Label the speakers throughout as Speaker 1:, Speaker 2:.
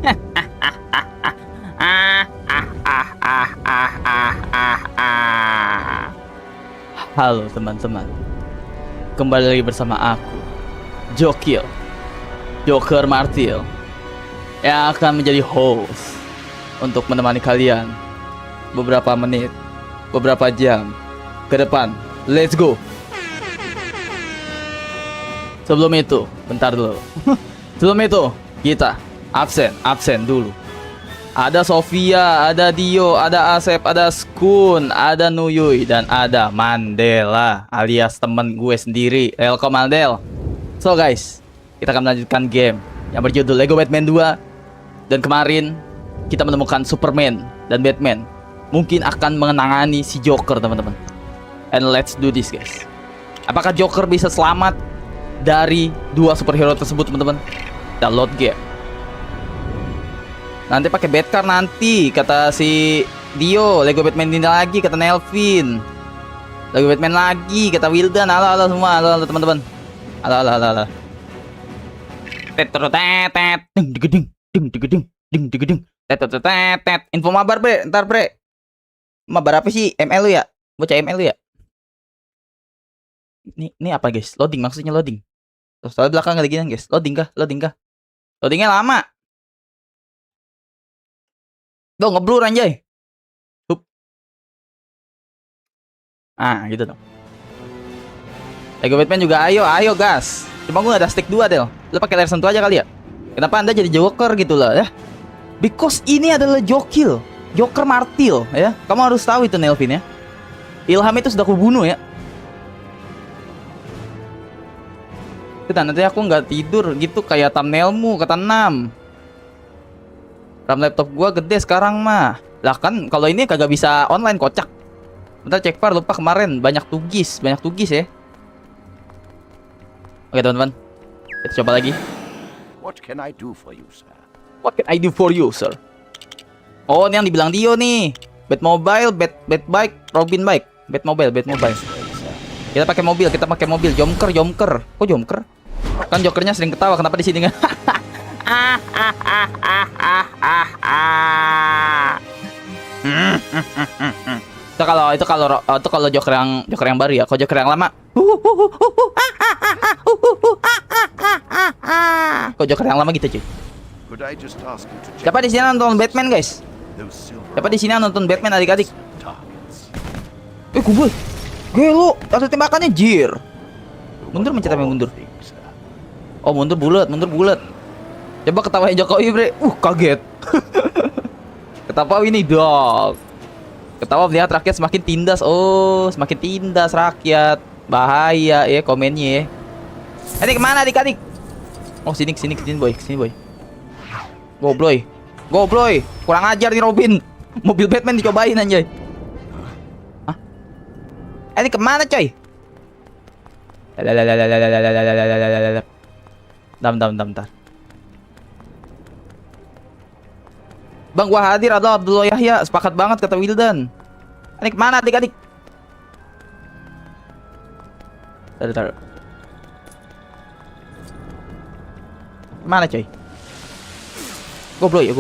Speaker 1: Halo teman-teman, kembali lagi bersama aku, Jokil, Joker Martil, yang akan menjadi host untuk menemani kalian beberapa menit, beberapa jam ke depan. Let's go. Sebelum itu, bentar dulu. Sebelum itu, kita absen dulu. Ada Sofia, ada Dio, ada Asep, ada Skun, ada Nuyuy, dan ada Mandela alias temen gue sendiri. Welcome Mandel. So guys, kita akan melanjutkan game yang berjudul Lego Batman 2. Dan kemarin kita menemukan Superman dan Batman mungkin akan menangani si Joker, teman-teman. And let's do this guys. Apakah Joker bisa selamat dari dua superhero tersebut, teman-teman? Download game. Nanti pakai Batcar nanti, kata si Dio. Lego Batman ini lagi, kata Nelvin. Lego Batman lagi, kata Wildan. Halo semua, halo teman-teman. Halo. Info mabar bre, ntar bre. Mabar apa sih? ML lu ya? Bocah ML lu ya? Ini apa guys? Loading, maksudnya loading. Terus belakang lagi guys. Loading kah? Loadingnya lama. Tuh ngeblur anjay. Hup. Gitu dong. Lego Batman juga ayo gas. Cuma gue gak ada stick 2 Del. Lu pakai layar sentuh aja kali ya. Kenapa Anda jadi Joker gitu lah ya? Because ini adalah Jokil, Joker Martil ya. Kamu harus tahu itu Nelvin ya. Ilham itu sudah kubunuh ya. Kita nanti aku nggak tidur gitu kayak thumbnailmu, kata 6. RAM laptop gua gede sekarang mah. Lah kan kalau ini kagak bisa online, kocak. Bentar cek par, lupa kemarin banyak tugis ya. Oke teman-teman, kita coba lagi.
Speaker 2: What can I do for you, sir?
Speaker 1: What can I do for you, sir? Oh, ini yang dibilang Dio nih. Batmobile, Batbike, Robin Bike. Batmobile. Kita pakai mobil, Jomker. Kok Jomker? Kan Jokernya sering ketawa, kenapa di sini kan? Itu kalau Joker yang baru ya. Kalau Joker yang lama, kok Joker yang lama gitu cuy. Siapa di sini nonton Batman guys? Siapa di sini nonton Batman adik-adik? Kubur. Gelo, ada tembakannya jir. Mundur, mencet apa mundur? Oh mundur bulat. Coba ketawain Jokowi bre. Kaget. Ketawa ini dog. Ketawa melihat rakyat semakin tindas. Oh, semakin tindas rakyat. Bahaya ya komennya ya. Ini kemana adik-adik? Oh sini boy. Gobloy. Kurang ajar nih Robin. Mobil Batman dicobain anjay. Hah? Ini kemana coy? Bentar. Bang, gua hadir adalah Abdullah Yahya. Sepakat banget kata Wildan. Ini kemana adik-adik? Taruh. Mana coy? Gobloy.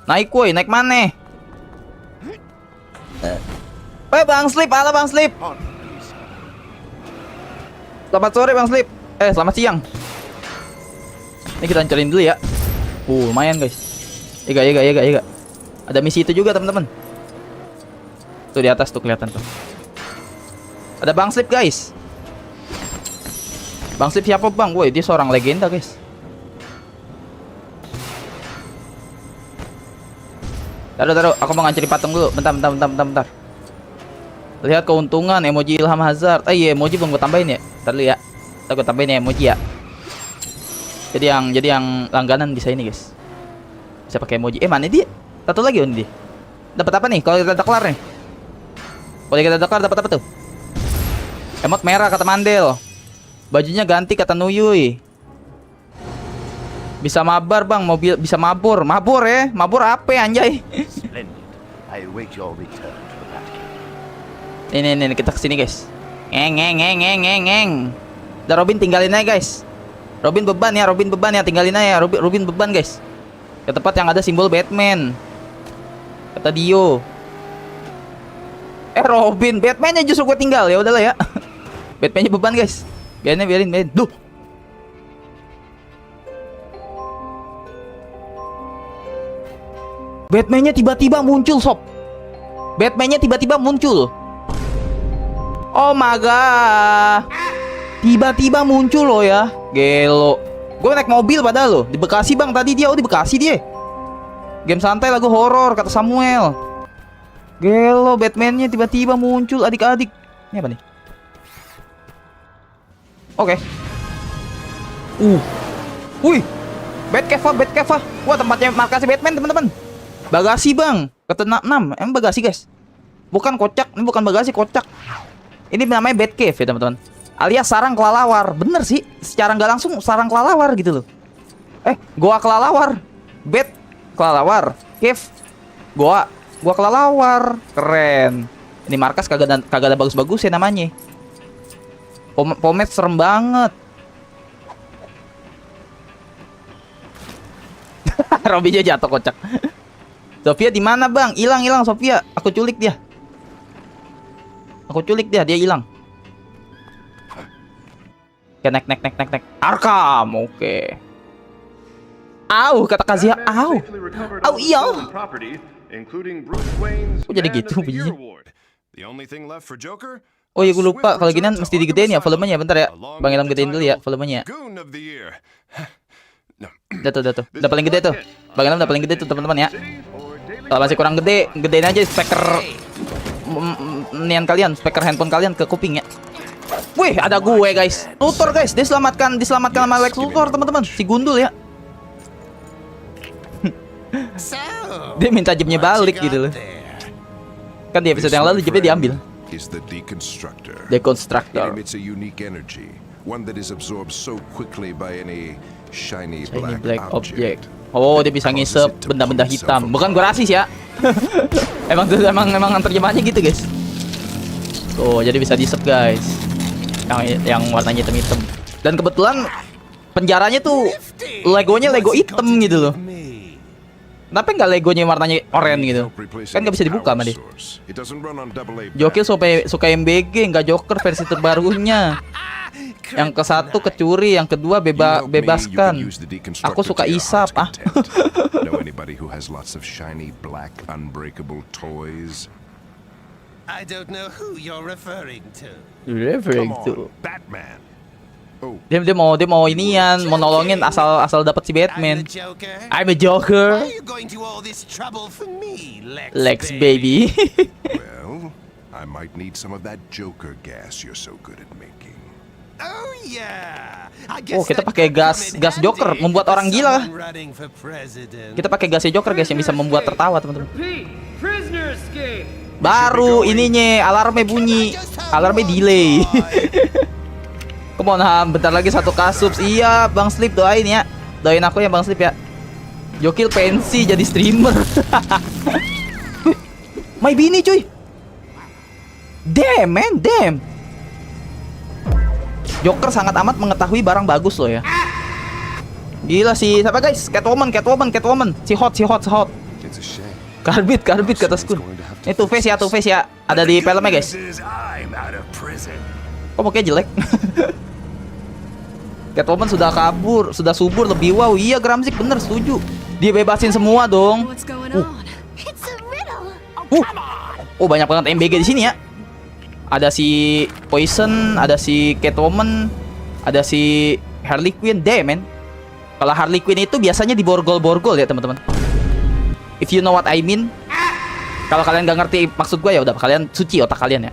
Speaker 1: Naik mana? Bang Slip, halo Bang Slip. Selamat sore Bang Slip. Selamat siang. Ini kita hancurin dulu ya. Lumayan guys. Iya. Ada misi itu juga teman-teman. Tuh di atas tuh kelihatan tuh. Ada Bang Slip guys. Bang Slip siapa bang? Woi dia seorang legenda guys. Taruh. Aku mau ngancurin patung dulu. Bentar. Lihat keuntungan emoji Ilham Hazard. Iya emoji belum gue tambahin ya. Ntar dulu ya. Ntar gue tambahin ya emoji ya. Jadi yang langganan bisa ini guys. Bisa pakai emoji. Mana dia? Satu lagi ini dia. Dapat apa nih? Kalau kita kelar nih. Kalau kita kelar dapat apa tuh? Emot merah kata Mandel. Bajunya ganti kata Nuyuy. Bisa mabar bang, mobil bisa mabur ya. Mabur apa anjay? Ini kita kesini guys. Ngeng. Udah Robin tinggalin aja guys. Robin beban ya, tinggalin aja. Robin beban guys. Ke tempat yang ada simbol Batman. Kata Dio. Robin, Batman-nya justru gue tinggal, ya udahlah ya. Batman-nya beban guys. Biarin. Duh. Batman-nya tiba-tiba muncul, sob. Batman-nya tiba-tiba muncul. Oh my god. Tiba-tiba muncul loh ya. Gelo. Gue naik mobil padahal loh. Di Bekasi bang tadi dia. Oh di Bekasi dia. Game santai lagu horor kata Samuel. Gelo, Batman-nya tiba-tiba muncul adik-adik. Ini apa nih? Oke. Wih. Batcave. Wah, tempatnya markasnya Batman, teman-teman. Bagasi, Bang. Kata 6. Emang bagasi, guys? Bukan kocak, ini bukan bagasi, kocak. Ini namanya Batcave ya, teman-teman. Alias sarang kelelawar. Bener sih, secara nggak langsung sarang kelelawar gitu loh. Goa kelelawar. Bat kelelawar. Cave. Goa kelelawar. Keren. Ini markas kagak ada bagus-bagus ya namanya. Pomet serem banget. Robby jatuh kocak. Sofia di mana, Bang? Hilang Sofia. Aku culik dia. Dia hilang. Oke, nek. Arkham, oke. Au, kata Kazia, au. Au, iya. Kok jadi gitu bunyinya? Oh iya, gue lupa. Kalau gini mesti digedein ya volumenya. Bentar ya. Bang Ilham gedein dulu ya volumenya. Udah paling gede tuh. Bang Ilham udah paling gede tuh, teman-teman ya. Kalau masih kurang gede, gedein aja speaker speaker handphone kalian ke kuping ya. Wih, ada gue guys. Luthor guys, dia diselamatkan sama Lex Luthor, teman-teman. Si gundul ya. Dia minta jebnya balik gitu loh. Kan di episode yang lalu jebnya diambil. Deconstructor. Shiny black object. Oh, dia bisa ngisep benda-benda hitam. Bukan gua rasis ya. emang terjemahannya gitu, guys. Oh, jadi bisa disep, guys. Yang warnanya hitam-hitam. Dan kebetulan penjaranya tuh legonya Lego hitam gitu loh. Kenapa nggak legonya warnanya oranye gitu? Kan nggak bisa dibuka sama dia. Jokil suka MBG, nggak Joker versi terbarunya. Yang ke satu kecuri, yang kedua bebaskan. Aku suka isap ah.
Speaker 3: I don't know who you're referring to.
Speaker 2: Batman.
Speaker 1: Dia mau inian, mau nolongin asal dapat si Batman. I'm a Joker.
Speaker 3: Why are you going to all this trouble for me,
Speaker 1: Lex baby.
Speaker 2: Well, I might need some of that Joker gas you're so good at making.
Speaker 3: Oh yeah.
Speaker 1: Oh, kita pakai gas Joker, membuat orang gila. Kita pakai gasnya Joker guys yang bisa membuat tertawa, teman-teman. Baru ininya alarmnya bunyi, alarmnya delay. Come on Ham, bentar lagi satu kasus. Iya, Bang Slip doain ya. Doain aku ya Bang Slip ya. Jokil pensi jadi streamer. My bini cuy. Damn man, damn. Joker sangat amat mengetahui barang bagus loh ya. Gila sih, siapa guys? Catwoman. Si hot. Karbit kata Skun. Ini Two Face ya. Ada di filmnya guys. Kok mukanya jelek? Catwoman sudah kabur, sudah subur lebih wow. Iya Gramzik bener, setuju. Dia bebasin semua dong. Oh banyak banget MBG di sini ya. Ada si Poison, ada si Catwoman, ada si Harley Quinn. Damn man. Kalau Harley Quinn itu biasanya di borgol-borgol ya teman-teman. If you know what I mean. Kalau kalian nggak ngerti maksud gue ya udah kalian suci otak kalian ya.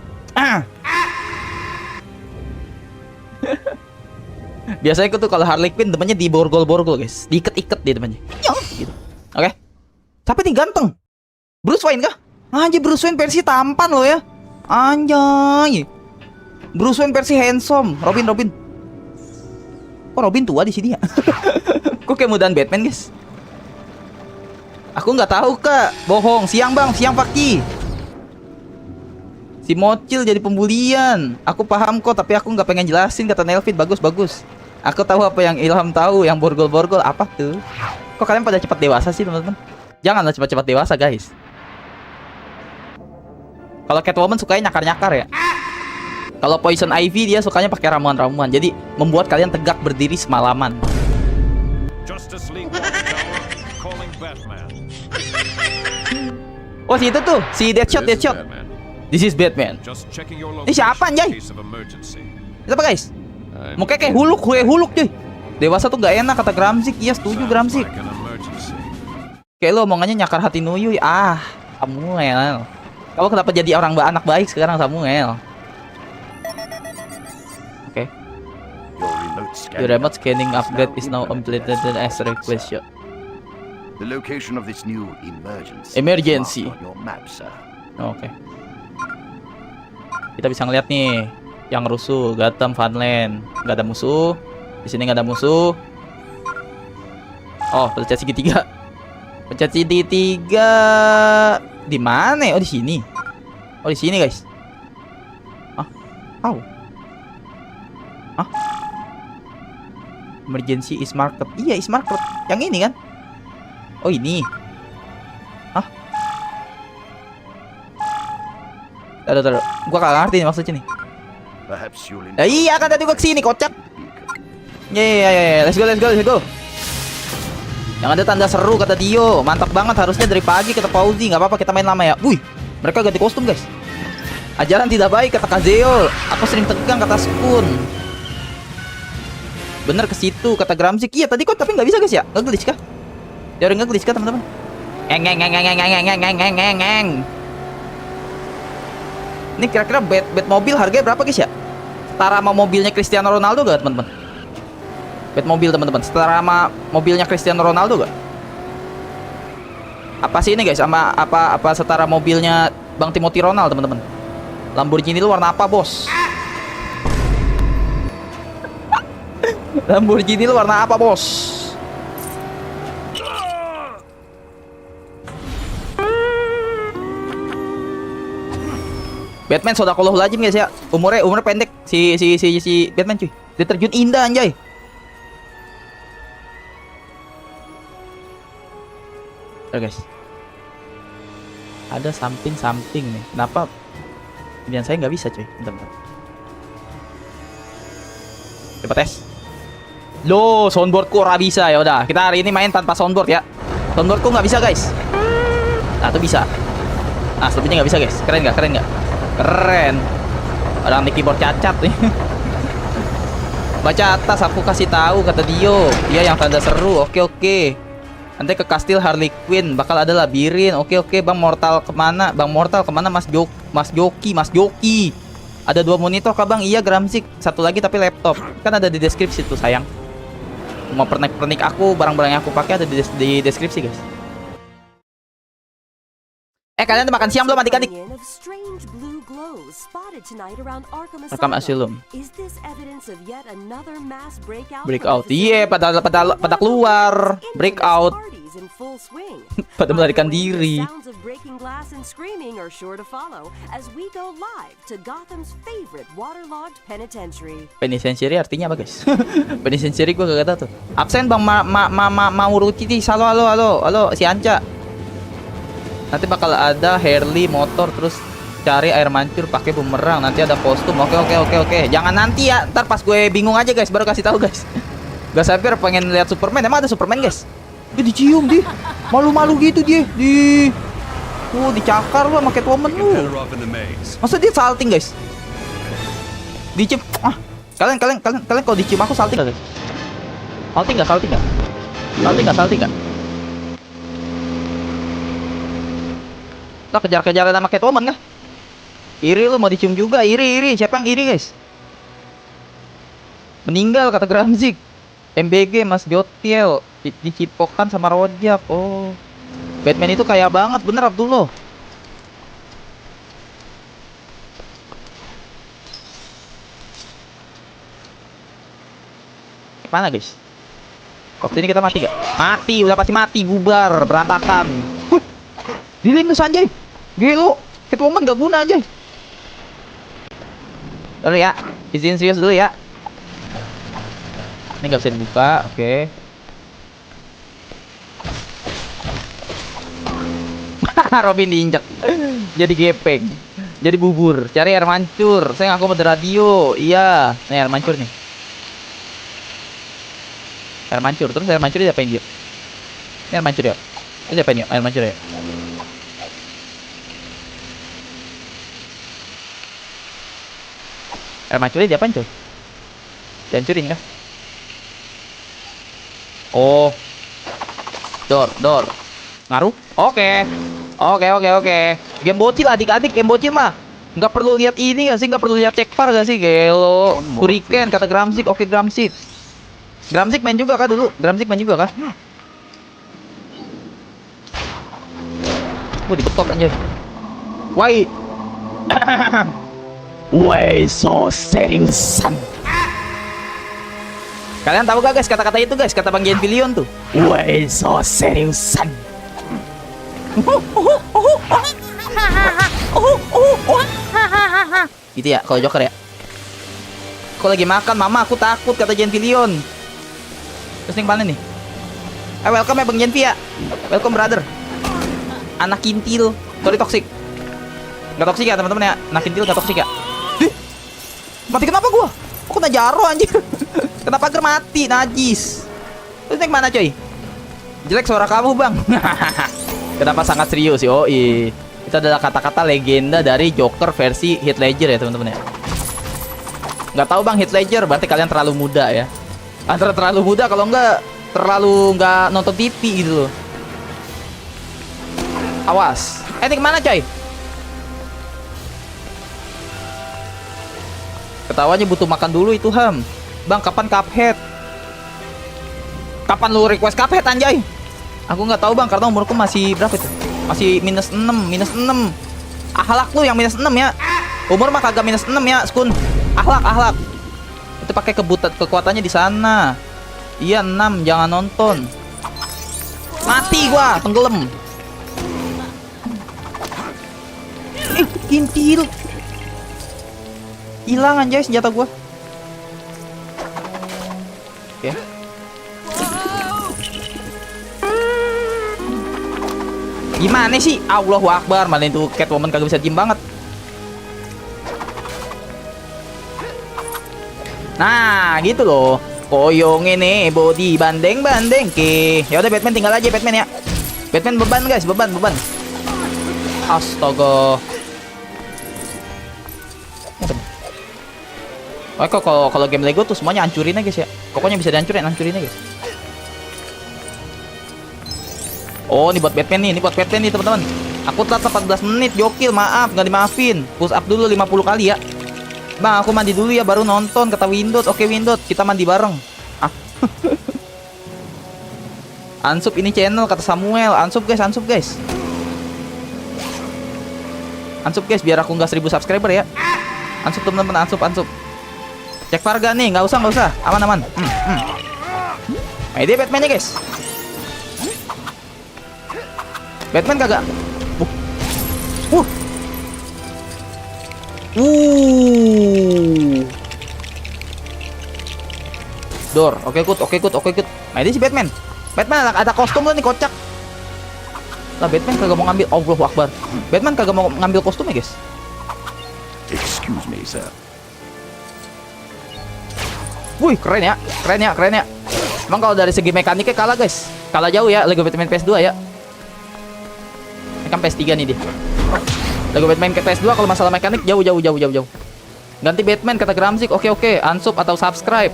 Speaker 1: Biasanya tuh kalau Harley Quinn temannya di borgol-borgol guys, diikat-ikat dia temannya. Gitu. Oke. Siapa nih ganteng? Bruce Wayne kah? Anjir Bruce Wayne versi tampan loh ya. Anjay. Bruce Wayne versi handsome. Robin. Kok Robin tua di sini ya? Kok kayak mudahan Batman guys? Aku nggak tahu kak. Bohong. Siang bang, siang Fakki. Si Mocil jadi pembulian. Aku paham kok, tapi aku nggak pengen jelasin kata Nelvin. Bagus. Aku tahu apa yang Ilham tahu, yang borgol-borgol apa tuh? Kok kalian pada cepat dewasa sih, teman-teman? Janganlah cepat-cepat dewasa, guys. Kalau Catwoman sukanya nyakar-nyakar ya. Kalau Poison Ivy dia sukanya pakai ramuan-ramuan. Jadi membuat kalian tegak berdiri semalaman.
Speaker 4: Justice League Watchtower calling Batman.
Speaker 1: Oh, si itu tuh, si Deadshot,
Speaker 4: This is
Speaker 1: Deadshot.
Speaker 4: Batman.
Speaker 1: This is Batman.
Speaker 4: Just checking your
Speaker 1: Ini siapa,
Speaker 4: location in
Speaker 1: anjay?
Speaker 4: case of emergency.
Speaker 1: Itu apa, guys?
Speaker 4: I'm
Speaker 1: Muka kayak huluk cuy. Dewasa tuh gak enak kata Gramzik. Iya setuju
Speaker 4: Sounds
Speaker 1: Gramzik.
Speaker 4: like an emergency.
Speaker 1: Kayak lo omongannya nyakar hati Nuyuy. Ah, Samuel. Kamu kenapa jadi orang anak baik sekarang, Samuel? Oke. Your remote scanning upgrade is now completed as requested.
Speaker 5: The location of this new emergency.
Speaker 1: Emergency.
Speaker 5: is marked on your map, sir.
Speaker 1: Oke. Kita bisa ngeliat nih yang rusuh, Gotham Funland. Gak ada musuh. Di sini nggak ada musuh. Oh, pencet segitiga. Pencet segitiga. Di mana? Oh, di sini. Oh, di sini, guys. Ah, tahu. Ah. Emergency is market. Iya, is market. Yang ini kan? Oh, ini. Hah? Taruh. Gua kagak ngerti nih maksudnya nih.
Speaker 5: Perhaps you'll
Speaker 1: Ya, iya kan tadi gua kesini, kocak. Ya, let's go. Yang ada tanda seru kata Dio. Mantap banget, harusnya dari pagi kata Fauzi. Nggak apa-apa kita main lama ya. Wih, mereka ganti kostum, guys. Ajaran tidak baik kata Kazeo. Aku sering tegang kata Spoon. Bener ke situ kata Gramzik. Iya tadi kok tapi nggak bisa, guys ya. Nge-glitch kah? Teori nge-glitch kah, teman-teman? Eng. Ini kira-kira bed mobil harganya berapa, guys ya? Setara sama mobilnya Cristiano Ronaldo gak, teman-teman? Bed mobil, teman-teman. Setara sama mobilnya Cristiano Ronaldo gak? Apa sih ini, guys? Sama apa setara mobilnya Bang Timothy Ronald, teman-teman? Lamborghini lu warna apa, bos? Lamborghini lu warna apa, bos? Batman sodakolohul lazim, guys ya. Umurnya pendek si Batman, cuy. Dia terjun indah, anjay. Guys. Ada something nih. Kenapa pilihan saya nggak bisa, cuy? Bentar. Coba tes. Loh, soundboardku ora bisa. Ya udah, kita hari ini main tanpa soundboard ya. Soundboardku nggak bisa, guys. Nah, tuh bisa. Nah, selebihnya nggak bisa, guys. Keren nggak? Keren. Orang di keyboard cacat nih. Baca atas, aku kasih tahu kata Dio. Dia yang tanda seru. Oke. Nanti ke kastil Harley Quinn bakal ada labirin. Oke. Bang Mortal kemana? Mas Joki. Ada 2 monitor kah, Bang? Iya, Gramzik. Satu lagi tapi laptop. Kan ada di deskripsi tuh, sayang. Mau pernik aku, barang-barang yang aku pakai ada di deskripsi, guys. Kalian udah makan siang belum, adik-adik? Rekam Asylum. Breakout. Iya, pada keluar. Breakout. Pada melarikan diri. Penitentiary artinya apa, guys? Penitentiary gue gak tahu tuh. Absen Bang Mauruti. Halo si Anca. Nanti bakal ada Harley motor, terus cari air mancur pakai bumerang. Nanti ada kostum. Oke. Jangan nanti ya. Ntar pas gue bingung aja, guys, baru kasih tahu, guys. Gak sabar pengen lihat Superman. Emang ada Superman, guys? Dia dicium dia. Malu-malu gitu dia. Dicakar lu sama Catwoman lu. Masa dia salting, guys? Dicium. Kalian kalau dicium aku salting gak, guys? Salting gak? Kita kejar-kejaran sama Catwoman kah? Iri lu mau dicium juga. Iri. Siapa yang iri, guys? Meninggal kata Gramzik. MBG Mas Jotiel dicipokan sama Rojak. Oh, Batman itu kaya banget, bener Abdullah. Mana, guys? Waktu ini kita mati gak? Mati, udah pasti mati. Bubar, berantakan. Dilindas, anjay. Gila, Catwoman gak guna, anjay. Dulu ya, izin serius dulu ya. Ini nggak bisa dibuka, oke. Robin diinjak. Jadi gepeng. Jadi bubur. Cari air mancur. Saya ngaku mode radio. Iya. Nih air mancur nih. Air mancur. Terus air mancur diapain dia? Ini air mancur ya? Ini diapain ya? Air mancur ya? Air mancurnya diapain coy? Dihancurin kah? Oh. Door. Ngaruh? Oke. Oke. Game bocil adik-adik, game bocil mah nggak perlu lihat ini gak sih? Nggak perlu lihat cekpar gak sih? Gelo. Hurricane kata Gramsik. Oke Gramsik. Gramsik main juga kah dulu? Gramsik main juga kah? Dibetot anjir. Why? Why so seriusan? Kalian tahu gak guys kata-kata itu guys? Kata Bang Genvilion tuh. Why so seriusan? Gitu ya kalau Joker ya. Aku lagi makan mama aku takut kata Genvilion. Terus nih mana nih? Welcome ya Bang Genvi ya. Welcome brother. Anak kintil. Sorry toxic. Gak toxic ya teman-teman ya. Anak kintil gak toxic ya. Mati kenapa gua? Aku kena jaro anjir. Kenapa pagar mati najis. Terus nih mana coy? Jelek suara kamu bang. Kenapa sangat serius sih? Oh iya. Itu adalah kata-kata legenda dari Joker versi Heath Ledger ya teman-teman ya. Nggak tahu bang Heath Ledger berarti kalian terlalu muda ya. Antara terlalu muda kalau terlalu nggak nonton TV gitu loh. Awas. Ini kemana coy? Ketawanya butuh makan dulu itu Ham. Bang kapan Cuphead? Kapan lu request Cuphead anjay? Aku nggak tahu bang karena umurku masih berapa itu? Masih minus 6. Ahlak lu yang minus 6 ya. Umur mah kagak minus 6 ya, Skun. Ahlak. Itu pakai kekuatannya di sana. Iya 6, jangan nonton. Mati gua, tenggelam. Kintil. Hilang anjay senjata gua. Oke. Gimana sih? Allahu Akbar, malah itu Catwoman kagak bisa diem banget. Nah, gitu loh. Koyong ini body bandeng ke. Ya udah Batman tinggal aja Batman ya. Batman beban guys, beban. Astaga. Oh, kalau game Lego tuh semuanya hancurin aja guys ya. Pokoknya bisa hancurin aja guys. Oh, ini buat Batman nih, teman-teman. Aku tetap 14 menit, gokil, maaf, nggak dimaafin. Push up dulu 50 kali ya. Bang, aku mandi dulu ya, baru nonton, kata Windows. Oke, Windows, kita mandi bareng. Ah. Ansup ini channel, kata Samuel. Ansup guys. Ansup guys, biar aku nggak 1000 subscriber ya. Ansup teman-teman, ansup. Cek Varga nih, nggak usah. Aman. Nah, ini Batman-nya guys. Batman kagak. Door. Oke, good. Nah, ini si Batman. Batman ada kostum lo nih kocak. Lah Batman kagak mau ngambil. Allahu Akbar. Batman kagak mau ngambil kostumnya, guys.
Speaker 5: Excuse me, sir.
Speaker 1: Wih, keren ya. Emang kalau dari segi mekaniknya kalah, guys. Kalah jauh ya Lego Batman PS2 ya. Ini kan PS3 nih dia. Lego Batman ke PS2 kalau masalah mekanik jauh. Ganti Batman kata Gramsik. Oke. Unsub atau subscribe.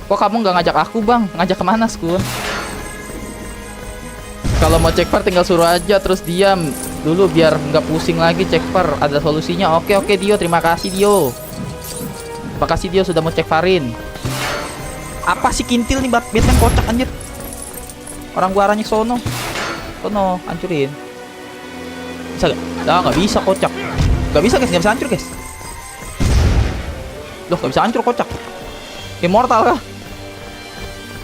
Speaker 1: Kok kamu nggak ngajak aku bang? Ngajak kemana Skun? Kalau mau cek far tinggal suruh aja terus diam dulu biar nggak pusing lagi cek far. Ada solusinya. Oke Dio, terima kasih Dio. Terima kasih Dio sudah mau cek farin. Apa sih kintil nih Batman kocak anjir. Orang gua arahnya sono, hancurin. Bisa gak? Nggak bisa kocak. Nggak bisa guys, nggak bisa hancur guys. Loh, nggak bisa hancur kocak. Immortal kah?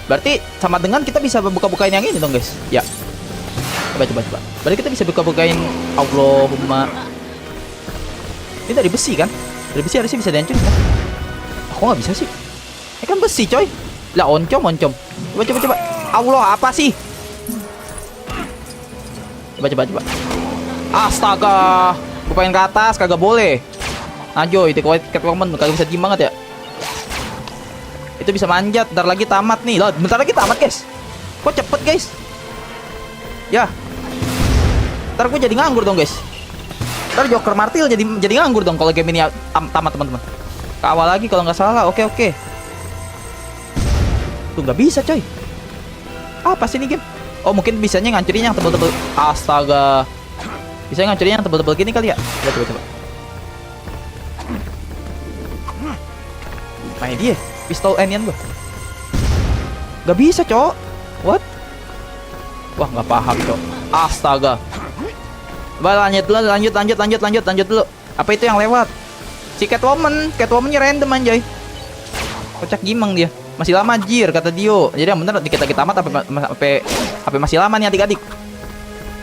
Speaker 1: Berarti sama dengan kita bisa buka-bukain yang ini dong guys. Ya. Coba. Berarti kita bisa buka-bukain Allahumma. Ini dari besi kan? Dari besi harusnya bisa dihancurin kan? Aku nggak bisa sih. Ini kan besi coy. Lah oncom. Coba. Allah, apa sih? Coba. Astaga. Gue pengen ke atas, kagak boleh. Ajo, itu Catwoman kagak bisa diem banget ya. Itu bisa manjat, bentar lagi tamat nih. Loh, bentar lagi tamat, guys. Kok cepet, guys? Ya. Ntar gue jadi nganggur dong, guys. Ntar Joker Martil jadi nganggur dong kalau game ini tamat, teman-teman. Ke awal lagi kalau nggak salah. Oke. Tuh nggak bisa, coy. Apa sih ini game? Oh, mungkin bisanya ngancurin yang tebel-tebel. Astaga. Bisa ngancurin yang tebel-tebel gini kali ya? Coba. Nah, dia pistol enian gua. Gak bisa, cok. What? Wah, nggak paham, cok. Astaga. Lanjut dulu. Apa itu yang lewat? Si Catwoman-nya random anjay. Kocak gimang dia. Masih lama anjir kata Dio. Jadi yang bener dikit lagi tamat apa masih lama nih adik-adik.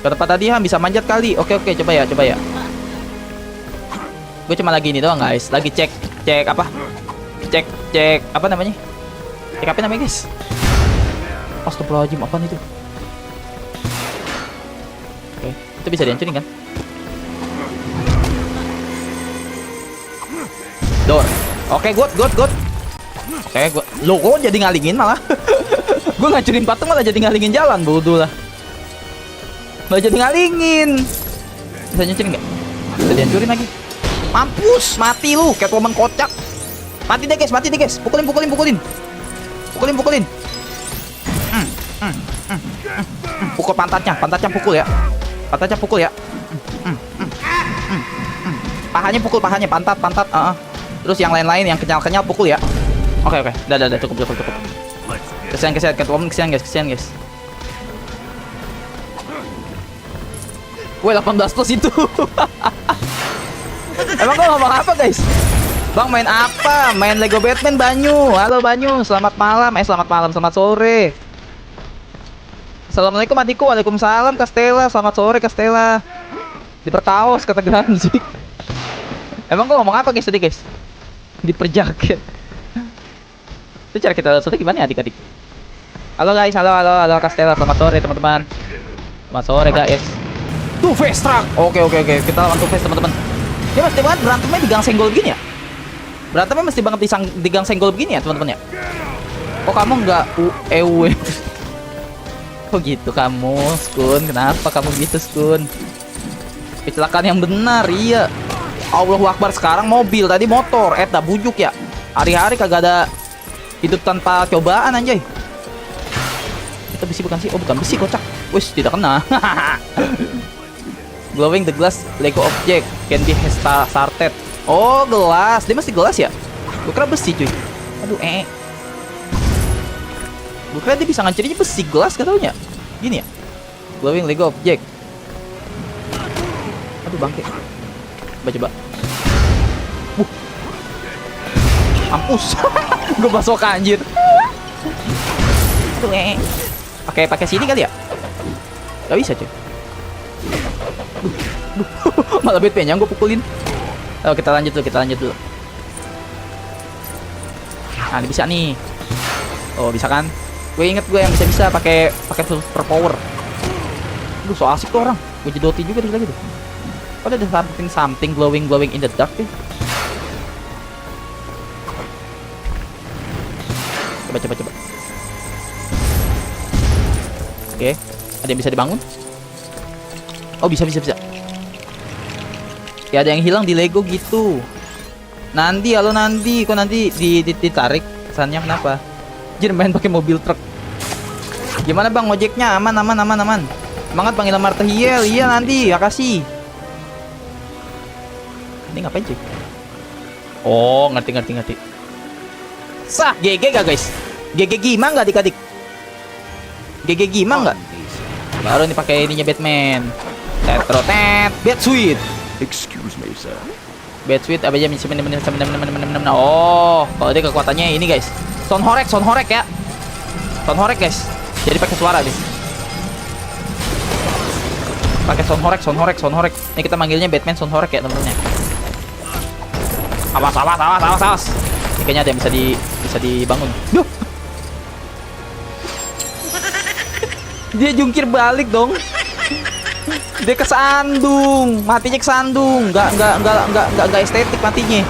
Speaker 1: Ke tempat tadi bisa manjat kali. Oke, coba ya. Gue cuma lagi ini doang, guys. Lagi cek apa? Cek apa namanya? Cek apa namanya, guys? Astagfirullahaladzim, apaan itu? Oke, itu bisa dihancurin kan? Door. Oke, good. Oke, lo kok jadi ngalingin malah? Gue ngancurin patung malah jadi ngalingin jalan, bodoh lah. Malah jadi ngalingin. Bisa nyancurin nggak? Bisa dihancurin lagi. Mampus, mati lu, Catwoman kocak. Mati deh guys. Pukulin. Pukul pantatnya pukul ya. Pahanya pukul, pantat. Terus yang lain-lain yang kenyal pukul ya. Oke. Udah cukup. Kesian Catwoman, kesian guys. Woi, 18 plus itu. Emang gua ngomong apa, guys? Bang, main apa? Main Lego Batman, Banyu. Halo Banyu, selamat malam, selamat sore. Assalamualaikum adikku, waalaikumsalam Kastela, selamat sore Kastela. Diperkaos kata Granzik. Emang gua ngomong apa, guys, tadi, guys? Diperjaket. Itu cara kita lihat gimana ya, adik-adik? Halo guys, halo Kastela, selamat sore teman-teman. Selamat sore guys. Tuh face truck. Oke, kita lawan tuh face teman-teman. Dia mesti banget berantemnya di gang senggol begini ya? Berantemnya mesti banget di gang senggol begini ya, teman-teman ya? Kok kamu nggak UEW? Kok gitu kamu, Skun? Kenapa kamu gitu, Skun? Kecelakaan yang benar, iya. Allahu Akbar, sekarang mobil, tadi motor. Tak bujuk ya. Hari-hari kagak ada hidup tanpa cobaan anjay. Kita besi bukan sih? Oh, bukan besi, kocak. Wih, tidak kena. Glowing the glass Lego object can be started. Oh, gelas. Dia masih gelas ya? Gue kira besi, cuy. Aduh, gue kira dia bisa ngancurinnya besi, gelas katanya. Gini ya? Glowing Lego object. Aduh, bangke. Coba. Mampus. Gue masuk anjir. Aduh, pakai sini kali ya? Gak bisa, cuy. Malah Batman yang gue pukulin. Oh, kita lanjut dulu. Nah, ini bisa nih. Oh, bisa kan? Gue inget gue yang bisa pakai super power. Aduh, so asik tuh orang. Gue jedoti juga lagi tuh. Oh, ada something glowing in the dark deh. Coba. Oke, ada yang bisa dibangun? Oh, bisa. Ya, ada yang hilang di Lego gitu. Nanti, kok nanti ditarik kesannya kenapa? Jadi main pakai mobil truk. Gimana bang, ojeknya aman. Semangat Bang Ilham Martahiel. Iya nanti, makasih. Ini ngapain cuy? Oh, ngerti. Sah, GG gak guys? GG gimana gak adik-adik? GG gimana gak? Baru nih pakai ininya Batman. Bat Sweet.
Speaker 5: Excuse me, sir.
Speaker 1: Bat Sweet apa aja Oh, kalau dia kekuatannya ini guys. Sound horek ya. Sound horek guys. Jadi pakai suara guys. Pakai sound horek. Ini kita manggilnya Batman sound horek ya teman-teman ya. Awas. Ini kayaknya ada yang bisa dibangun. Duh. Dia jungkir balik dong. Dia kesandung, matinya kesandung. Nggak estetik matinya.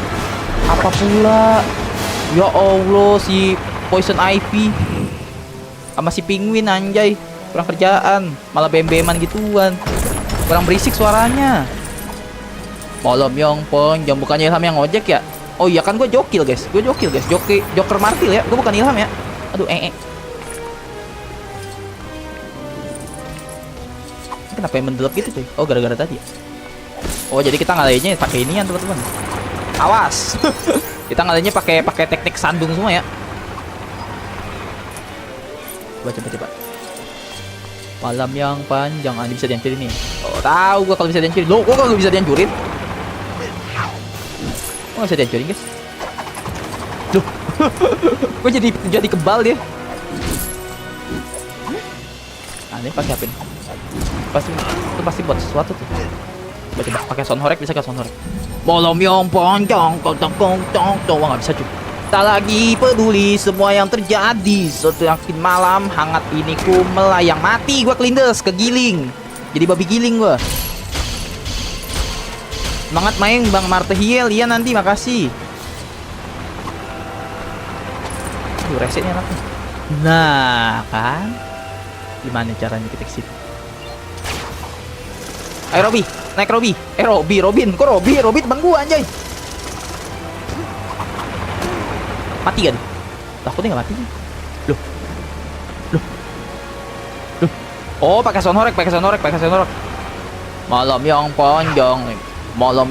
Speaker 1: Apa pula? Ya Allah, si Poison Ivy sama si Penguin anjay, kurang kerjaan, malah bem-beman gituan. Kurang berisik suaranya. Malam yang panjang, bukannya Ilham yang ngojek ya? Oh iya kan gue jokil guys, Joker Martil ya, gue bukan Ilham ya. Aduh Kenapa yang mendelep gitu cuy? Oh gara-gara tadi ya? Oh jadi kita ngalahinnya pakai inian teman-teman. Awas. Kita ngalahinnya pakai teknik sandung semua ya. Coba. Malam yang panjang, ini bisa dihancurin nih. Oh tahu gua kalau bisa dihancurin. Loh, gua kalau bisa dihancurin. Oh nggak bisa dihancurin guys. Loh. Gua jadi kebal dia. Nah ini pakai apa nih? Pasti buat sesuatu tuh. Coba pakai sound horek, bisa ke sound horek. Malam yang panjang, wah nggak bisa cuy. Tak lagi peduli semua yang terjadi. Semakin malam hangat ini ku melayang. Mati gua kelindes, kegiling. Jadi babi giling gua. Semangat main Bang Martehiel, iya nanti makasih. Tuh resetnya nanti. Nah kan, gimana caranya kita kesini? Ayo Robby, naik Robby. Robin, kok Robby teman gua anjay. Mati kan? Takutnya nggak mati. Loh. Oh, pakai sound horek. Malam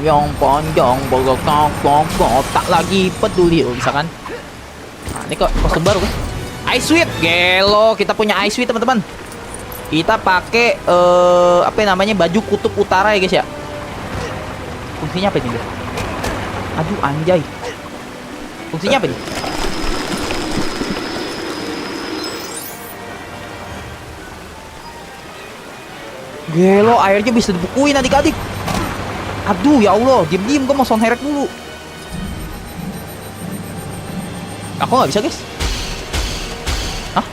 Speaker 1: yang panjang, tak lagi peduli. Oh, bisa kan? Nah, ini kok kostum baru kan? Ice Sweet, gelo. Kita punya Ice Sweet teman-teman. Kita pakai apa namanya, baju kutub utara ya guys ya. Fungsinya apa ini? Aduh anjay. Fungsinya apa nih? Gelo, airnya bisa dibukuin adik-adik. Aduh ya Allah, diem gue mau sound herek dulu. Aku nggak bisa guys. Hah?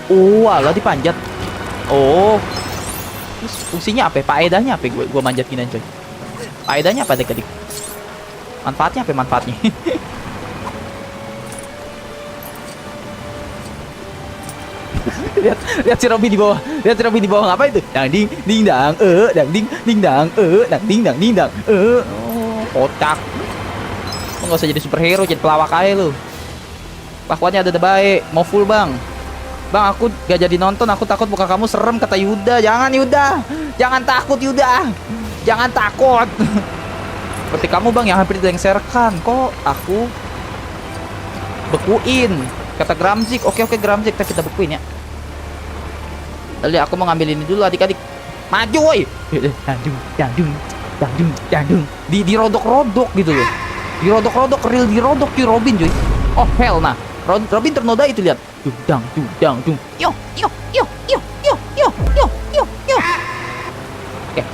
Speaker 1: Oh, alah dipanjat. Oh. Terus fungsinya apa? Faedahnya apa? Gue manjat gini coy. Faedahnya apa adik-adik? Manfaatnya apa manfaatnya? lihat si Robby di bawah. Ngapain itu? Dang ding dang Oh, kocak. Lo nggak usah jadi superhero, jadi pelawak aja lu. Kelakuannya ada baik. Mau full bang, aku gak jadi nonton, aku takut muka kamu serem, kata Yuda. Jangan Yuda, jangan takut Yuda, jangan takut. Seperti kamu bang yang hampir dilengserkan, kok aku bekuin, kata Gramzik. Oke Gramzik, kita bekuin ya. Lalu aku mau ngambil ini dulu adik-adik. Maju woi. Dangdung. Dirodok-rodok gitu loh. Dirodok-rodok, real dirodok di Robin cuy. Oh hell nah. Robin ternoda itu lihat. Dang. Yo. Oke.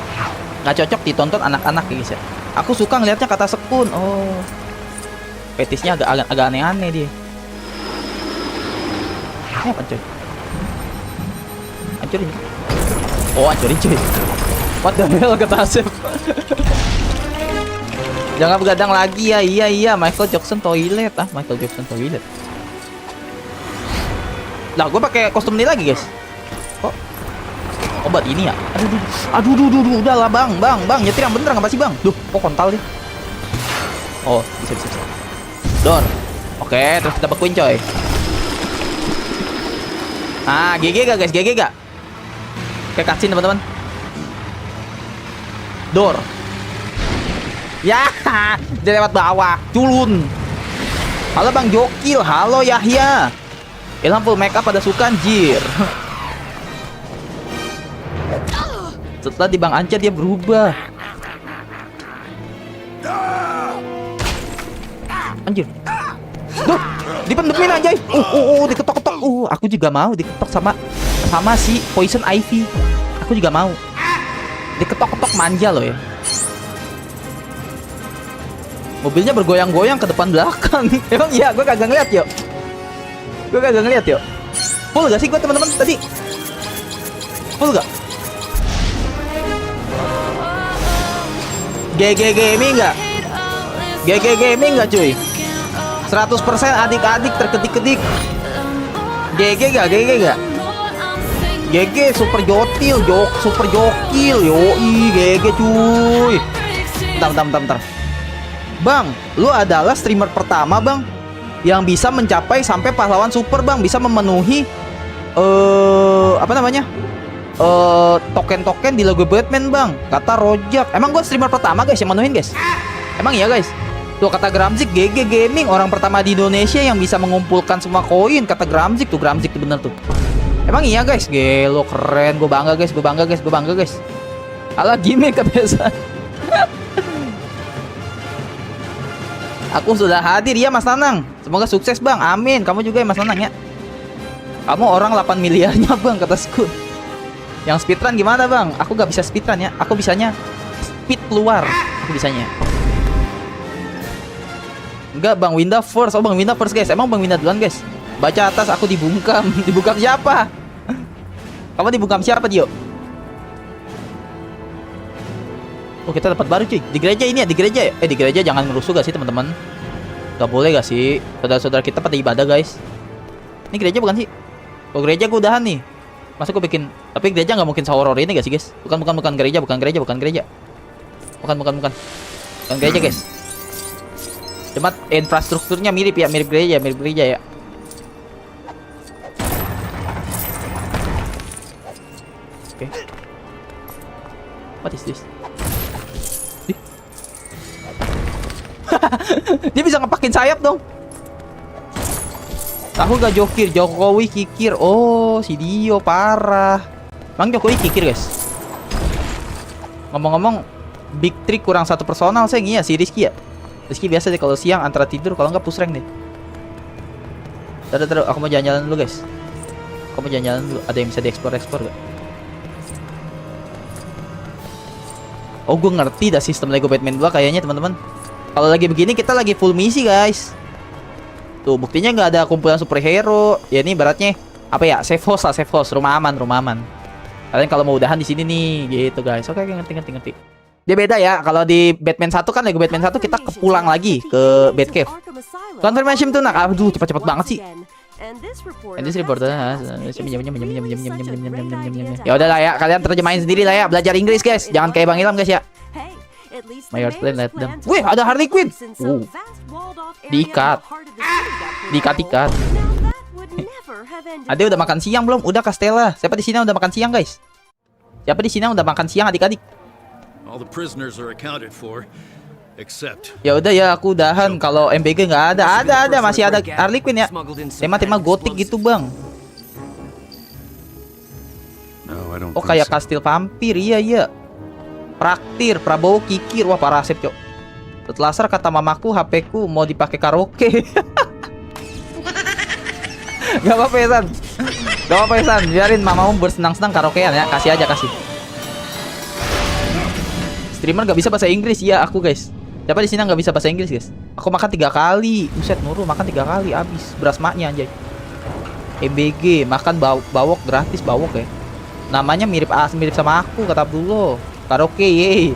Speaker 1: Nggak cocok ditonton anak-anak guys ya. Aku suka ngelihatnya kata Sekun. Oh. Fetisnya agak aneh-aneh dia. Ini apa coy? Hancurin. Oh, hancurin coy. What the hell kata Asep. Jangan begadang lagi ya. Iya. Michael Jackson toilet. Lah, gue pakai kostum ini lagi, guys. Kok obat ini ya? Aduh, udahlah, Bang. Nyetir yang bener enggak sih, Bang? Duh, kok kontal dia? Oh, bisa. Dor. Oke, terus kita bekuin, coy. Ah, GG gak, guys? GG gak? Oke, cutscene, teman-teman. Dor. Ya, dia lewat bawah. Culun. Halo Bang Jokil. Halo Yahya. Ilham full make up pada suka anjir. Setelah di Bang Anca dia berubah. Anjir. Duh, dipendemin anjay. Diketok-ketok. Aku juga mau diketok sama si Poison Ivy. Aku juga mau. Diketok-ketok manja loh ya. Mobilnya bergoyang-goyang ke depan belakang. Emang iya, gue kagak ngeliat yuk. Full gak sih gua teman-teman tadi? Full gak? GG Gaming gak? GG Gaming gak cuy? 100% adik-adik terketik-ketik. GG gak? GG gak? GG super jotil, super jokil. Yoi, GG cuy. Bentar. Bang, lu adalah streamer pertama, Bang, yang bisa mencapai sampai pahlawan super, Bang. Bisa memenuhi apa namanya? Token-token di logo Batman, Bang. Kata Rojak. Emang gua streamer pertama, guys, yang menuhin, guys. Emang iya, guys. Tuh kata Gramzik, GG Gaming orang pertama di Indonesia yang bisa mengumpulkan semua koin. Kata Gramzik tuh bener tuh. Emang iya, guys. Gelo keren. Gue bangga, guys. Alah gimmick kebiasaan. Aku sudah hadir ya Mas Nanang. Semoga sukses, Bang. Amin. Kamu juga ya Mas Nanang ya. Kamu orang 8 miliarnya, Bang, kata Skun. Yang speedrun gimana, Bang? Aku gak bisa speedrun ya. Aku bisanya speed keluar. Aku bisanya. Enggak, Bang Winda first. Oh, Bang Winda first, guys. Emang Bang Winda duluan, guys? Baca atas, aku dibungkam. Dibungkam siapa? Kamu dibungkam siapa, Dio? Oh, kita dapat baru, cuy. Di gereja ini ya, di gereja ya. Di gereja jangan ngerusuh gak sih, teman-teman? Gak boleh gak sih? Saudara-saudara kita pada ibadah, guys. Ini gereja bukan sih? Oh, gereja gue udahan nih. Masa gue bikin, tapi gereja nggak mungkin sahur ini gak sih, guys? Bukan gereja. Bukan gereja, guys. Cuma infrastrukturnya mirip ya, mirip gereja ya. Oke. What is this? Dia bisa ngepakin sayap dong. Aku gak jokir, Jokowi kikir. Oh, si Dio parah. Bang Jokowi kikir, guys. Ngomong-ngomong, Big Trick kurang satu personal, saya iya si Rizky ya. Rizky biasa deh kalau siang antara tidur, kalau nggak push rank deh. Taruh, aku mau jalan-jalan dulu, guys. Ada yang bisa dieksplor gak? Oh, gue ngerti dah sistem Lego Batman 2 kayaknya, teman-teman. Kalau lagi begini kita lagi full misi, guys. Tuh buktinya nggak ada kumpulan superhero. Ya ini baratnya apa ya? Safe house, rumah aman. Kalian kalau mau udahan di sini nih, gitu, guys. Oke, ngerti. Dia beda ya. Kalau di Batman 1 kan Lego Batman 1 kita kepulang lagi ke Batcave. Confirmation tuh, aduh cepet banget sih. And this report ya udahlah ya, kalian terjemahin sendiri lah ya, belajar Inggris, guys. Jangan kayak Bang Ilham, guys ya. Mayor plan let them. Wih, ada Harley Quinn. Diikat. Ade udah makan siang belum? Udah, Castella. Siapa di sini udah makan siang, guys? Siapa di sini udah makan siang, adik-adik?
Speaker 6: All the prisoners are accounted for, except.
Speaker 1: Ya udah ya, aku udahan. Kalau MBG nggak ada, masih ada Harley Quinn ya. Tema gotik gitu, Bang. Oh, kayak kastil vampir, iya. Praktir, Prabowo kikir. Wah, parah Asep, Cok. Setelah kata mamaku, HP-ku mau dipakai karaoke. Gak apa-apa ya, San. Biarin mamamu bersenang-senang karaokean ya. Kasih aja. Streamer gak bisa bahasa Inggris ya, aku, guys. Siapa di sini nggak bisa bahasa Inggris, guys? Aku makan 3 kali. Buset, Nurul makan 3 kali habis. Beras maknya, anjay. MBG makan bawok gratis, bawok ya. Namanya mirip sama aku, kata Abdullah. Karaoke, ye.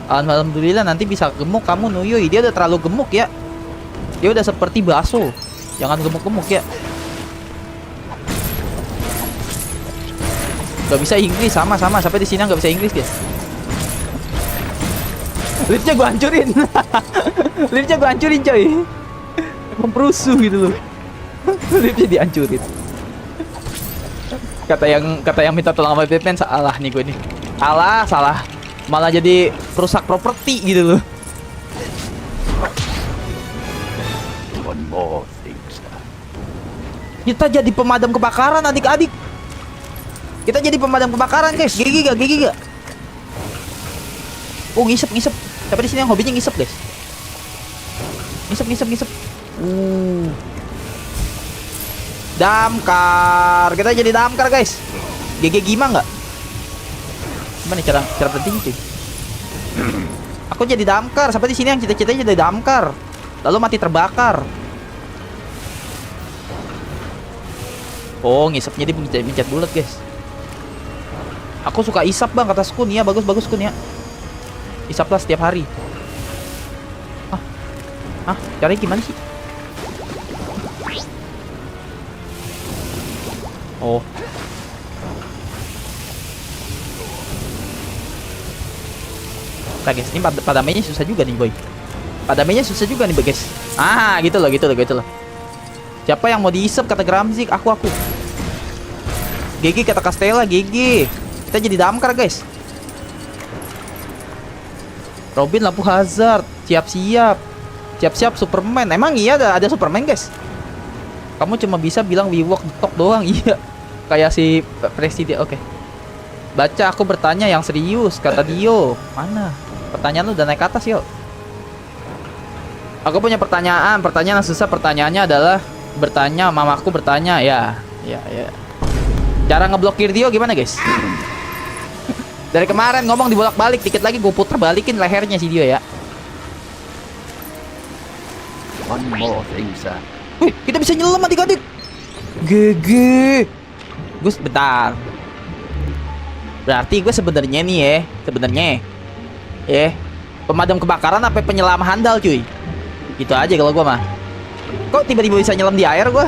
Speaker 1: Alhamdulillah nanti bisa gemuk kamu, Nuyuy. Dia udah terlalu gemuk ya. Dia udah seperti bakso. Jangan gemuk-gemuk ya. Gak bisa Inggris, sama. Sampai di sini nggak bisa Inggris, guys. Liftnya gue hancurin. Coy. Memperusuh gitu loh. Liftnya dihancurin. Kata yang minta tolong sama Batman, salah nih gue nih. Salah. Malah jadi perusak properti gitu loh.
Speaker 5: One more thing, sir.
Speaker 1: Kita jadi pemadam kebakaran, adik-adik. Kita jadi pemadam kebakaran, guys. Gigi gak? Oh, ngisep. Siapa di sini yang hobinya ngisep, guys? Ngisep. Damkar. Kita jadi damkar, guys. GG gimana nggak? Gimana cara berhentinya, cuy? Aku jadi damkar. Siapa di sini yang cita-citanya jadi damkar? Lalu mati terbakar. Oh, ngisapnya dia mencet bulat, guys. Aku suka isap, Bang, kata Skun ya. Bagus Skun ya. Isaplah setiap hari. Caranya gimana sih? Oh. Nah, guys, ini padamainya susah juga nih, boy. Padamainya susah juga nih, guys. Gitu loh. Siapa yang mau diisep kata Gramzik? Aku. GG kata Castella, GG. Kita jadi damkar, guys. Robin lampu hazard, siap-siap Superman. Emang iya ada Superman, guys? Kamu cuma bisa bilang we walk the talk doang. Iya. Kayak si presiden. Oke. Baca, aku bertanya yang serius, kata Dio. Mana? Pertanyaan lu udah naik ke atas, yuk. Aku punya pertanyaan yang susah. Pertanyaannya adalah mamaku bertanya, ya. Cara ngeblokir Dio gimana, guys? Dari kemarin ngomong dibolak-balik, dikit lagi gue puter balikin lehernya si Dio ya.
Speaker 5: One more thing, sir.
Speaker 1: Wih, kita bisa nyelam adik-adik. GG. Gus, bentar. Berarti gue sebenarnya nih pemadam kebakaran apa penyelam handal, cuy? Gitu aja kalau gue mah. Kok tiba-tiba bisa nyelam di air gue?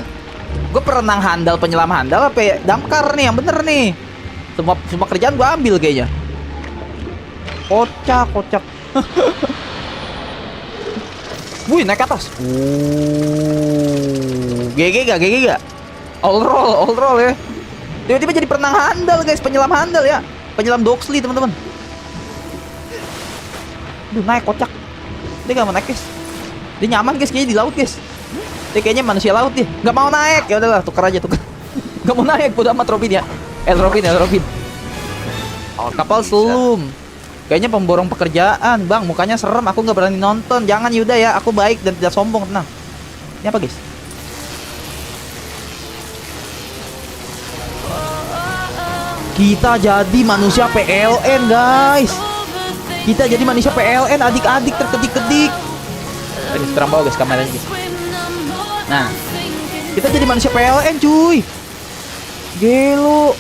Speaker 1: Gue perenang handal, penyelam handal apa damkar nih yang bener nih? Semua kerjaan gue ambil kayaknya. Kocak. Wih, naik ke atas. GG gak? All roll ya. Tiba-tiba jadi perenang handal, guys, penyelam handal ya. Penyelam Doxley, teman-teman. Duh, naik kocak. Dia gak mau naik, guys. Dia nyaman, guys, kayaknya di laut, guys. Dia kayaknya manusia laut dia. Gak mau naik. Ya udahlah, tukar aja. Gak mau naik, bodo amat Robin ya. Robin. Kapal selam. Kayaknya pemborong pekerjaan, Bang. Mukanya serem, aku gak berani nonton. Jangan, Yuda ya. Aku baik dan tidak sombong, tenang. Ini apa, guys? Kita jadi manusia PLN, guys. Kita jadi manusia PLN, adik-adik terkedik-kedik. Lagi sekarang bawa, guys, kameranya, guys. Nah, kita jadi manusia PLN, cuy. Gelo.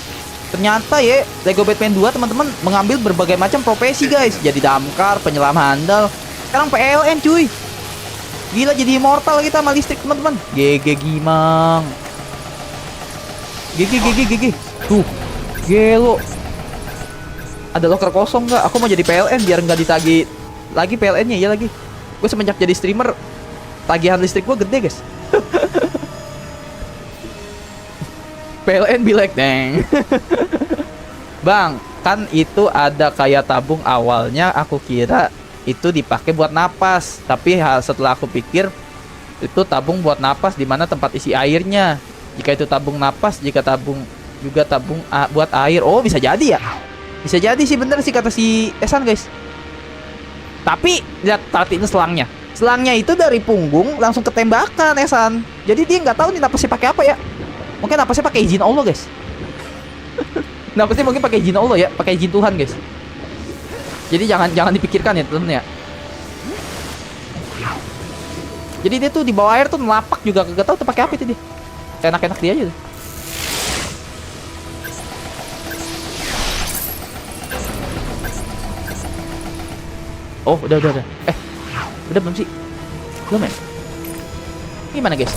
Speaker 1: Ternyata ya, Lego Batman 2, teman-teman, mengambil berbagai macam profesi, guys. Jadi damkar, penyelam handal. Sekarang PLN, cuy. Gila, jadi immortal kita sama listrik, teman-teman. GG Gimang. GG. Tuh. Gelo. Ada loker kosong nggak? Aku mau jadi PLN biar nggak ditagih lagi PLN-nya ya lagi. Gue semenjak jadi streamer tagihan listrik gue gede, guys. PLN be like dang. Bang, kan itu ada kayak tabung awalnya. Aku kira itu dipakai buat napas, tapi setelah aku pikir itu tabung buat napas di mana tempat isi airnya. Jika itu tabung napas, jika tabung juga tabung buat air. Oh, bisa jadi ya. Bisa jadi sih, bener sih kata si Esan, guys. Tapi lihat perhatiin selangnya. Selangnya itu dari punggung langsung ketembakan, Esan. Jadi dia nggak tahu nih napasnya pakai apa ya. Mungkin napasnya pakai izin Allah, guys. Napasnya mungkin pakai izin Allah ya, pakai izin Tuhan, guys. Jadi jangan dipikirkan ya, temen ya. Jadi dia tuh di bawah air tuh melapak juga, kagak tahu tuh pakai apa itu dia. Enak-enak dia aja tuh. Oh, udah. Udah belum sih? Belum ya? Gimana, guys?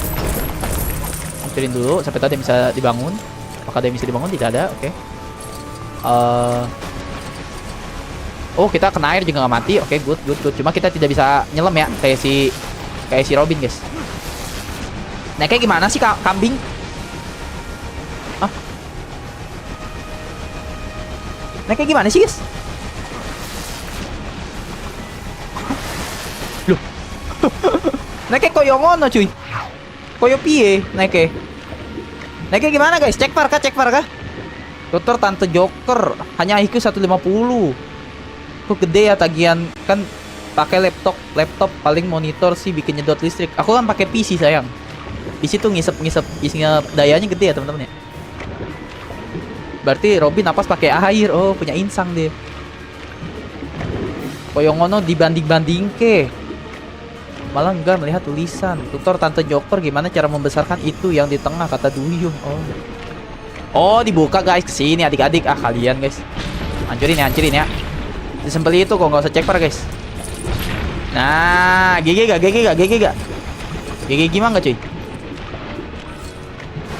Speaker 1: Hancurin dulu sampai tadi bisa dibangun. Apakah ada yang bisa dibangun? Tidak ada, oke. Oh, kita kena air juga nggak mati. Oke, good. Cuma kita tidak bisa nyelam ya, kayak si Robin, guys. Nah, kayak gimana sih kambing? Hah? Nah, kayak gimana sih, guys? Loh. Naiknya koyo ngono, cuy. Koyo piye naiknya? Naiknya gimana, guys? Cek par kah? Tutor Tante Joker hanya IQ 150. Kok gede ya tagihan, kan pakai laptop paling monitor sih bikin nyedot listrik. Aku kan pakai PC, sayang. Di situ ngisep isinya dayanya gede ya, teman-teman ya. Berarti Robin napas pakai air. Oh, punya insang dia. Koyo ngono dibanding ke. Malah enggak melihat tulisan. Tutor Tante Joker gimana cara membesarkan itu yang di tengah, kata Duyung. Oh. Oh, dibuka guys, kesini adik-adik. Ah, kalian guys. Hancurin ya. Disembel itu kok, nggak usah checkper guys. Nah, GG gak? GG gimana cuy?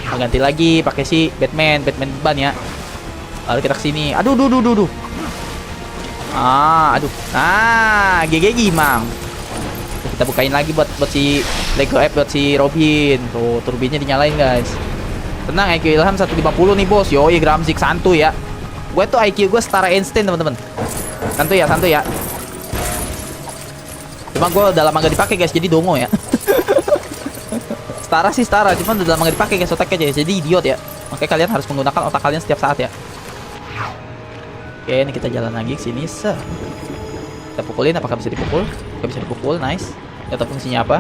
Speaker 1: Nah, ganti lagi pakai si Batman beban ya. Lalu kita kesini. Aduh. Aduh. Nah, GG gimang. Kita bukain lagi buat si Lego F, buat si Robin. Tuh, turbinnya dinyalain guys. Tenang, IQ Ilham 150 nih bos. Yoi, Gramzik santuy ya. Gue tuh IQ gue setara Einstein teman-teman. Santuy ya. Cuma gue udah lama gak dipakai guys, jadi dongo ya. Setara, cuma udah lama gak dipakai guys otaknya aja, jadi idiot ya. Makanya kalian harus menggunakan otak kalian setiap saat ya. Oke, ini kita jalan lagi ke sini. Kita pukulin, apakah bisa dipukul? Gak bisa dipukul, nice. Gak tahu fungsinya apa.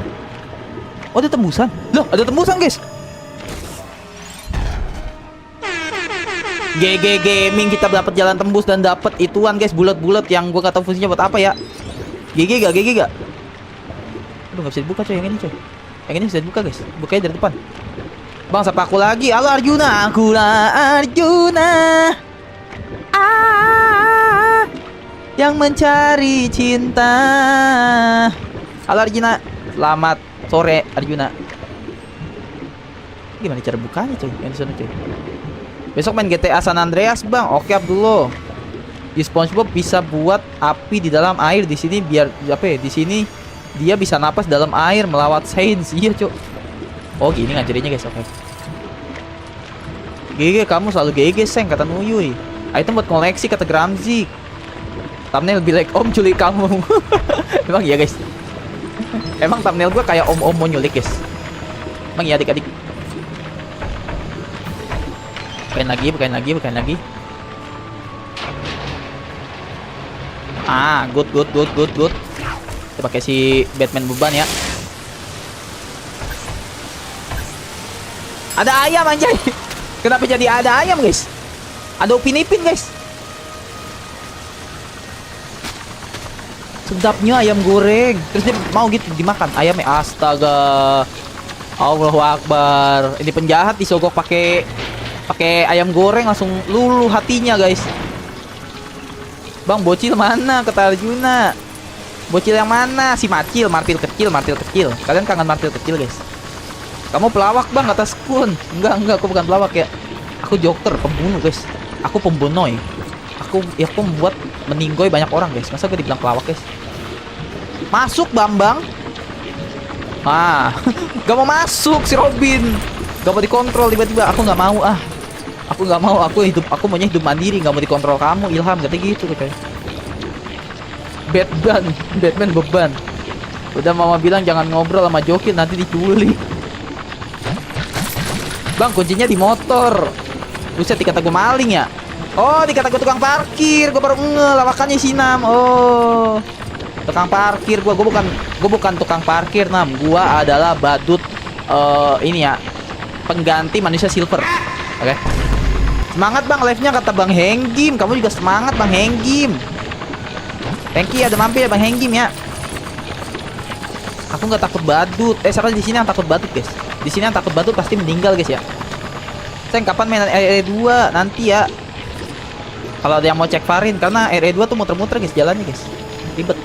Speaker 1: Oh, ada tembusan. Loh, ada tembusan guys. GG Gaming, kita dapat jalan tembus dan dapat ituan guys, bulat-bulat yang gua gak tahu fungsinya buat apa ya. GG gak? Aduh, gak bisa dibuka coy, yang ini coy. Yang ini bisa dibuka guys, bukanya dari depan. Bang, sapa aku lagi. Halo Arjuna, akulah Arjuna. Yang mencari cinta. Halo Arjuna, selamat sore Arjuna. Gimana cara bukanya coy, yang di sana coy? Besok main GTA San Andreas bang. Oke Abdullah. Di SpongeBob bisa buat api di dalam air. Di sini biar apa ya? Di sini dia bisa napas dalam air melawat sains. Iya cok. Oh gini ngajarinnya guys. Oke. GG kamu selalu GG seng kata Nuyuy. Item buat koleksi kata Gramzik. Thumbnail be like om culik kamu. Emang iya guys. Emang thumbnail gue kayak om mau nyulik guys. Emang iya adik-adik. Bukain lagi. Ah, good. Kita pakai si Batman beban ya. Ada ayam anjay. Kenapa jadi ada ayam, guys? Ada Upin Ipin, guys. Sedapnya ayam goreng. Terus dia mau gitu dimakan ayamnya. Astaga. Allahu Akbar. Ini penjahat disogok pakai ayam goreng langsung luluh hatinya guys. Bang, bocil mana kata Arjuna? Bocil yang mana? Si martil kecil. Kalian kangen martil kecil guys. Kamu pelawak bang kata Skun. Enggak, aku bukan pelawak ya. Aku joker, pembunuh guys. Aku pembunuh. Aku membuat meninggoy banyak orang guys. Masa gue dibilang pelawak guys? Masuk Bambang. Gak mau masuk si Robin. Gak mau dikontrol tiba-tiba. Aku nggak mau aku maunya hidup mandiri, nggak mau dikontrol kamu Ilham katanya gitu coy. Batman beban. Udah mama bilang jangan ngobrol sama Jokil nanti diculik. Bang, kuncinya di motor. Buset, dikata gue maling ya. Oh, dikata gue tukang parkir. Gue baru lawakannya si Nam. Oh, tukang parkir. Gue bukan tukang parkir Nam. Gue adalah badut ini ya, pengganti manusia silver. Oke. Semangat bang live-nya kata Bang Henggim. Kamu juga semangat Bang Henggim. Thank you ada mampir ya Bang Henggim ya. Aku nggak takut badut. Siapa di sini yang takut badut guys? Di sini yang takut badut pasti meninggal guys ya. Sayang kapan main RE2 nanti ya. Kalau ada yang mau cek Farin karena RE2 tuh muter-muter guys jalannya guys. Ribet.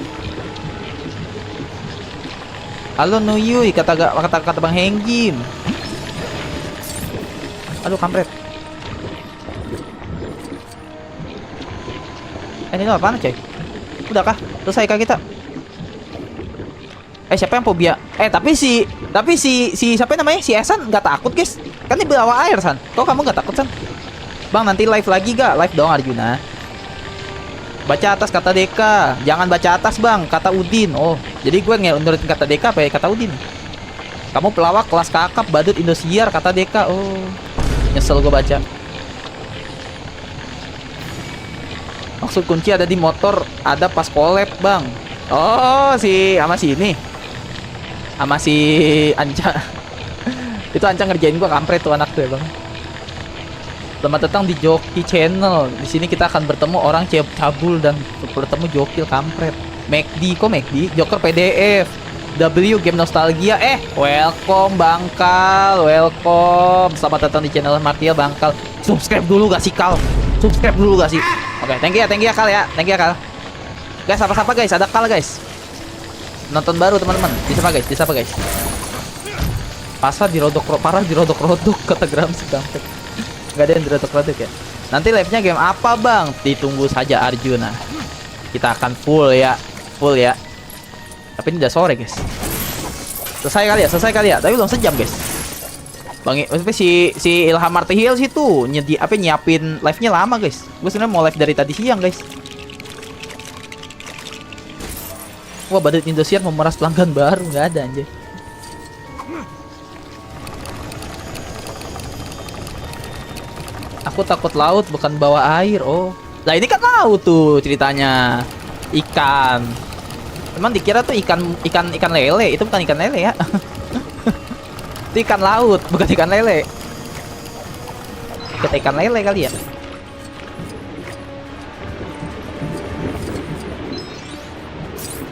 Speaker 1: Halo Nuyuy kata Bang Henggim. Aduh kampret. Ini apaan coy? Udah kah? Selesai kah kita? Siapa yang fobia? Tapi si siapa namanya? Si Esan nggak takut guys. Kan di bawah air San. Kok kamu nggak takut San? Bang nanti live lagi gak? Live dong Arjuna. Baca atas kata Deka. Jangan baca atas bang, kata Udin. Oh, jadi gue nurutin kata Deka apa ya kata Udin? Kamu pelawak kelas kakap badut Indosiar kata Deka. Oh, nyesel gue baca. Maksud kunci ada di motor, ada pas collab bang. Oh, sama si ini, sama si Anca. Itu Anca ngerjain gua kampret tuh anak tuh ya bang. Selamat datang di Joki Channel. Di sini kita akan bertemu orang cabul dan bertemu Jokil kampret. McD, kok McD? Joker PDF. W Game Nostalgia. Welcome Bangkal, welcome. Selamat datang di channel Martial Bangkal. Subscribe dulu gak sih Kal? Subscribe dulu gak sih? Oke, thank you ya Kal ya. Thank you ya Kal. Guys, apa guys? Ada Kal guys. Nonton baru teman-teman. Disapa guys. Pasar parah dirodok-rodok kata Grams kampret. Gak ada yang dirodok-rodok ya. Nanti live-nya game apa bang? Ditunggu saja Arjuna. Kita akan full ya. Tapi ini udah sore guys. Selesai kali ya. Tapi belum sejam guys. Bang, si Ilham Martihil sih tuh nyiapin live-nya lama guys. Gue sebenarnya mau live dari tadi siang guys. Wah, Badut Indosiar memeras pelanggan baru. Nggak ada anjir. Aku takut laut bukan bawa air. Oh, lah ini kan laut tuh ceritanya. Ikan. Emang dikira tuh ikan lele. Itu bukan ikan lele ya. Itu ikan laut, bukan ikan lele. Kita ikan lele kali ya.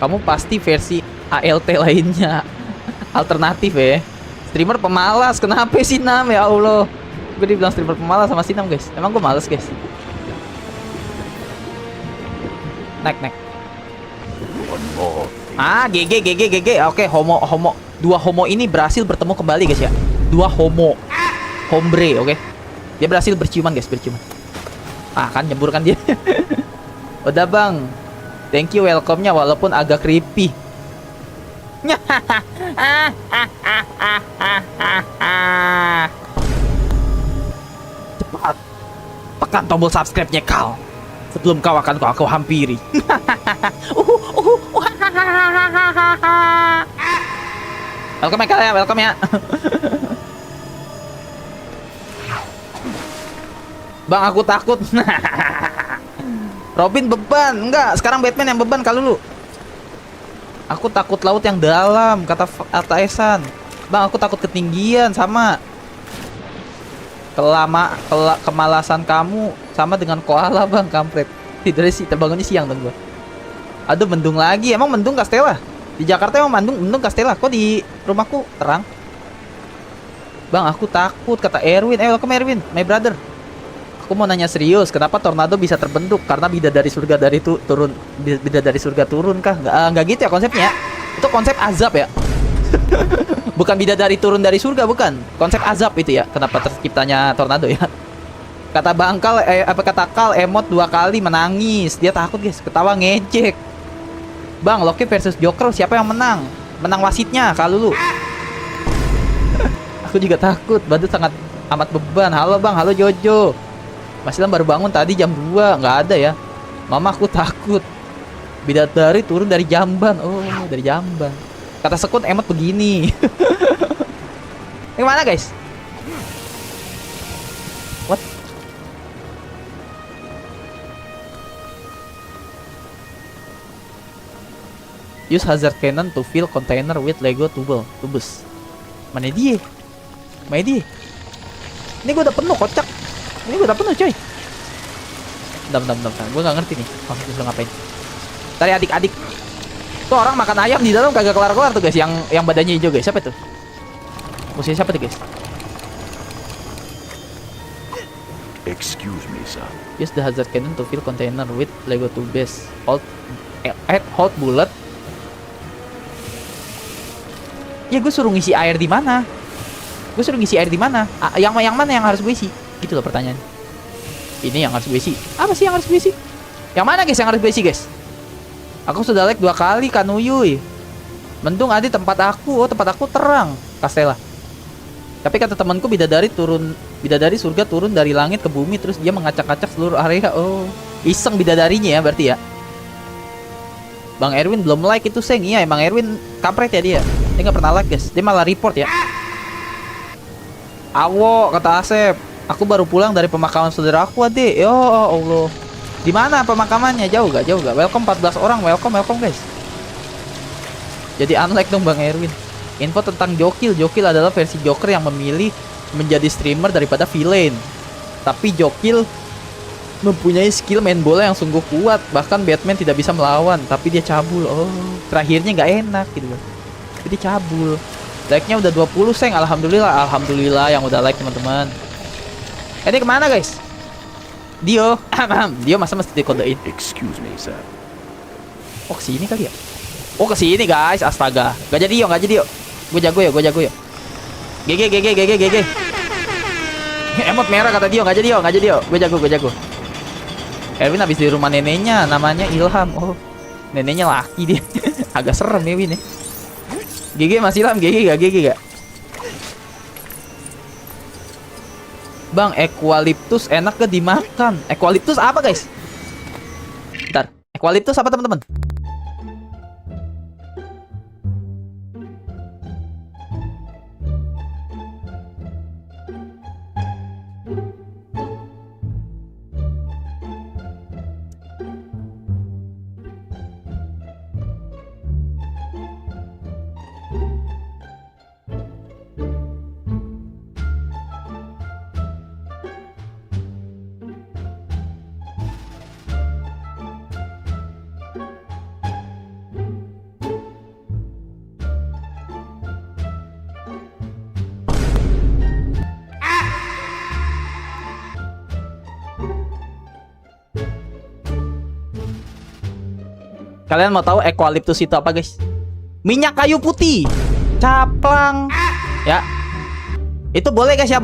Speaker 1: Kamu pasti versi ALT lainnya. Alternatif ya. Streamer pemalas. Kenapa sih Nam ya Allah? Gue dibilang streamer pemalas sama Sinam guys. Emang gue males guys. Naik. GG. Oke, homo. Dua homo ini berhasil bertemu kembali guys ya. Dua hombre, oke. Dia berhasil berciuman guys, kan nyebur kan dia. Udah bang. Thank you welcome-nya walaupun agak creepy. Cepat tekan tombol subscribe-nya Kal sebelum kau akan aku hampiri. Welcome ya. Bang, aku takut. Robin beban. Enggak, sekarang Batman yang beban kalau lu. Aku takut laut yang dalam, kata Esan. Bang, aku takut ketinggian sama. Kemalasan kamu sama dengan koala bang, kampret. Tidurnya sih, terbangunnya siang dong gua. Aduh, mendung lagi. Emang mendung Castella? Di Jakarta emang mendung Castella. Kok di rumahku terang? Bang, aku takut, kata Erwin. Welcome Erwin, my brother. Aku mau nanya serius, kenapa tornado bisa terbentuk? Karena bidadari surga turun kah? Nggak gitu ya konsepnya. Itu konsep azab ya. Bukan bidadari turun dari surga, bukan. Konsep azab itu ya. Kenapa terciptanya tornado ya? Kata Bangkal, kata Kal emot 2 kali menangis. Dia takut guys, ketawa ngejek. Bang, Loki versus Joker, siapa yang menang? Menang wasitnya, kalau lu. Aku juga takut, Badut sangat amat beban. Halo bang, halo Jojo. Mas Ilham baru bangun tadi jam 2, nggak ada ya. Mama, aku takut. Bidadari turun dari jamban. Oh, dari jamban. Kata Sekun emot begini. Ini mana guys? What? Use hazard cannon to fill container with Lego tubes. Mana dia? Ini gue udah penuh, kocak. Ini gue udah penuh coy. Bentar. Gue gak ngerti nih maksudnya ngapain. Tadi adik-adik. Tuh orang makan ayam di dalam kagak kelar-kelar tuh guys. Yang badannya hijau guys. Siapa tuh? Musuhnya siapa tuh guys?
Speaker 5: Excuse me, sir.
Speaker 1: Use the hazard cannon to fill container with Lego tubes. Hold bullet. Ya gue suruh ngisi air di mana? Yang mana yang harus gue isi? Gitu loh pertanyaan. Ini yang harus gue isi. Apa sih yang harus gue isi? Yang mana guys yang harus gue isi guys? Aku sudah like 2 kali Kanuyuy. Mendung ada tempat aku. Oh, tempat aku terang Castella. Tapi kata temanku bidadari surga turun dari langit ke bumi terus dia mengacak-acak seluruh area. Oh, iseng bidadarinya ya berarti ya. Bang Erwin belum like itu Seng. Iya, emang Erwin kampret ya dia. Dia nggak pernah like guys. Dia malah report ya. Awo, kata Asep. Aku baru pulang dari pemakaman saudara aku, Ade. Ya Allah. Di mana pemakamannya? Jauh gak? Welcome 14 orang. Welcome guys. Jadi unlike dong Bang Erwin. Info tentang Jokil. Jokil adalah versi Joker yang memilih menjadi streamer daripada villain. Tapi Jokil mempunyai skill main bola yang sungguh kuat. Bahkan Batman tidak bisa melawan, tapi dia cabul. Oh, terakhirnya nggak enak gitu. tapi dia cabul. Like-nya udah 20 seng. Alhamdulillah yang udah like teman-teman. Ini kemana guys? Dio. Dio masa mesti dikodein?
Speaker 5: Excuse me, sir.
Speaker 1: Oh kesini kali ya? Oh kesini guys, astaga. Gak jadi yo. Gue jago yo. GG. Emot merah kata Dio, gak jadi yo. Gue jago. Erwin habis di rumah neneknya, namanya Ilham. Oh, neneknya laki dia. Agak serem ya Win ya. GG Mas Ilham, GG gak? Bang, eukaliptus enak gak dimakan? Eukaliptus apa guys? Bentar, eukaliptus apa teman-teman? Kalian mau tahu eukaliptus itu apa guys? Minyak kayu putih. Caplang. Ya. Itu boleh guys ya,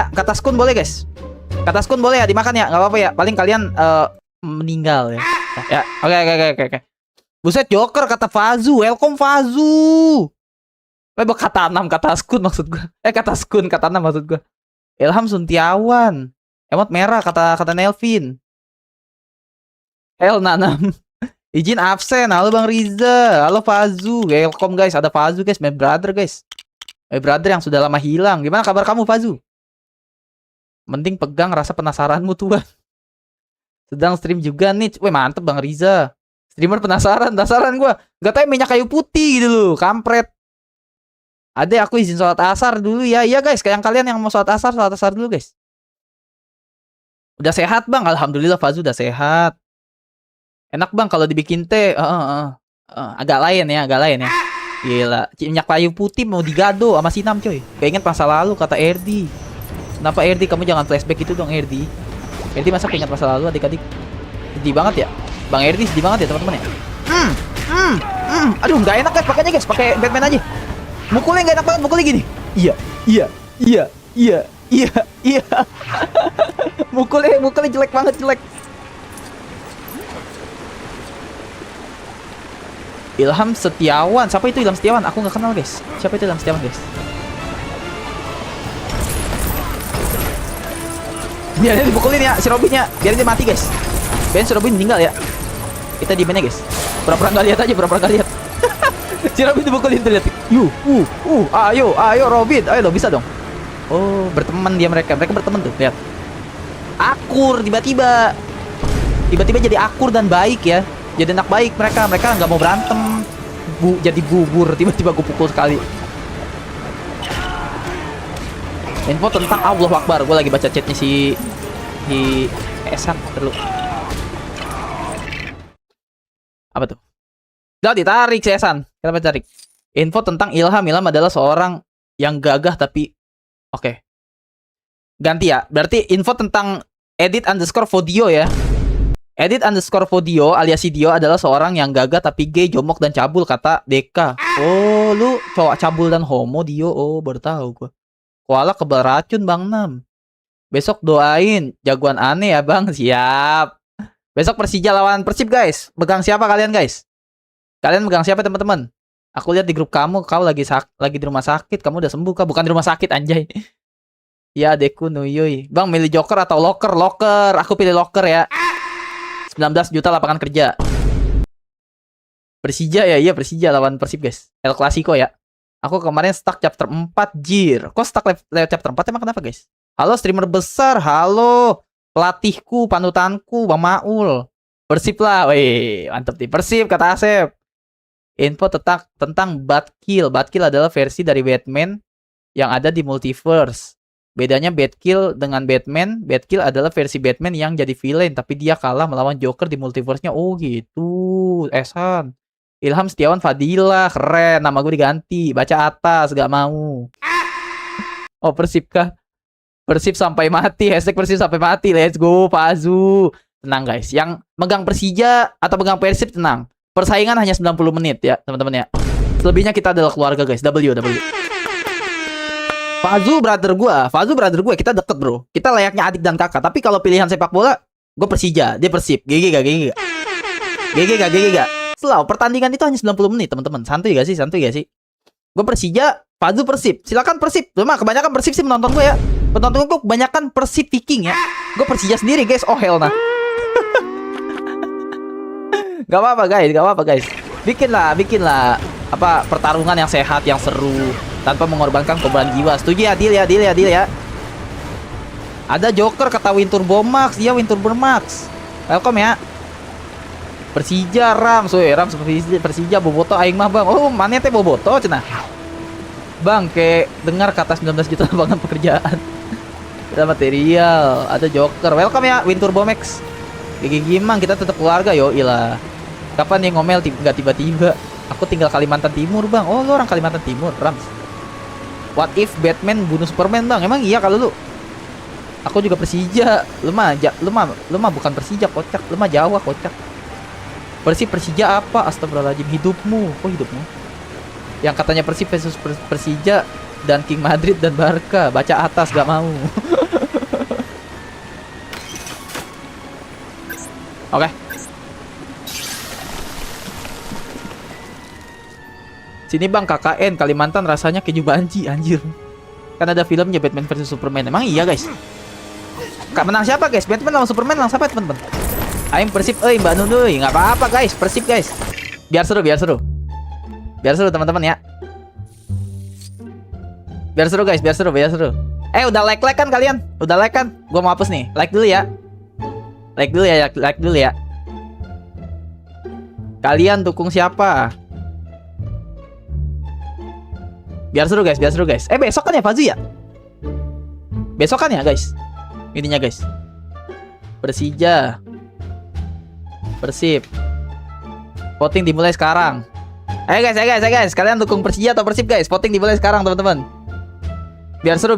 Speaker 1: Kata Skun boleh guys. Kata Skun boleh ya dimakan ya, nggak apa-apa ya. Paling kalian meninggal ya. Ya, oke. Buset Joker kata Fazu, welcome Fazu. Kata 6 kata Skun maksud gua. Kata Skun kata 6 maksud gua. Ilham Suntiawan. Emot merah kata Nelvin. Nanam. Izin absen. Halo Bang Riza. Halo Fazu. Welcome guys. Ada Fazu guys. My brother guys. My brother yang sudah lama hilang. Gimana kabar kamu Fazu? Mending pegang rasa penasaranmu tuan. Sedang stream juga nih. Weh mantep Bang Riza. Streamer penasaran gua. Gak tau minyak kayu putih gitu loh. Kampret. Ade aku izin sholat asar dulu ya. Iya guys. Kayak kalian yang mau sholat asar dulu guys. Udah sehat Bang. Alhamdulillah Fazu udah sehat. Enak Bang kalau dibikin teh. Agak lain ya. Gila. Minyak kayu putih mau digado sama Sinam coy. Keinget masa lalu kata Erdi. Kenapa Erdi? Kamu jangan flashback itu dong Erdi. Erdi masa keinget masa lalu adik-adik. Sedih banget ya. Bang Erdi sedih banget ya teman-teman ya. Aduh nggak enak guys pakainya guys. Pakai Batman aja. Mukulnya nggak enak banget. Mukulnya gini. Iya. Mukulnya jelek banget. Ilham Setiawan. Siapa itu Ilham Setiawan? Aku nggak kenal guys. Siapa itu Ilham Setiawan guys? Biarin dipukulin ya si Robinnya. Biarin dia mati guys. Biarin si Robin meninggal ya. Kita di mana guys? Pura-pura nggak lihat aja. Si Robin dipukulin tuh lihat. Ayo Robin. Ayo lo bisa dong. Oh berteman mereka berteman tuh lihat. Akur tiba-tiba jadi akur dan baik ya. Jadi anak baik mereka nggak mau berantem. Jadi bubur tiba-tiba gue pukul sekali. Info tentang Allahu Akbar. Gue lagi baca chatnya si Esan terlalu. Apa tuh? Udah ditarik si Esan. Kenapa ditarik? Info tentang Ilham adalah seorang yang gagah tapi oke. Ganti ya. Berarti info tentang edit_Vodio ya. Edit_Vodio alias Dio adalah seorang yang gagah tapi gay, jomok dan cabul kata Deka. Oh, lu cowok cabul dan homo Dio. Oh, baru tahu gua. Koala kebal racun Bang Nam. Besok doain jagoan aneh ya Bang. Siap. Besok Persija lawan Persib guys. Pegang siapa kalian guys? Kalian pegang siapa teman-teman? Aku lihat di grup kamu kau lagi di rumah sakit. Kamu udah sembuh kah? Bukan di rumah sakit anjay. Ya adekku Nuyuy. Bang milih Joker atau Locker? Locker. Aku pilih Locker ya. 19 juta lapangan kerja. Persija ya, iya Persija lawan Persib guys. El Clasico ya. Aku kemarin stuck chapter 4 jir. Kok stuck lewat chapter 4 emang kenapa guys? Halo streamer besar, halo pelatihku, panutanku, Bang Maul. Persib lah, weh mantep nih. Persib kata Asep. Info tentang Batkill. Batkill adalah versi dari Batman yang ada di multiverse. Bedanya Batkill dengan Batman, Batkill adalah versi Batman yang jadi villain, tapi dia kalah melawan Joker di multiverse-nya. Oh gitu, Esan. Ilham Setiawan Fadilah, keren. Nama gue diganti. Baca atas, gak mau. Oh, Persib kah? Persib sampai mati. Hashtag Persib sampai mati. Let's go, Pak Azu. Tenang guys. Yang megang Persija atau megang Persib tenang. Persaingan hanya 90 menit ya, teman-teman ya. Selebihnya kita adalah keluarga guys. W. Fazu brother gue. Kita deket bro. Kita layaknya adik dan kakak. Tapi kalau pilihan sepak bola, gue Persija, dia Persib. GG gak. Selalu pertandingan itu hanya 90 menit teman-teman. Santuy gak sih? Gue Persija, Fazu Persib. Silakan Persib. Cuma kebanyakan Persib sih menonton gue ya. Penonton gue kebanyakan Persib Viking ya. Gue Persija sendiri guys. Oh hell nah. Gak apa-apa guys. Bikin lah apa pertarungan yang sehat, yang seru tanpa mengorbankan korban jiwa. Setuju ya? Deal ya. Ada Joker kata Win Turbo Max. Dia Win Turbo Max. Welcome ya. Persija Rams, Persija Boboto aing mah bang. Oh, mana teh Boboto cenah. Bang, kayak dengar kata 19 juta lapangan pekerjaan. Ada material, ada Joker. Welcome ya Win Turbo Max. GG Gimang, kita tetap keluarga yo, ilah. Kapan nih ngomel nggak tiba-tiba? Aku tinggal Kalimantan Timur bang. Oh, lo orang Kalimantan Timur, Rams. What if Batman bunuh Superman bang? Emang iya kalau lu? Aku juga Persija. Lu mah bukan Persija kocak. Lu mah Jawa kocak. Persija apa? Astagfirullahaladzim. Hidupmu. Oh hidupmu. Yang katanya Persib versus Persija dan King Madrid dan Barca. Baca atas gak mau. Oke. Sini bang, KKN Kalimantan rasanya keju banci anjir. Kan ada filmnya Batman versus Superman. Emang iya guys. Kak menang siapa guys? Batman lawan Superman lawan siapa teman-teman? Aing Persib, Mbak Nunu, nggak apa-apa guys, Persib guys. Biar seru teman-teman ya. Biar seru guys, biar seru. Udah like kan kalian? Udah like kan? Gua mau hapus nih. Like dulu ya. Kalian dukung siapa? Biar seru guys. Besok kan ya Fazu ya? Besok kan ya guys? Ininya guys. Persija. Persib. Voting dimulai sekarang. Ayo guys. Kalian dukung Persija atau Persib guys? Voting dimulai sekarang teman-teman. Biar seru.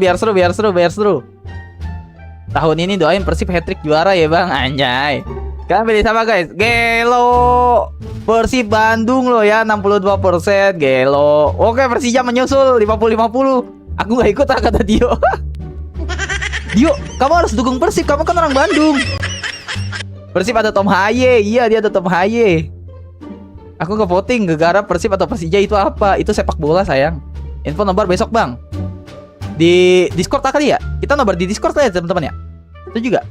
Speaker 1: Tahun ini doain Persib hat-trick juara ya bang. Anjay. Kalian pilih sama guys. Gelo. Persib Bandung loh ya 62%. Gelo. Oke Persija menyusul 50-50. Aku gak ikut kata Dio. Dio, kamu harus dukung Persib. Kamu kan orang Bandung. Persib ada Tom Haye. Iya dia ada Tom Haye. Aku nge-voting gegara Persib atau Persija itu apa? Itu sepak bola sayang. Info nobar besok bang. Di Discord kali ya? Kita nobar di Discord lah ya teman-teman ya. Setuju juga.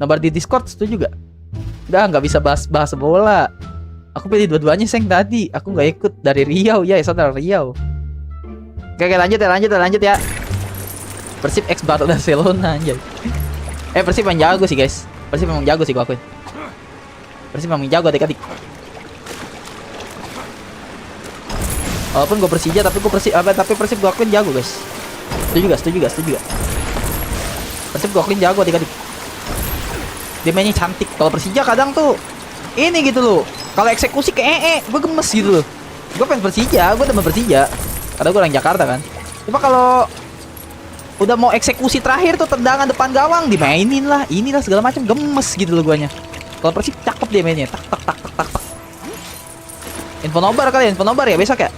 Speaker 1: Nobar di Discord setuju juga. Nggak bisa bahas bola. Aku pilih dua-duanya seng tadi. Aku nggak ikut dari Riau ya, saudara Riau. Oke lanjut ya. Persib X Barcelona anjay. Persib yang jago sih guys. Persib memang jago sih gua akuin. Persib memang jago adik-adik. Walaupun gue Persija tapi Persib gue akuin jago guys. Setuju gak? Persib gue akuin jago adik-adik. Dia mainnya cantik. Kalau Persija kadang tuh ini gitu loh. Kalau eksekusi kayak gue gemes gitu loh. Gue fans Persija, gue temen Persija. Karena gue orang Jakarta kan. Cuma kalau udah mau eksekusi terakhir tuh tendangan depan gawang dimainin lah, inilah segala macam gemes gitu loh guanya. Kalau Persib cakep dia mainnya, tak. Info nobar kali, info nobar ya besok ya.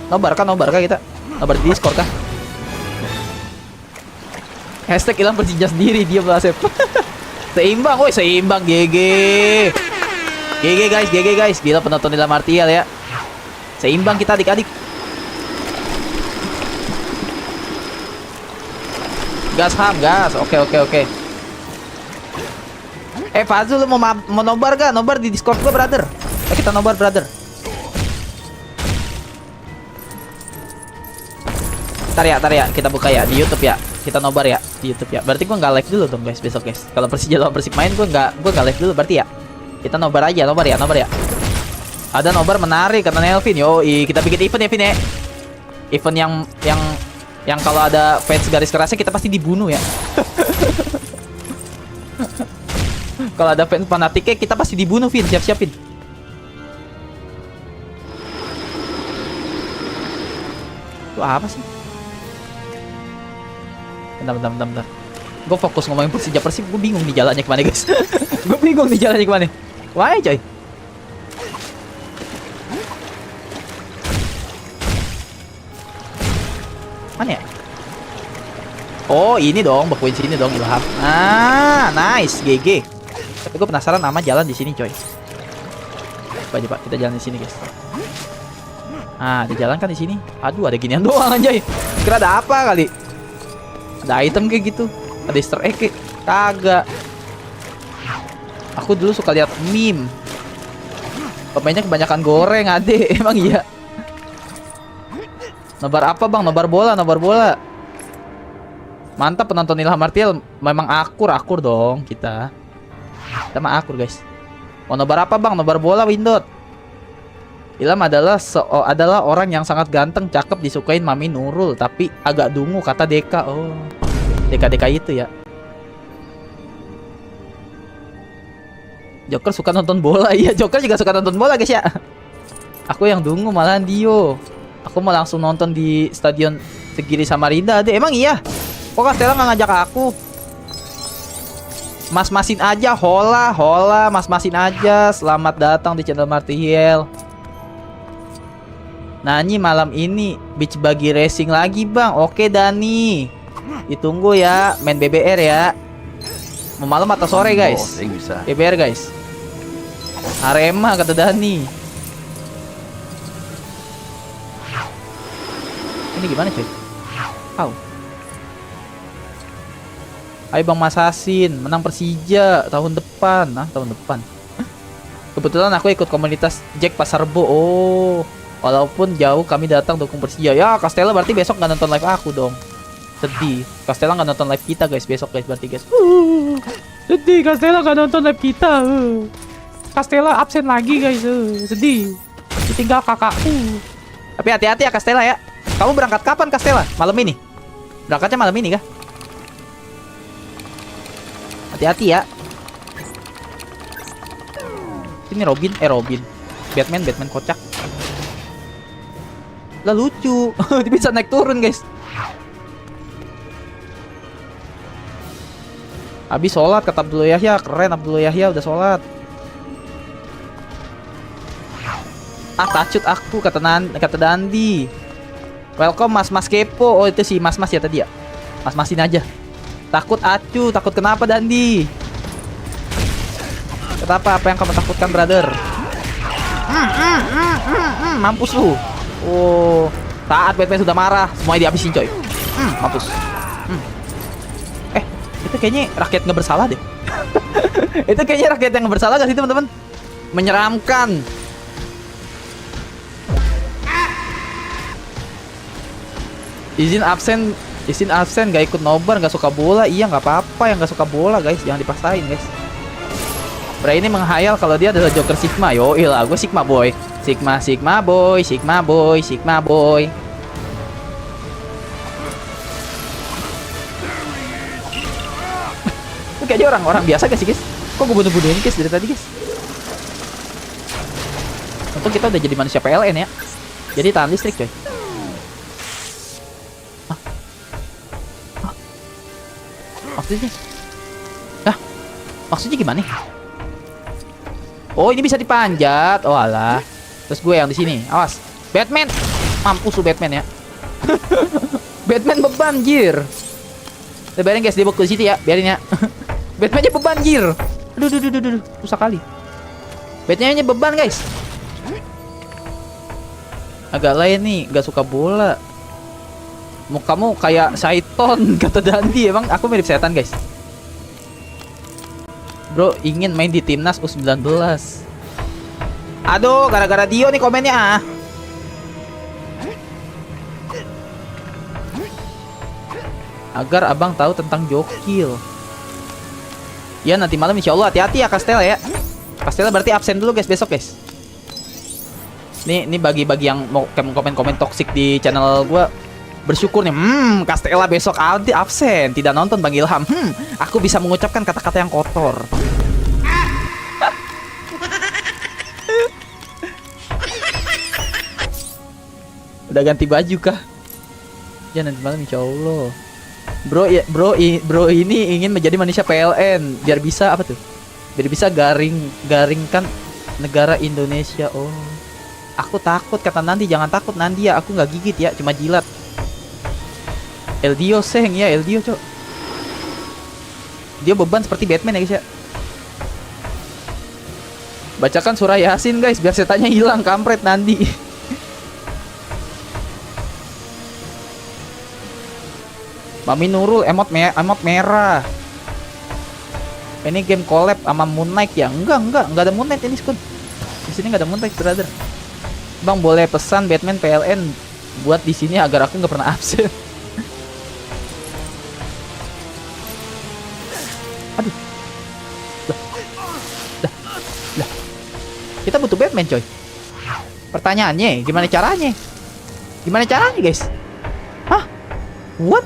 Speaker 1: Nobar kah kita? Nobar di Discord kah? Hashtag hilang Persija sendiri dia Blasep. Seimbang GG guys, gila penonton dalam Martial ya. Seimbang kita adik-adik. Gas. Oke. Fazul lu mau nobar gak? Nobar di Discord gua, brother. Kita nobar, brother. Ntar ya, kita buka ya di YouTube ya. Kita nobar ya di YouTube ya. Berarti gua nggak live dulu dong guys besok guys. Kalau Persija lawan Persib main gua nggak live dulu berarti ya. Kita nobar aja, nobar ya. Ada nobar menarik kata Nelvin. Kita bikin event ya, Vin ya. Event yang kalau ada fans garis kerasnya kita pasti dibunuh ya. Kalau ada fans fanatiknya kita pasti dibunuh, Vin. Siap-siapin. Itu apa sih? Bentar. Gue fokus ngomongin Persija Persib, gue bingung nih jalannya kemana guys. Gue bingung nih jalannya kemana. Wah coy. Mana ya? Oh ini dong, bekuin sini dong Ilham. Ah, nice, GG. Tapi gue penasaran sama jalan di sini coy. Coba kita jalan di sini guys. Ah, ada jalan kan di sini. Aduh, ada ginian doang anjay. Kira ada apa kali? Ada item kayak gitu. Ada Easter egg kayak. Kagak. Aku dulu suka lihat meme. Pemainnya kebanyakan goreng, ade. Emang iya. Nobar apa bang? Nobar bola. Mantap penonton Ilham Martial. Memang akur dong kita. Kita mah akur guys. Mau nobar apa bang? Nobar bola Windot. Ilham adalah orang yang sangat ganteng, cakep, disukain Mami Nurul, tapi agak dungu kata Deka. Oh, Deka itu ya. Joker suka nonton bola. Iya, Joker juga suka nonton bola guys ya. Aku yang dungu malahan Dio. Aku mau langsung nonton di Stadion Segiri Samarinda deh. Emang iya? Kok Castella nggak ngajak aku? Mas-masin aja, hola, mas-masin aja. Selamat datang di channel Martial. Nani malam ini beach buggy racing lagi bang. Oke Dani, ditunggu ya, main BBR ya. Mau malam atau sore guys? BBR guys. Arema kata Dani. Ini gimana cuy? Au. Ayo bang Masasin, menang Persija tahun depan. Nah tahun depan. Kebetulan aku ikut komunitas Jack Pasarbo. Oh, walaupun jauh kami datang dukung Persija. Ya Castella berarti besok nggak nonton live aku dong. Sedih. Castella nggak nonton live kita guys besok guys berarti guys. Sedih Castella nggak nonton live kita. Castella absen lagi guys. Sedih. Ditinggal kakakku. Tapi hati-hati ya Castella ya. Kamu berangkat kapan Castella? Malam ini? Berangkatnya malam ini kah? Hati-hati ya. Ini Robin. Batman kocak. Lah lucu. Dia bisa naik turun guys. Habis sholat kata Abdul Yahya. Keren Abdul Yahya udah sholat. Ah tacut aku kata Dandi. Welcome mas kepo. Oh itu si mas ya tadi ya. Mas-masin aja. Takut acu. Takut kenapa Dandi? Kenapa? Apa yang kamu takutkan brother? Mampus lu. Oh, saat Batman sudah marah, semuanya dihabisin coy. Mampus. Itu kayaknya rakyat nggak bersalah deh. Itu kayaknya rakyat yang nggak bersalah gak sih teman-teman? Menyeramkan. Izin absen gak ikut nobar, gak suka bola. Iya nggak apa-apa yang gak suka bola guys, jangan dipaksain guys. Bray ini menghayal kalau dia adalah Joker Sigma. Yoi lah, gue Sigma boy. Sigma boy. Itu kayaknya orang biasa gak sih guys? Kok gue bunuh-bunuhin guys dari tadi guys? Untung kita udah jadi manusia PLN ya. Jadi tahan listrik coy. Maksudnya? Maksudnya gimana? Oh ini bisa dipanjat. Oh alah. Terus gue yang di sini. Awas. Batman. Mampus lu Batman ya. Batman beban jir. Kita biarin guys dia bok di situ ya. Biarin ya. Batmannya beban jir. Aduh. Susah kali. Batmannya beban guys. Agak lain nih. Gak suka bola. Kamu kayak Saiton kata Dandi. Emang aku mirip setan guys. Bro ingin main di timnas U19. Aduh gara-gara Dio nih komennya. Agar abang tahu tentang Jokil. Ya nanti malam insya Allah. Hati-hati ya Castella ya. Castella berarti absen dulu guys besok guys. Ini bagi yang mau komen-komen toksik di channel gua. Bersyukur nih, Castella besok absen, tidak nonton Bang Ilham. Aku bisa mengucapkan kata-kata yang kotor. Udah ganti baju kah? Ya nanti malam insya Allah. Bro ini ingin menjadi manusia PLN biar bisa apa tuh? Biar bisa garingkan negara Indonesia. Oh, aku takut kata Nandi. Jangan takut Nandi ya, aku nggak gigit ya, cuma jilat. Eldio seng ya, Eldio cok. Dia beban seperti Batman ya guys ya. Bacakan surah Yasin guys biar setannya hilang, kampret Nandi. Mami Nurul emot merah. Ini game collab sama Moon Knight ya? Enggak ada Moon Knight ini Skun. Di sini enggak ada Moon Knight brother. Bang boleh pesan Batman PLN buat di sini agar aku nggak pernah absen. Aduh. Lah. Kita butuh Batman coy. Pertanyaannya gimana caranya? Gimana caranya guys? Hah? What?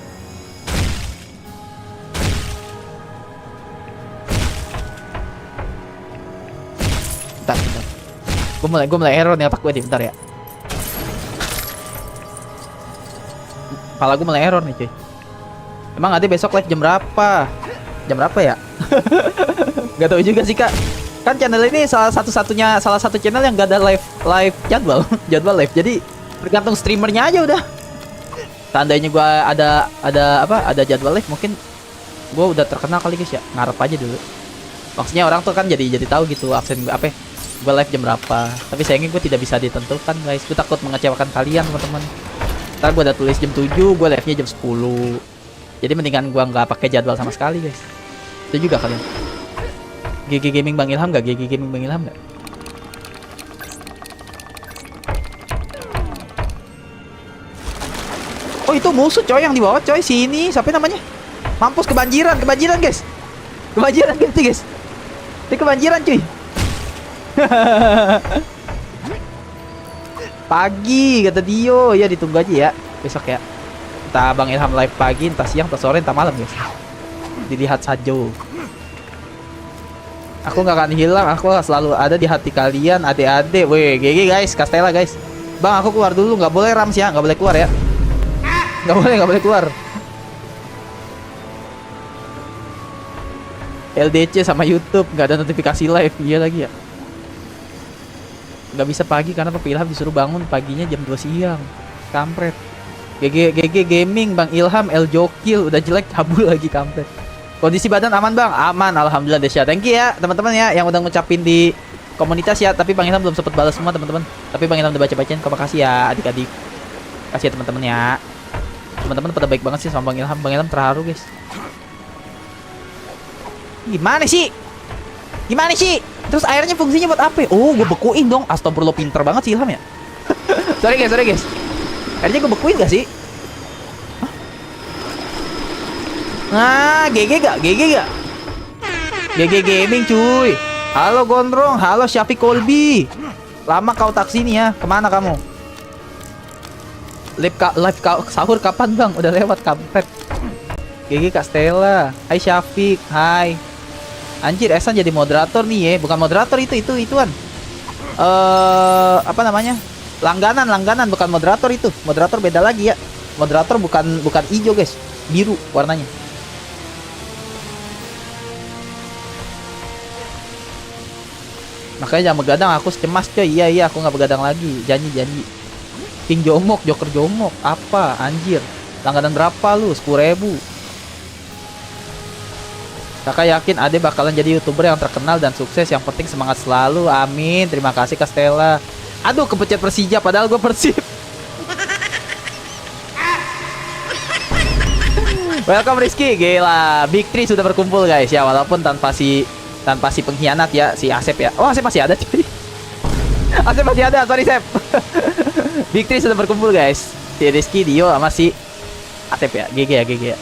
Speaker 1: Bentar. Gue mulai error nih otak gue nih, bentar ya. Kepala gue mulai error nih cuy. Emang ada besok live jam berapa? Jam berapa ya? Gak tahu juga sih kak. Kan channel ini salah satu channel yang gak ada live jadwal live. Jadi tergantung streamernya aja udah. Tandanya gue ada jadwal live, mungkin gue udah terkenal kali guys ya. Ngarep aja dulu. Maksudnya orang tuh kan jadi tahu gitu absen apa ya, gue live jam berapa. Tapi sayangnya gue tidak bisa ditentukan guys. Gue takut mengecewakan kalian teman-teman. Ntar gue udah tulis jam 7, gue live nya jam 10. Jadi mendingan gue nggak pakai jadwal sama sekali guys. Itu juga kalian. GG Gaming Bang Ilham nggak? GG Gaming Bang Ilham nggak? Oh itu musuh coy yang di bawah coy. Sini siapa namanya? Mampus kebanjiran guys. Kebanjiran gitu guys. Ini kebanjiran cuy. Pagi kata Dio. Ya ditunggu aja ya besok ya. Entah Bang Ilham live pagi, entah siang, entah sore, entah malam guys. Dilihat saja. Aku nggak akan hilang. Aku selalu ada di hati kalian adik-adik. Weh GG guys, Castella guys. Bang aku keluar dulu. Nggak boleh Rams ya. Nggak boleh keluar ya. Nggak boleh keluar. LDC sama YouTube nggak ada notifikasi live. Iya lagi ya. Nggak bisa pagi karena Pak Ilham disuruh bangun paginya jam 2 siang. Kampret. GG Gaming Bang Ilham El Jokil udah jelek kabul lagi kampret. Kondisi badan aman Bang? Aman alhamdulillah Desya. Thank you ya teman-teman ya yang udah ngucapin di komunitas ya. Tapi Bang Ilham belum sempet balas semua teman-teman. Tapi Bang Ilham udah baca-bacain. Terima kasih ya adik-adik. Kasih ya teman-teman ya. Teman-teman pada baik banget sih sama Bang Ilham. Bang Ilham terharu guys. Gimana sih? Terus airnya fungsinya buat apa? Oh, gue bekuin dong. Astagfirullah, pinter banget sih Ilham ya. sorry guys. Airnya gue bekuin gak sih? Hah? Nah, GG gak? GG Gaming cuy. Halo Gondrong, halo Syafiq Kolbi. Lama kau tak sini ya. Kemana kamu? Live sahur kapan Bang? Udah lewat kampret. GG Kak Stella. Hai Syafiq, hai. Anjir, Esan jadi moderator nih ya. Bukan moderator ituan. Apa namanya? Langganan bukan moderator itu. Moderator beda lagi ya. Moderator bukan hijau guys, biru warnanya. Makanya jangan begadang, aku cemas coy. Iya, aku nggak begadang lagi. Janji. King Jomok, Joker Jomok. Apa? Anjir. Langganan berapa lu? 10.000. Kakak yakin Ade bakalan jadi YouTuber yang terkenal dan sukses. Yang penting semangat selalu. Amin. Terima kasih Kak Stella. Aduh, kepencet Persija padahal gue Persib. Welcome Rizky. Gila, Big Three sudah berkumpul guys ya, walaupun tanpa si pengkhianat ya, si Asep ya. Oh, Asep masih ada cuy. Asep masih ada, sorry Sep. Big Three sudah berkumpul guys. Si Rizky, Dio sama si Asep ya. GG ya.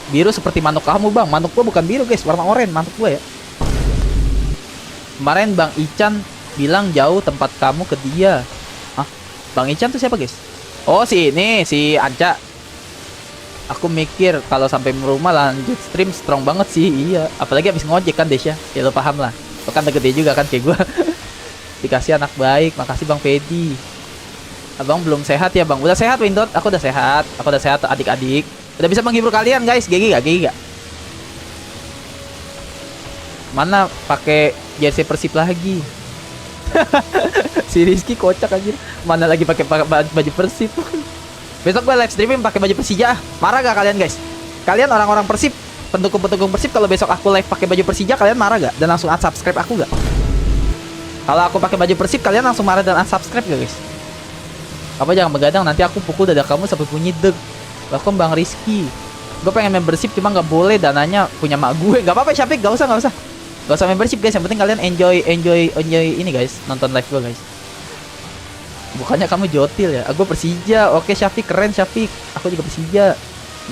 Speaker 1: Biru seperti manuk kamu Bang. Manuk gua bukan biru guys, warna oranye manuk gua ya. Kemarin Bang Ican bilang jauh tempat kamu ke dia. Hah? Bang Ican tuh siapa guys? Oh si Anca. Aku mikir kalau sampai rumah lanjut stream strong banget sih. Iya, apalagi habis ngojek kan Desya. Ya lo paham lah. Lo kan gede juga kan kayak gua. Dikasih anak baik. Makasih Bang Pedi. Abang belum sehat ya bang. Udah sehat Windot, aku udah sehat. Aku udah sehat adik-adik. Udah bisa menghibur kalian guys. GG gak? GG gak? Mana pakai jersey Persib lagi? Si Rizky kocak aja. Mana lagi pakai baju Persib? Besok gue live streaming pakai baju Persija. Marah gak kalian guys? Kalian orang-orang Persib, pendukung-pendukung Persib, kalau besok aku live pakai baju Persija kalian marah gak? Dan langsung unsubscribe aku gak? Kalau aku pakai baju Persib kalian langsung marah dan unsubscribe gak guys? Apa jangan begadang, nanti aku pukul dada kamu sampai bunyi deg. Welcome Bang Rizky. Gue pengen membership cuma nggak boleh, dananya punya mak gue. Nggak apa-apa Syafiq, nggak usah membership guys. Yang penting kalian enjoy ini guys, nonton live gue guys. Bukannya kamu jotil ya? Aku Persija. Oke Syafiq, keren Syafiq. Aku juga Persija.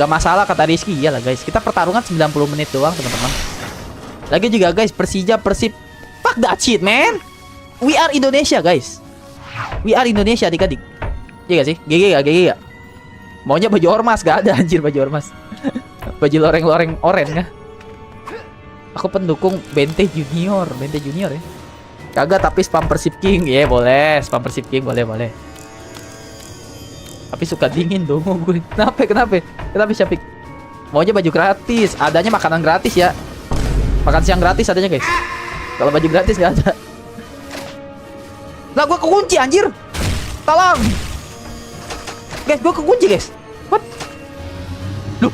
Speaker 1: Gak masalah kata Rizky. Iyalah guys, kita pertarungan 90 menit doang teman-teman. Lagi juga guys, Persija Persib. Fuck that shit man. We are Indonesia guys. We are Indonesia adik-adik. Iya gak sih? GG gak? Maunya baju ormas, gak ada anjir baju ormas. Baju loreng-loreng oren kah? Aku pendukung Bente Junior ya. Kagak, tapi spam Persib King. Iya boleh, spam Persib King boleh. Tapi suka dingin dong gue. Kenapa Syafiq? Maunya baju gratis, adanya makanan gratis ya. Makan siang gratis adanya guys. Kalau baju gratis gak ada. Lah gue kekunci anjir. Tolong. Guys, gue kekunci guys. What? Loh.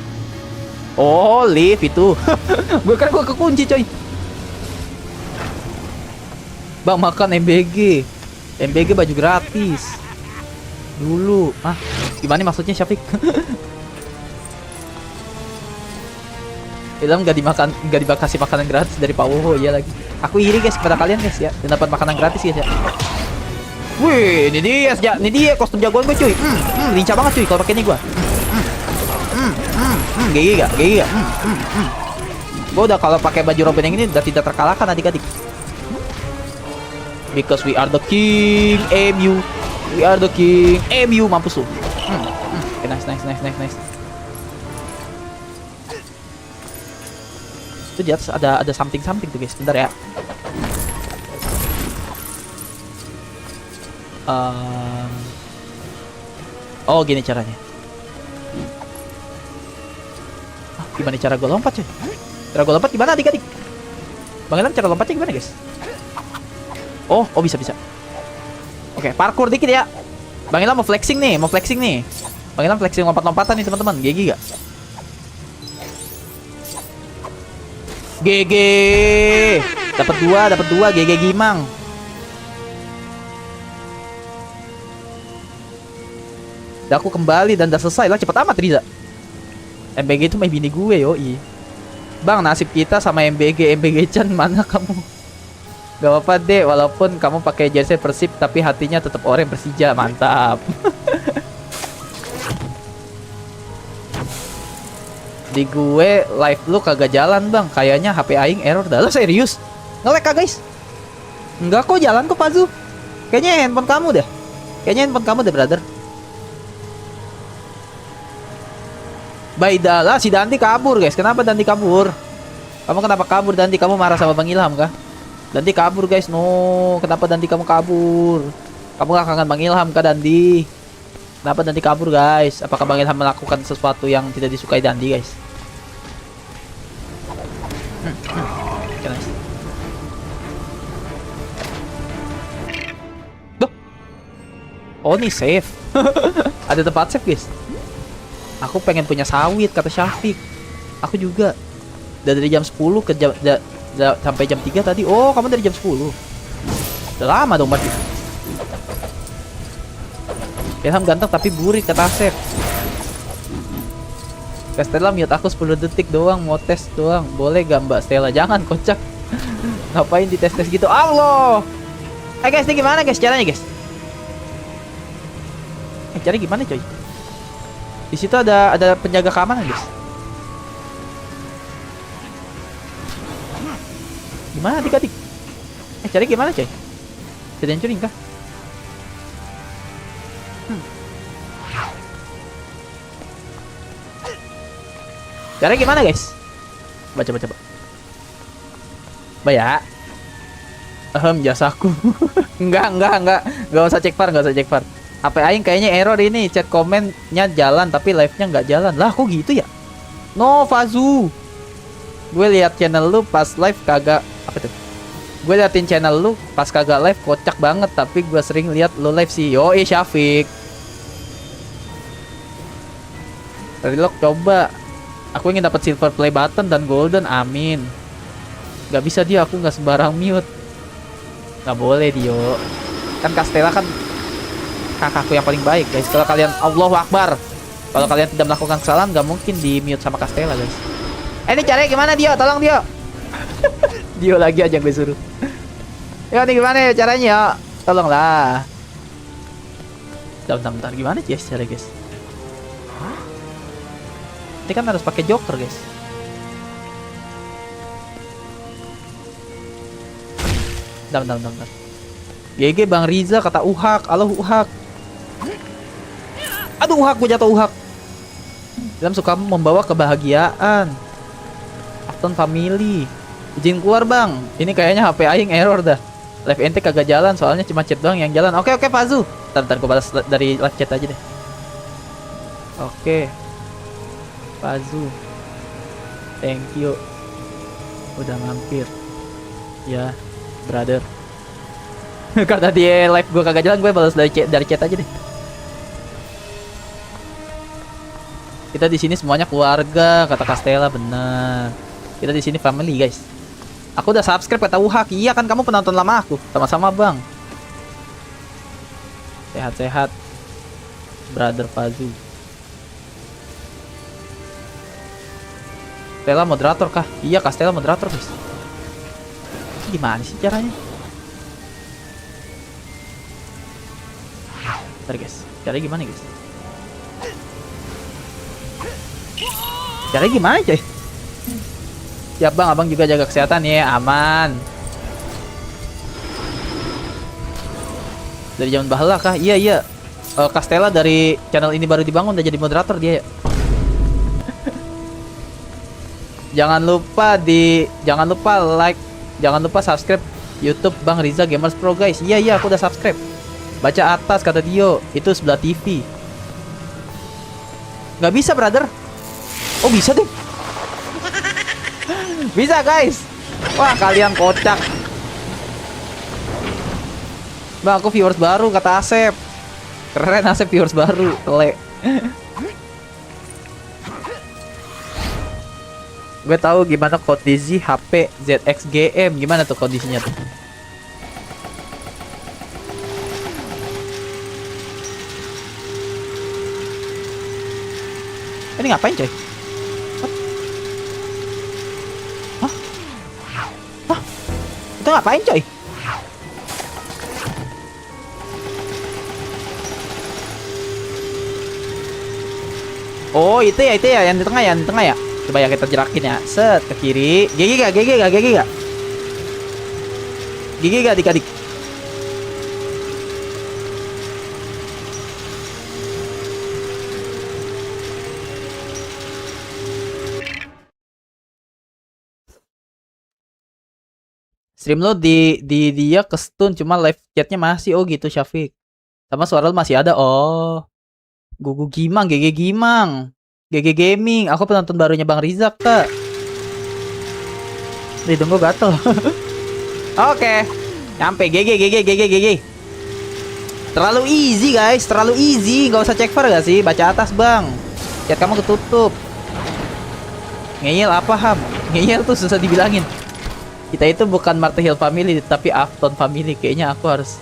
Speaker 1: Oh, lift itu. Gue kira gue kekunci coy. Bang makan MBG. MBG baju gratis. Dulu. Ah, gimana maksudnya Syafiq? Ilham gak dikasih makanan gratis dari Pak Woho. Iya lagi. Aku iri guys kepada kalian guys ya. Dan dapat makanan gratis guys ya. Wih, ini dia kostum jagoan gue cuy. Lincah banget cuy kalau pakai ini gue. GG gak? Gue udah kalau pakai baju Robin yang ini udah tidak terkalahkan adik-adik. Because we are the king, MU. We are the king, MU. Mampus lu. Okay, nice. Itu di atas ada something tuh guys. Bentar ya. Oh gini caranya. Gimana cara gue lompat cuy? Cara gue lompat gimana adik-adik? Bang Ilham cara lompatnya gimana guys? Oh bisa. Oke, parkour dikit ya. Bang Ilham mau flexing nih. Bang Ilham flexing lompat-lompatan nih teman-teman. GG gak? GG. Dapat dua GG Gimang. Dan aku kembali dan udah selesai lah, cepet amat Riza. MBG itu main bini gue yoi. Bang, nasib kita sama MBG Chan mana kamu? Gak apa-apa deh, walaupun kamu pakai jersey Persib tapi hatinya tetap oranye Persija, mantap. Di gue live lu kagak jalan bang, kayaknya HP aing error dah. Lo serius? Nge-lag kah guys? Enggak kok, jalan kok Pazu. Kayaknya handphone kamu deh brother. Baidala, si Danti kabur guys. Kenapa Danti kabur? Kamu kenapa kabur Danti? Kamu marah sama Bang Ilham kah? Danti kabur guys. No, kenapa Danti kamu kabur? Kamu gak kangen Bang Ilham kah Danti? Kenapa Danti kabur guys? Apakah Bang Ilham melakukan sesuatu yang tidak disukai Danti guys? Okay, nice. Duh. Oh ini safe. Ada tempat safe guys. Aku pengen punya sawit kata Syafiq. Aku juga. Dari jam 10 ke sampai jam 3 tadi. Oh, kamu dari jam 10. Udah lama dong berarti. Ilham ganteng tapi burik kata Asep. Kak Stella mute aku 10 detik doang, mau tes doang. Boleh gak Mbak Stella? Jangan kocak. Ngapain dites-tes gitu? Allah. Guys, ini gimana guys caranya guys? Caranya gimana coy? Di situ ada penjaga keamanan, guys. Gimana adik-adik? Cari gimana, coy? Bisa hancurin kah? Cara gimana, guys? Coba. Baya. Jasaku. Enggak usah cek far, HP aing kayaknya error ini, chat komennya jalan tapi live-nya nggak jalan. Lah kok gitu ya? No Fazu. Gue lihat channel lu pas live kagak apa tuh? Gue liatin channel lu pas kagak live kocak banget, tapi gue sering lihat lu live sih. Yoi Syafiq. Relok coba. Aku ingin dapat silver play button dan golden, amin. Gak bisa dia, aku nggak sembarang mute. Nggak boleh Dio. Kan Castella kan kakakku yang paling baik guys. Kalau kalian Allahu Akbar, kalau kalian tidak melakukan kesalahan nggak mungkin di mute sama Castella guys. Ini caranya gimana Dio? Tolong Dio. Dio lagi aja gue suruh. Ya ini gimana ya caranya? Tolonglah. Bentar, gimana guys cara guys? Ini kan harus pakai joker guys. Bentar. GG Bang Riza kata Uhak. Halo Uhak. Aduh Uhak, gue jatuh Uhak. Dalam suka membawa kebahagiaan. Afton family. Izin keluar bang. Ini kayaknya HP aing error dah. Live ente kagak jalan soalnya cuma chat doang yang jalan. Oke Fazu. Bentar gue balas dari live chat aja deh. Oke. Fazu. Thank you. Udah mampir. Ya, brother. Karena dia live gue kagak jalan, gue balas dari chat aja deh. Kita di sini semuanya keluarga, kata Castella bener. Kita di sini family, guys. Aku udah subscribe kata Uhak. Iya kan kamu penonton lama aku. Sama-sama, Bang. Sehat-sehat. Brother Fazu. Castella moderator kah? Iya, Castella moderator, guys. Gimana sih caranya? Bentar, guys. Caranya gimana, guys? Caranya gimana, coy? Siap bang, abang juga jaga kesehatan ya, aman. Dari zaman bahala kah? Iya. Castella dari channel ini baru dibangun udah jadi moderator dia ya. Jangan lupa like, jangan lupa subscribe YouTube Bang Riza Gamers Pro guys. Iya aku udah subscribe. Baca atas kata Dio, itu sebelah TV. Nggak bisa brother. Oh bisa deh. Bisa guys. Wah kalian kocak. Bang aku viewers baru kata Asep. Keren Asep viewers baru. Tele. Gue tahu gimana kondisi HP ZXGM. Gimana tuh kondisinya tuh? Ini ngapain coy? Hah? Itu ngapain coy? Oh itu ya yang di tengah ya, coba ya kita jerakin ya, set ke kiri, GG gak adik-adik. Stream lo di dia ke stun, cuma live chatnya masih. Oh gitu Syafiq. Sama suara lo masih ada. Oh Gugu Gimang, GG Gimang, GG Gaming. Aku penonton barunya Bang Rizak kak. Hidung gue gatel. Oke, nyampe GG. Terlalu easy guys, terlalu easy. Gak usah cek far gak sih? Baca atas bang. Chat kamu ketutup. Ngeyel apa Ham? Ngeyel tuh susah dibilangin. Kita itu bukan Marty Hill Family, tapi Afton Family. Kayaknya aku harus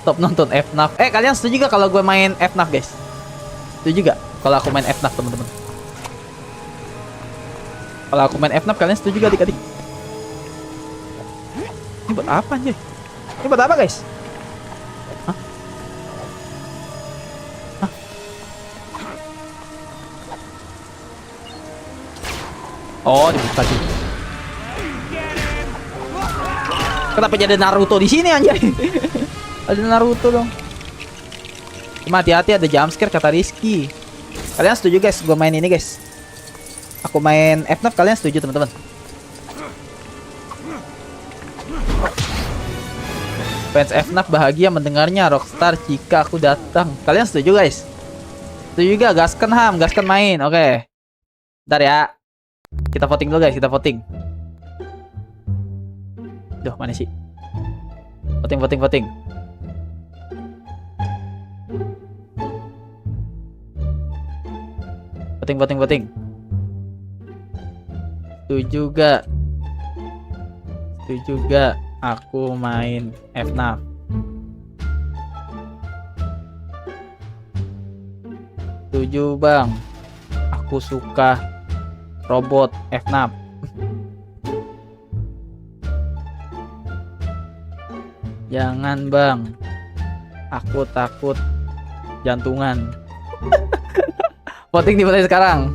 Speaker 1: stop nonton FNAF. Kalian setuju gak kalau gue main FNAF guys? Setuju gak kalau aku main FNAF teman-teman? Kalau aku main FNAF kalian setuju gak adik-adik? Ini buat apa anjir? Ini buat apa guys? Hah? Oh dibuka sih. Kenapa jadi Naruto di sini anjay? Ada Naruto dong. Cuma hati-hati ada jumpscare kata Rizky. Kalian setuju guys gue main ini guys? Aku main FNAF, kalian setuju teman-teman? Fans FNAF bahagia mendengarnya Rockstar jika aku datang. Kalian setuju guys? Setuju juga, gaskan Ham, gaskan main. Oke. Bentar ya. Kita voting dulu guys, kita voting. Duh, mana sih? Voting. Voting. Setuju gak? Setuju gak aku main FNAF? Setuju bang. Aku suka robot FNAF. Jangan bang. Aku takut jantungan. Voting dimulai sekarang.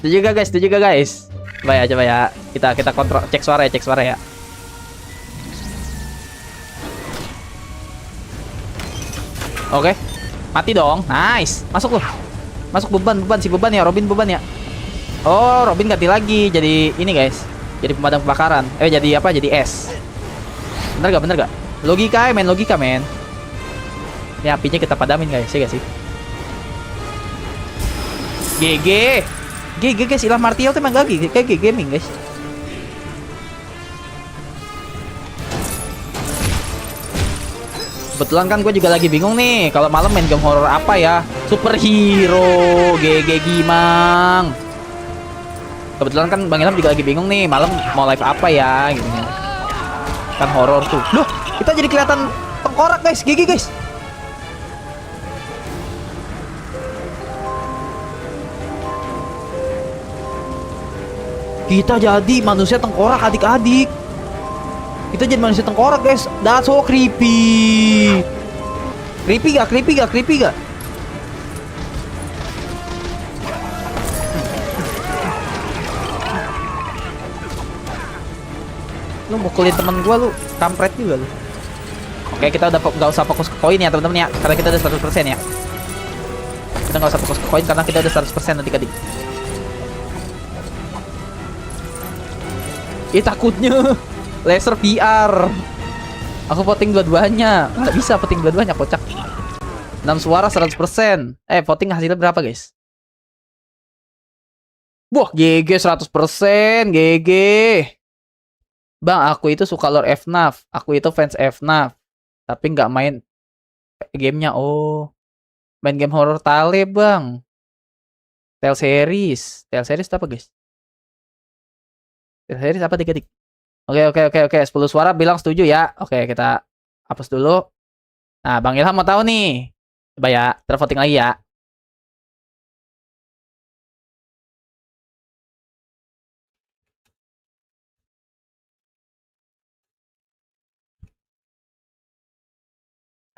Speaker 1: Setuju gak guys? Setuju gak guys? Coba ya. Kita kontrol, cek suara ya. Oke. Mati dong. Nice. Masuk loh. Masuk beban si beban ya, Robin beban ya. Oh, Robin ganti lagi jadi ini guys. Jadi pemadam kebakaran. Jadi apa? Jadi es. Bener gak? Logika men. Ini apinya kita padamin guys, ya gak sih? GG guys, Ilham Martial tuh emang kayak GG gaming guys. Kebetulan kan gue juga lagi bingung nih kalau malam main game horror apa ya. Superhero GG Gimang. Kebetulan kan Bang Ilham juga lagi bingung nih malam mau live apa ya gitu. Kan horror tuh. Loh, kita jadi kelihatan tengkorak guys. GG guys. Kita jadi manusia tengkorak adik-adik. Kita jadi manusia tengkorak guys. That's so creepy. Creepy gak? Lu mukulin temen gua lu, kampret juga lu. Oke, kita udah gak usah fokus ke koin ya teman-teman ya, karena kita udah 100% ya. Kita gak usah fokus ke koin karena kita udah 100% adik-adik. Takutnya laser VR. Aku voting dua-duanya. Nggak bisa voting dua-duanya, kocak. 6 suara 100%. Voting hasilnya berapa guys? Wah, GG 100%. GG. Bang, aku itu suka lore FNAF. Aku itu fans FNAF. Tapi nggak main gamenya. Oh, main game horror Tale bang. Tale series apa guys? Series apa dik-dik? Oke. 10 suara bilang setuju ya. Oke, kita hapus dulu. Nah, Bang Ilham mau tahu nih. Coba ya, tervoting lagi ya.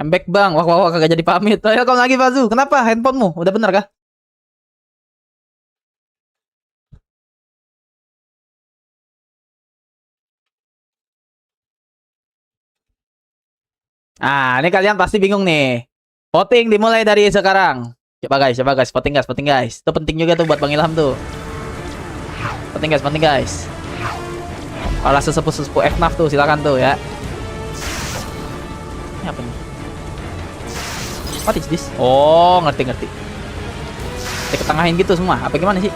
Speaker 1: I'm back bang. Wah, kagak jadi pamit. Ayo kamu lagi Fazu. Kenapa handphonemu? Udah bener kah? Ini kalian pasti bingung nih. Voting dimulai dari sekarang. Coba guys, voting guys. Itu penting juga tuh buat Bang Ilham tuh. Voting guys. Para sesepuh FNAF tuh silakan tuh ya. Ini apa nih? What is this? Oh, ngerti. Kita ketengahin gitu semua. Apa gimana sih?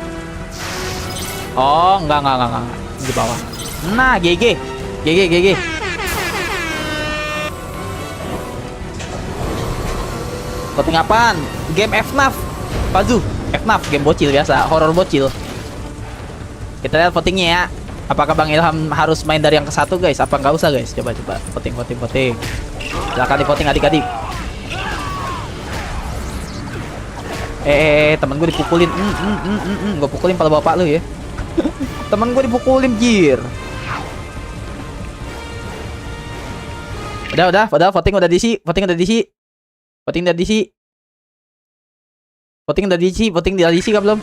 Speaker 1: Oh, enggak. Di bawah. Nah, GG. Voting apaan? Game FNAF. Pazu, FNAF game bocil biasa, horror bocil. Kita lihat votingnya ya. Apakah Bang Ilham harus main dari yang ke satu guys? Apa nggak usah guys? Coba voting. Silakan di voting adik-adik. Temen gue dipukulin. Gue pukulin pada bapak lu ya. Temen gue dipukulin jir. Udah, voting udah diisi kah belum?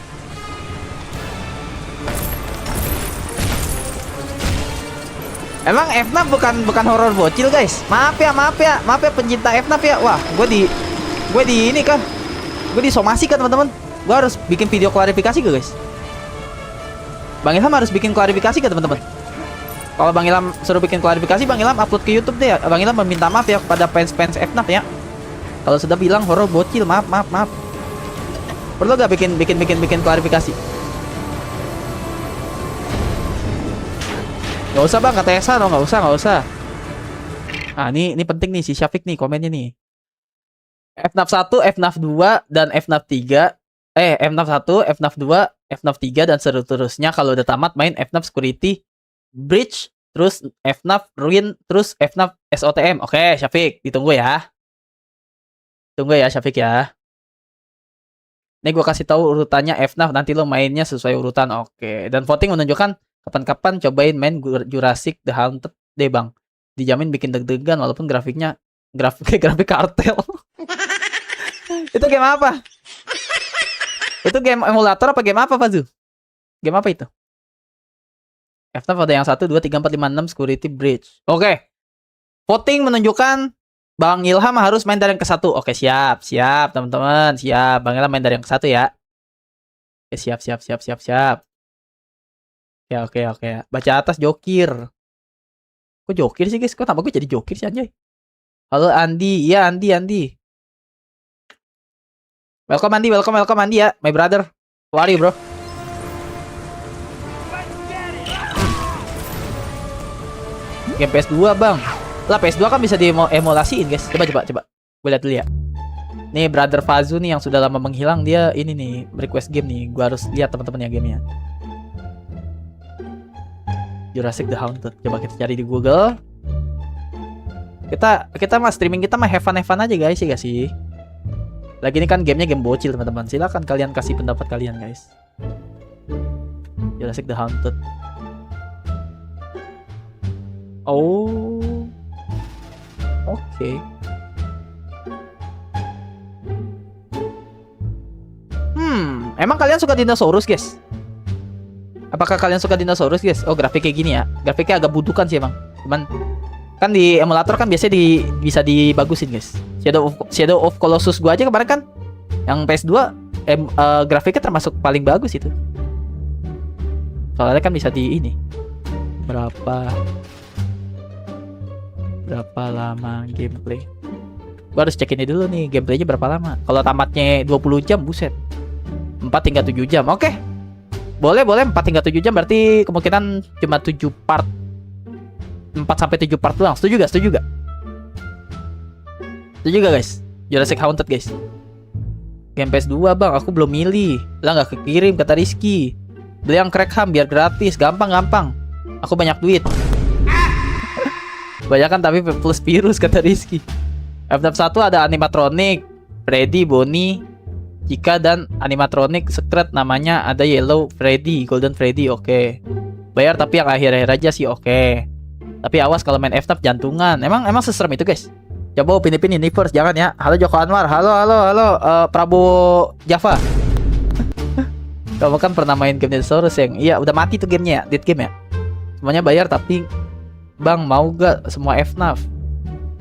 Speaker 1: Emang FNAF bukan horor bocil guys. Maaf ya pencinta FNAF ya. Wah, gue di ini kan. Gue disomasi kan teman-teman. Gue harus bikin video klarifikasi gak guys? Bang Ilham harus bikin klarifikasi gak teman-teman? Kalau Bang Ilham suruh bikin klarifikasi, Bang Ilham upload ke YouTube deh ya. Bang Ilham meminta maaf ya kepada fans-fans FNAF ya. Kalau sudah bilang horor bocil, maaf. Perlu gak bikin klarifikasi? Gak usah Bang, kata Esa dong, gak usah. Nah, ini penting nih si Syafiq nih komennya nih. FNAF 1, FNAF 2 dan FNAF 3. FNAF 1, FNAF 2, FNAF 3 dan seterusnya kalau udah tamat main FNAF Security Breach, terus FNAF Ruin, terus FNAF SOTM. Oke, Syafiq, ditunggu ya. Tunggu ya, Syafiq ya. Ini gue kasih tahu urutannya FNAF, nanti lo mainnya sesuai urutan. Oke, dan voting menunjukkan kapan-kapan cobain main Jurassic The Haunted deh, Bang. Dijamin bikin deg-degan walaupun grafiknya grafik kartel. Itu game apa? Itu game emulator apa game apa, Fazu? Game apa itu? FNAF ada yang 1, 2, 3, 4, 5, 6 Security Breach. Oke. Voting menunjukkan Bang Ilham harus main dari yang ke-1. Oke, siap teman-teman. Siap. Bang Ilham main dari yang ke-1 ya. Oke, siap. Ya, oke. Baca atas jokir. Kok jokir sih, guys? Kok tambah gue jadi jokir sih, anjay? Halo Andi. Iya, Andi. Welcome Andi ya, my brother. How are you, bro? Game PS2 Bang. Lah PS2 kan bisa diemulasiin guys. Coba. Gue lihat dulu ya. Nih brother Fazu nih yang sudah lama menghilang, dia ini nih request game nih. Gue harus lihat teman-teman ya gamenya. Jurassic The Haunted. Coba kita cari di Google. Kita mah streaming kita mah have fun aja guys, ya gak sih? Lagi ini kan gamenya game bocil teman-teman. Silakan kalian kasih pendapat kalian guys. Jurassic The Haunted. Oh, oke. Emang kalian suka dinosaurus, guys? Apakah kalian suka dinosaurus, guys? Oh, grafiknya gini ya. Grafiknya agak budukan sih emang. Cuman kan di emulator kan biasanya bisa dibagusin, guys. Shadow of Colossus gua aja kemarin kan yang PS2 grafiknya termasuk paling bagus itu. Soalnya kan bisa di ini. Berapa lama gameplay? Gua harus cek ini dulu nih, gameplaynya berapa lama. Kalau tamatnya 20 jam, buset. 4 hingga 7 jam. Oke. Boleh 4 hingga 7 jam berarti kemungkinan cuma 7 part. 4 sampai 7 part doang. Setuju gak, guys? Jurassic Haunted, guys. Game PS2, Bang. Aku belum milih. Lah nggak kekirim kata Rizky. Beli yang Crackham biar gratis, gampang. Aku banyak duit. Banyakan tapi plus virus kata Rizky. FNAF 1 ada animatronic, Freddy, Bonnie, Chica dan animatronic secret namanya ada Yellow Freddy, Golden Freddy. Oke. Bayar tapi yang akhir-akhir aja sih, oke. Tapi awas kalau main FNAF jantungan. Emang seserem itu, guys. Coba Upin Ipin Universe jangan ya. Halo Joko Anwar. Halo Prabowo Java. Kamu kan pernah main game dinosaurus yang iya udah mati tuh gamenya ya, dead game ya. Semuanya bayar tapi Bang mau gak semua FNAF?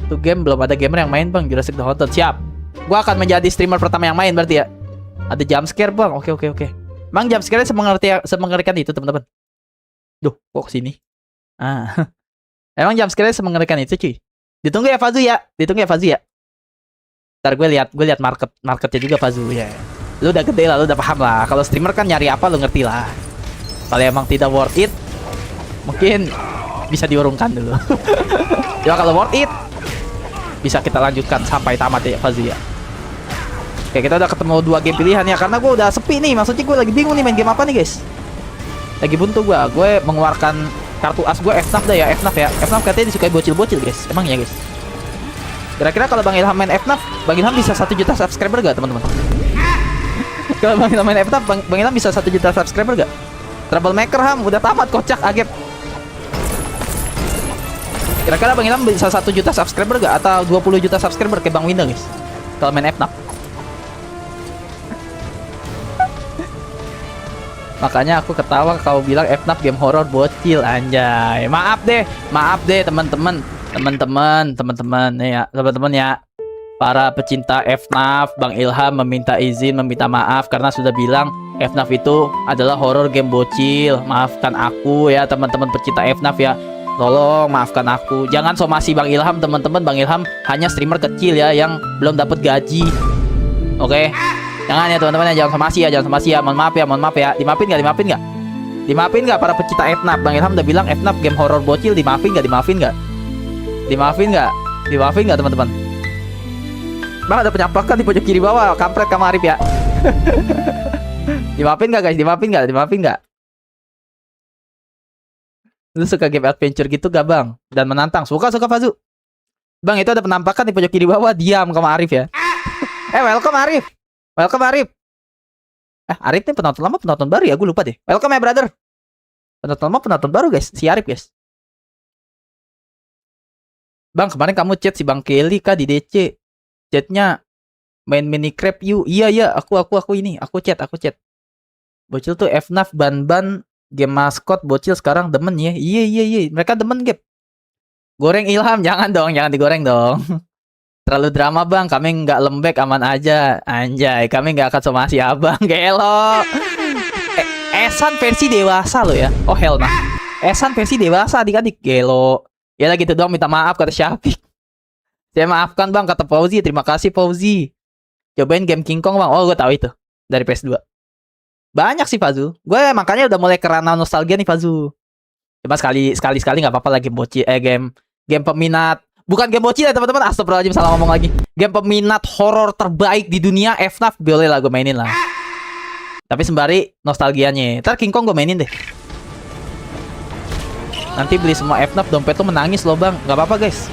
Speaker 1: Tuh game belum ada gamer yang main Bang, Jurassic The Haunted. Siap. Gua akan menjadi streamer pertama yang main berarti ya. Ada jump scare Bang. Oke. Bang jump scare semengerikan itu teman-teman. Duh, kok kesini? Emang jump scare semengerikan itu cuy. Ditunggu ya Fazu ya. Ntar gue lihat marketnya juga Fazu ya. Lu udah gede lah, lu udah paham lah. Kalau streamer kan nyari apa lu ngerti lah. Kalau emang tidak worth it, mungkin bisa diurungkan dulu. Ya kalau worth it, bisa kita lanjutkan sampai tamat ya Fazu ya. Oke, kita udah ketemu 2 game pilihan ya. Karena gue udah sepi nih. Maksudnya gue lagi bingung nih main game apa nih guys. Lagi buntu gue mengeluarkan kartu as gue FNAF dah ya. FNAF katanya disukai bocil-bocil guys. Emang ya guys. Kira-kira kalau Bang Ilham main FNAF, Bang Ilham bisa 1 juta subscriber gak teman-teman? Kalau Bang Ilham main FNAF, Bang Ilham bisa 1 juta subscriber gak? Troublemaker Ham udah tamat kocak agep. Kira-kira Bang Ilham bisa 1 juta subscriber gak? Atau 20 juta subscriber kayak Bang Winda guys? Kalau main FNAF. Makanya aku ketawa kau bilang FNAF game horror bocil anjay. Maaf deh teman-teman ya. Para pecinta FNAF, Bang Ilham meminta maaf karena sudah bilang FNAF itu adalah horror game bocil. Maafkan aku ya teman-teman pecinta FNAF ya. Tolong maafkan aku. Jangan somasi Bang Ilham, teman-teman. Bang Ilham hanya streamer kecil ya yang belum dapat gaji. Oke. Jangan ya teman-teman ya, jangan somasi ya, jangan somasi ya. Mohon maaf ya, mohon maaf ya. Dimaafin nggak? Dimaafin nggak? Dimaafin nggak para pecinta FNAF? Bang Ilham udah bilang FNAF game horror bocil. Dimaafin nggak? Dimaafin nggak? Dimaafin nggak? Dimaafin nggak teman-teman? Bang ada penyampakan di pojok kiri bawah. Kampret kamu Arif ya. Dimaafin nggak guys? Dimaafin nggak? Dimaafin nggak? Lu suka game adventure gitu gak bang? Dan menantang. Suka Fazu. Bang itu ada penampakan di pojok kiri bawah. Diam kamu Arif ya. Welcome Arif. Welcome Arif. Arif nih penonton lama penonton baru ya. Gue lupa deh. Welcome ya brother. Penonton lama penonton baru guys. Si Arif guys. Bang kemarin kamu chat si Bang Kelly kah di DC. Chatnya main Minecraft yuk. Iya aku ini. Aku chat. Bocil tuh FNAF ban game maskot bocil sekarang demen ya. Iya. Mereka demen game. Goreng Ilham jangan dong, jangan digoreng dong. Terlalu drama bang, kami nggak lembek aman aja. Anjay, kami nggak akan somasi abang. Gelo. Esan versi dewasa lo ya. Oh hell nah. Esan versi dewasa adik-adik. Gelo. Ya lah gitu doang minta maaf kata Syafiq. Saya maafkan bang kata Fauzi. Terima kasih Fauzi. Cobain game King Kong bang. Oh gue tahu itu dari PS2. Banyak sih Fazu. Gue makanya udah mulai kerana nostalgia nih Fazu. Coba sekali nggak apa-apa lagi bocil game peminat. Bukan game bocil ya teman-teman. Astagfirullahaladzim salah ngomong lagi. Game peminat horor terbaik di dunia FNAF boleh lah gue mainin lah. Tapi sembari nostalgianya. Ntar King Kong gue mainin deh. Nanti beli semua FNAF dompet tuh menangis loh bang. Gak apa-apa guys.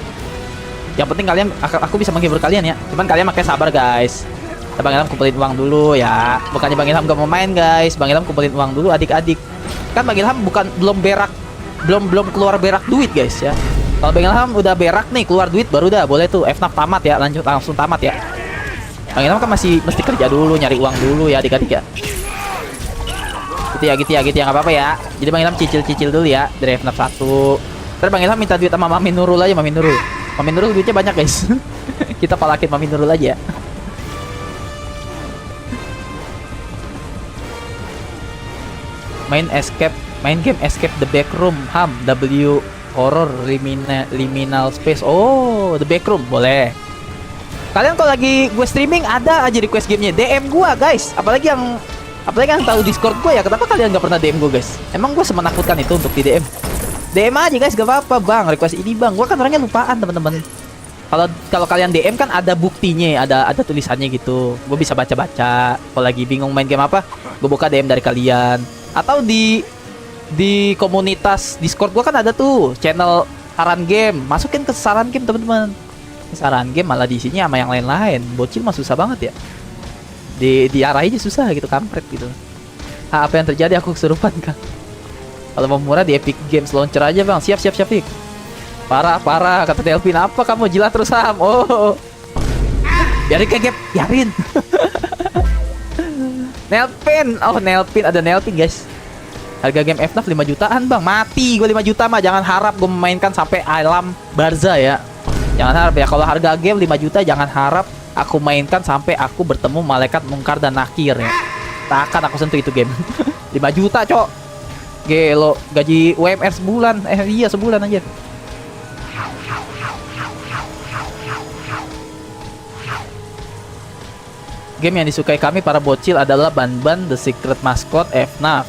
Speaker 1: Yang penting kalian aku bisa menghibur kalian ya. Cuman kalian pakai sabar guys. Bang Ilham kumpulin uang dulu ya. Bukannya Bang Ilham gak mau main guys. Bang Ilham kumpulin uang dulu adik-adik. Kan Bang Ilham belum keluar berak duit guys ya. Kalau Bang Ilham udah berak nih keluar duit baru dah boleh tuh FNAF tamat ya. Langsung tamat ya. Bang Ilham kan masih mesti kerja dulu, nyari uang dulu ya adik-adik ya. Gitu ya gak apa-apa ya. Jadi Bang Ilham cicil dulu ya dari FNAF 1. Terus Bang Ilham minta duit sama Mami Nurul aja. Mami Nurul duitnya banyak guys. Kita palakin Mami Nurul aja ya. Main game Escape the Backroom Ham W Horror Liminal Space. Oh the Backroom boleh. Kalian kalau lagi gue streaming ada aja request gamenya DM gue guys. Apalagi yang tahu Discord gue ya. Kenapa kalian nggak pernah DM gue guys? Emang gue semenakutkan itu untuk di DM aja guys. Gak apa-apa bang. Request ini bang. Gue kan orangnya lupaan teman-teman. Kalau kalian DM kan ada buktinya, ada tulisannya gitu. Gue bisa baca-baca. Kalau lagi bingung main game apa, gue buka DM dari kalian. Atau di komunitas Discord gua kan ada tuh channel saran game. Masukin ke saran game teman-teman. Saran game malah diisinya sama yang lain-lain. Bocil mah susah banget ya. Diarahinnya susah gitu, kampret gitu. Apa yang terjadi aku kesurupan kan. Kalau mau murah di Epic Games Launcher aja bang. Siap Fik. Parah kata Delvin. Apa kamu jilat terus Ham? Oh. Biarin ke gap, biarin. Nelpin, ada Nelpin guys. Harga game FNAF 5 jutaan bang. Mati gue 5 juta mah. Jangan harap gue memainkan sampai alam barza ya. Jangan harap ya. Kalau harga game 5 juta jangan harap aku mainkan sampai aku bertemu malaikat mungkar dan nakir ya. Takkan aku sentuh itu game. 5 juta cok. Gelo, gaji UMR sebulan. Iya sebulan aja. Game yang disukai kami para bocil adalah Banban The Secret Mascot FNAF.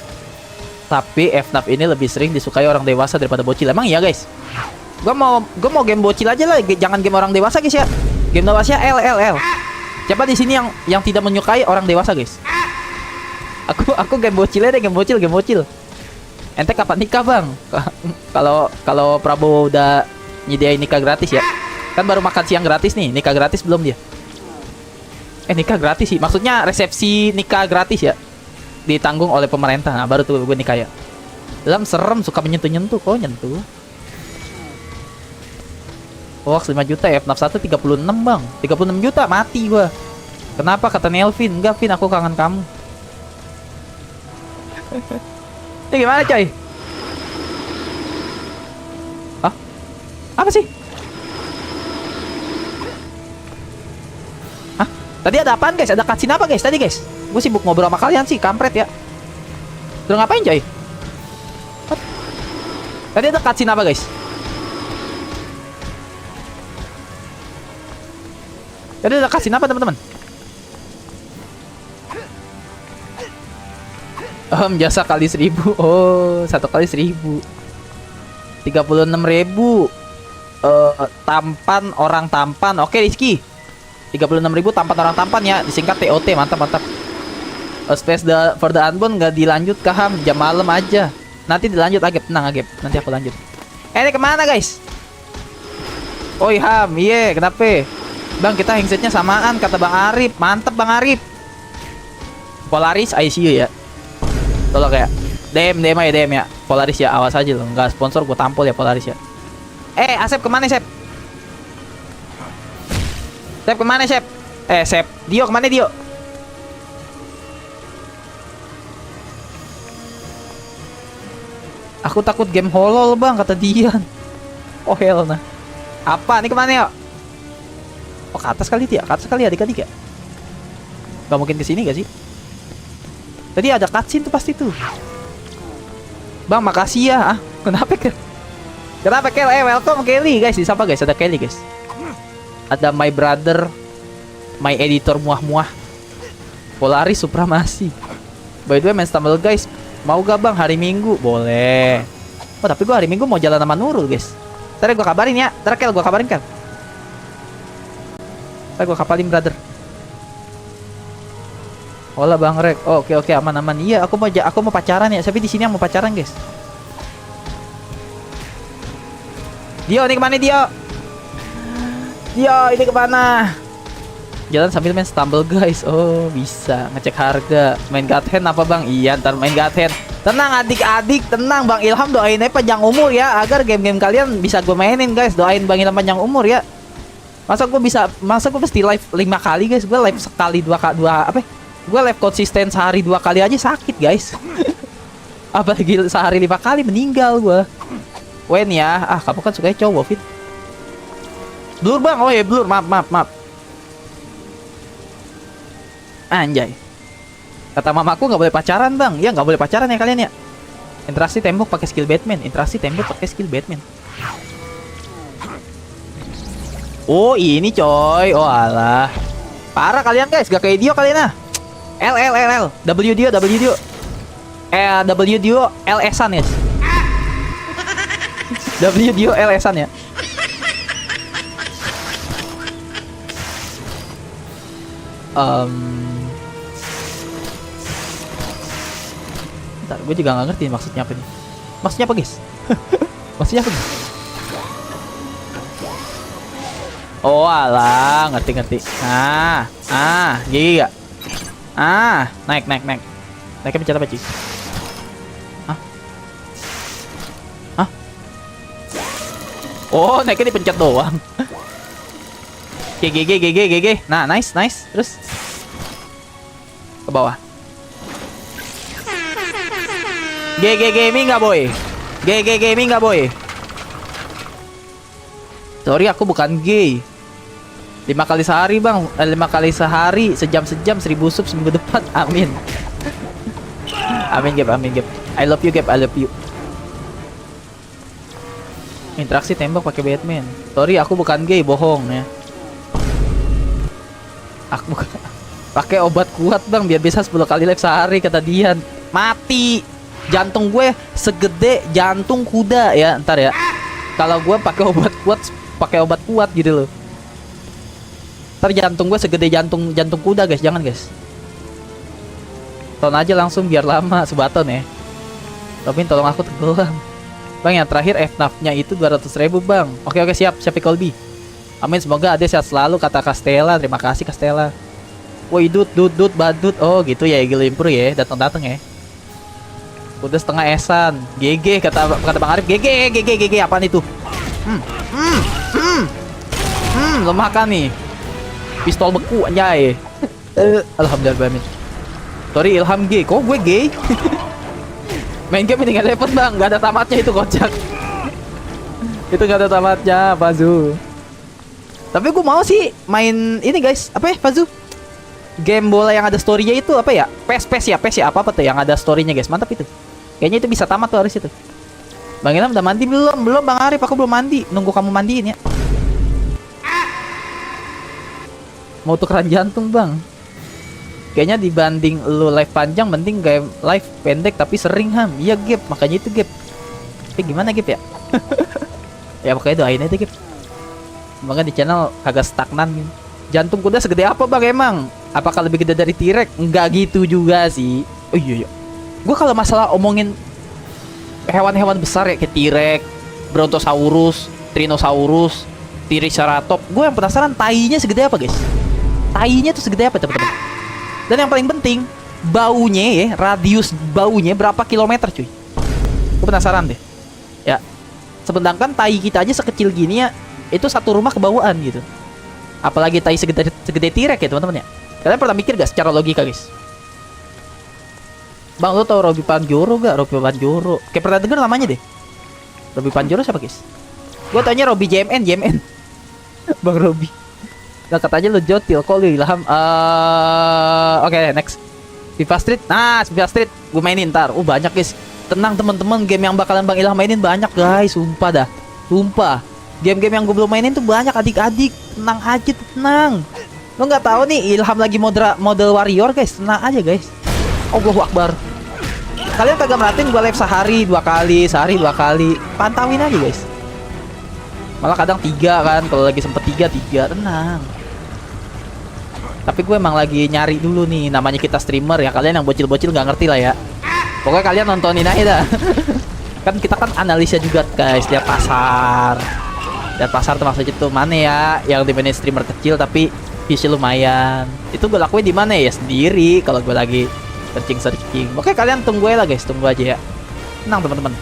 Speaker 1: Tapi FNAF ini lebih sering disukai orang dewasa daripada bocil. Emang iya guys? Gue mau game bocil aja lah, jangan game orang dewasa guys ya. Game dewasa L. Siapa di sini yang tidak menyukai orang dewasa guys? Aku game bocil aja deh, game bocil. Ente kapan nikah bang? Kalau Prabowo udah nyediain nikah gratis ya. Kan baru makan siang gratis nih, nikah gratis belum dia? Nikah gratis sih, maksudnya resepsi nikah gratis ya, ditanggung oleh pemerintah. Nah baru tuh gue nikah ya. Dalam serem, suka menyentuh kok nyentuh. Hoax 5 juta ya, FNAF 1 36 bang. 36 juta mati gue. Kenapa kata Nelvin? Enggak Vin, aku kangen kamu. Ini gimana coy? Hah? Apa sih? Tadi ada apaan guys? Ada cutscene apa guys? Tadi guys, gue sibuk ngobrol sama kalian sih, kampret ya. Udah ngapain coy? Tadi ada cutscene apa guys? Jadi udah kasih apa teman-teman? Jasa kali 1000. Oh, 1 kali 1000. 36.000. Tampan orang tampan. Oke, Rizky. 36.000 tampan orang tampan ya. Disingkat TOT. Mantap, mantap. Space for the Unbound nggak dilanjut kah, Ham? Jam malam aja. Nanti dilanjut, Agep. Tenang, Agep. Nanti aku lanjut. Ini kemana, guys? Oi, Ham. Iya, kenapa? Bang, kita handsetnya samaan, kata Bang Arif. Mantep, Bang Arif. Polaris ICU ya. Tolong ya. DM ya, DM ya. Polaris ya, awas aja loh. Nggak sponsor, gue tampol ya Polaris ya. Asep kemana, Sep? Sep kemana, Sep? Sep. Dio kemana, Dio? Aku takut game holol, Bang, kata Dian. Oh, hell nah. Apa? Ini kemana ya? Oh, ke atas kali dia. Ke atas kali adik-adik ya? Gak mungkin kesini gak sih? Tadi ada cutscene tuh pasti tuh. Bang, makasih ya. Kenapa, Kel? Kenapa, Kel? Welcome, Kelly, guys. Disapa, guys. Ada Kelly, guys. Ada my brother, my editor muah-muah. Polaris Supremasi. By the way, main Stumble, guys. Mau gak, Bang, hari Minggu? Boleh. Oh, tapi gua hari Minggu mau jalan sama Nurul, guys. Ntar gua kabarin ya. Ntar, Kel, gua kabarin, Kel. Ntar gua kapalin, brother. Hola, Bang Rek. Oh, oke, aman. Iya, aku mau pacaran ya. Tapi di sini yang mau pacaran, guys. Dio, ini kemana, Dio? Dio, ini kemana? Jalan sambil main Stumble, guys. Oh, bisa ngecek harga. Main God Hand apa, Bang? Iya, ntar main God Hand. Tenang adik-adik, tenang. Bang Ilham doain aja panjang umur ya, agar game-game kalian bisa gue mainin, guys. Doain Bang Ilham panjang umur ya. Masa gue mesti live 5 kali, guys? Gue live sekali gue live konsisten sehari 2 kali aja sakit, guys. Apalagi sehari 5 kali meninggal gue. Wen ya. Kamu kan sukanya cowok, Fit. Blur, Bang. Oh ya, Blur. Maaf. Anjay. Kata mamaku nggak boleh pacaran, Bang. Ya nggak boleh pacaran ya kalian ya. Interaksi tembok pakai skill Batman. Oh, ini coy. Oh alah. Parah kalian, guys. Gak kayak Dio kalian ah. L. W Dio. W Dio LS-an ya. W Dio LS-an ya. Bentar, gue juga gak ngerti maksudnya apa nih. Maksudnya apa, guys? Maksudnya apa, guys? Oh alah, ngerti. Gigi gak? Naik. Naiknya pencet apa, cuy? Oh, naiknya dipencet doang. GG. Nah, nice. Terus ke bawah. GG gaming nggak, boy? Sorry, aku bukan gay. 5 kali sehari, Bang. 5 kali sehari, sejam 1000 sub seminggu depan. Amin. Amin, Gap. I love you, Gap. Interaksi tembok pakai Batman. Sorry, aku bukan gay, bohong ya. Aku pakai obat kuat, Bang, biar bisa 10 kali live sehari, kata Dian. Mati. Jantung gue segede jantung kuda ya, ntar ya. Kalau gue pakai obat kuat gitu loh. Ntar jantung gue segede jantung kuda, guys. Jangan, guys. Ton aja langsung biar lama, sebaton ya. Robin, tolong aku tenggelam. Bang, yang terakhir FNAF-nya itu 200.000, Bang. Oke, siap Colby. Amin, semoga Ade sehat selalu, kata Castella. Terima kasih, Castella. Woi, dud, badut. Oh, gitu ya, Eagle Impro ya. Datang ya. Udah setengah esan. GG, kata Bang Arif. GG. Apaan itu? Lemah kan nih. Pistol beku, anjay. Alhamdulillah, amin. Sorry, Ilham gay. Kok gue gay? Main game ini gak dapet, Bang. Gak ada tamatnya itu, kocak. Itu gak ada tamatnya, Fazu. Tapi gue mau sih main ini, guys. Apa ya, Fazu? Game bola yang ada story-nya itu apa ya? PES ya. Apa tuh yang ada story-nya, guys. Mantap itu. Kayaknya itu bisa tamat tuh, harus itu. Bang Ilham udah mandi belum? Belum, Bang Arif. Aku belum mandi. Nunggu kamu mandiin ya. mau tukeran jantung bang. Kayaknya dibanding lu live panjang, mending game live pendek tapi sering ham. Iya Gap, makanya itu Gap. Gimana Gap ya? Ya pokoknya doain aja Gap. Semoga di channel kagak stagnan gitu. Jantung kuda segede apa bang emang? Apakah lebih gede dari T-Rex? Enggak gitu juga sih. Oh iya. Gue kalau masalah omongin hewan-hewan besar ya kayak T-Rex, Brontosaurus, Tyrannosaurus, Triceratops, gue yang penasaran tainya segede apa guys? Tainya tuh segede apa teman-teman? Dan yang paling penting, baunya ya, radius baunya berapa kilometer cuy? Gue penasaran deh. Ya, sedangkan tai kita aja sekecil gini ya, itu satu rumah kebawaan gitu. Apalagi tai segede T-Rex ya teman-teman ya. Kalian pernah mikir gak secara logika guys? Bang, lo tau Robby Panjoro gak? Robby Panjoro, kayak pernah denger namanya deh. Robby Panjoro siapa guys? Gue tanya Robby JMN. Bang Robby. Nah katanya lo jotil, kok lu Ilham? Oke, next. FIFA Street, nah FIFA Street gue mainin ntar. Banyak guys. Tenang teman-teman, game yang bakalan Bang Ilham mainin banyak guys, sumpah dah. Sumpah. Game-game yang gue belum mainin tuh banyak adik-adik. Tenang aja, tenang. Lo nggak tahu nih Ilham lagi model warrior guys, tenang aja guys. Allahu Akbar. Kalian kagak merhatiin gue live sehari 2 kali. Pantauin aja guys. Malah kadang 3 kan, kalau lagi sempet 3, tenang. Tapi gue emang lagi nyari dulu nih, namanya kita streamer ya, kalian yang bocil-bocil nggak ngerti lah ya. Pokoknya kalian nontonin aja dah. Kan kita kan analisa juga guys, lihat pasar tuh maksudnya tuh mana ya yang dimainin streamer kecil tapi visi lumayan. Itu gue lakuin di mana ya, sendiri kalau gue lagi searching. Oke, kalian tunggu aja lah guys, tunggu aja ya. Tenang teman-teman.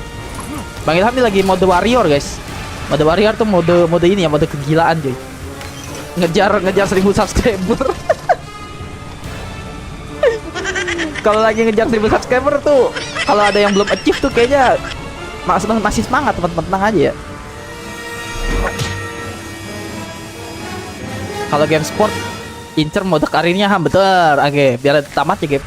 Speaker 1: Bang Ilham ini lagi mode warrior guys. Mode warrior tuh mode ini ya, mode kegilaan cuy. Ngejar 1000 subscriber. Kalau lagi ngejar 1000 subscriber tuh, kalau ada yang belum achieve tuh kayaknya masih semangat teman-teman, tenang aja ya. Kalau game sport incer mode karirnya ham, betul. Oke, biar tamat ya game.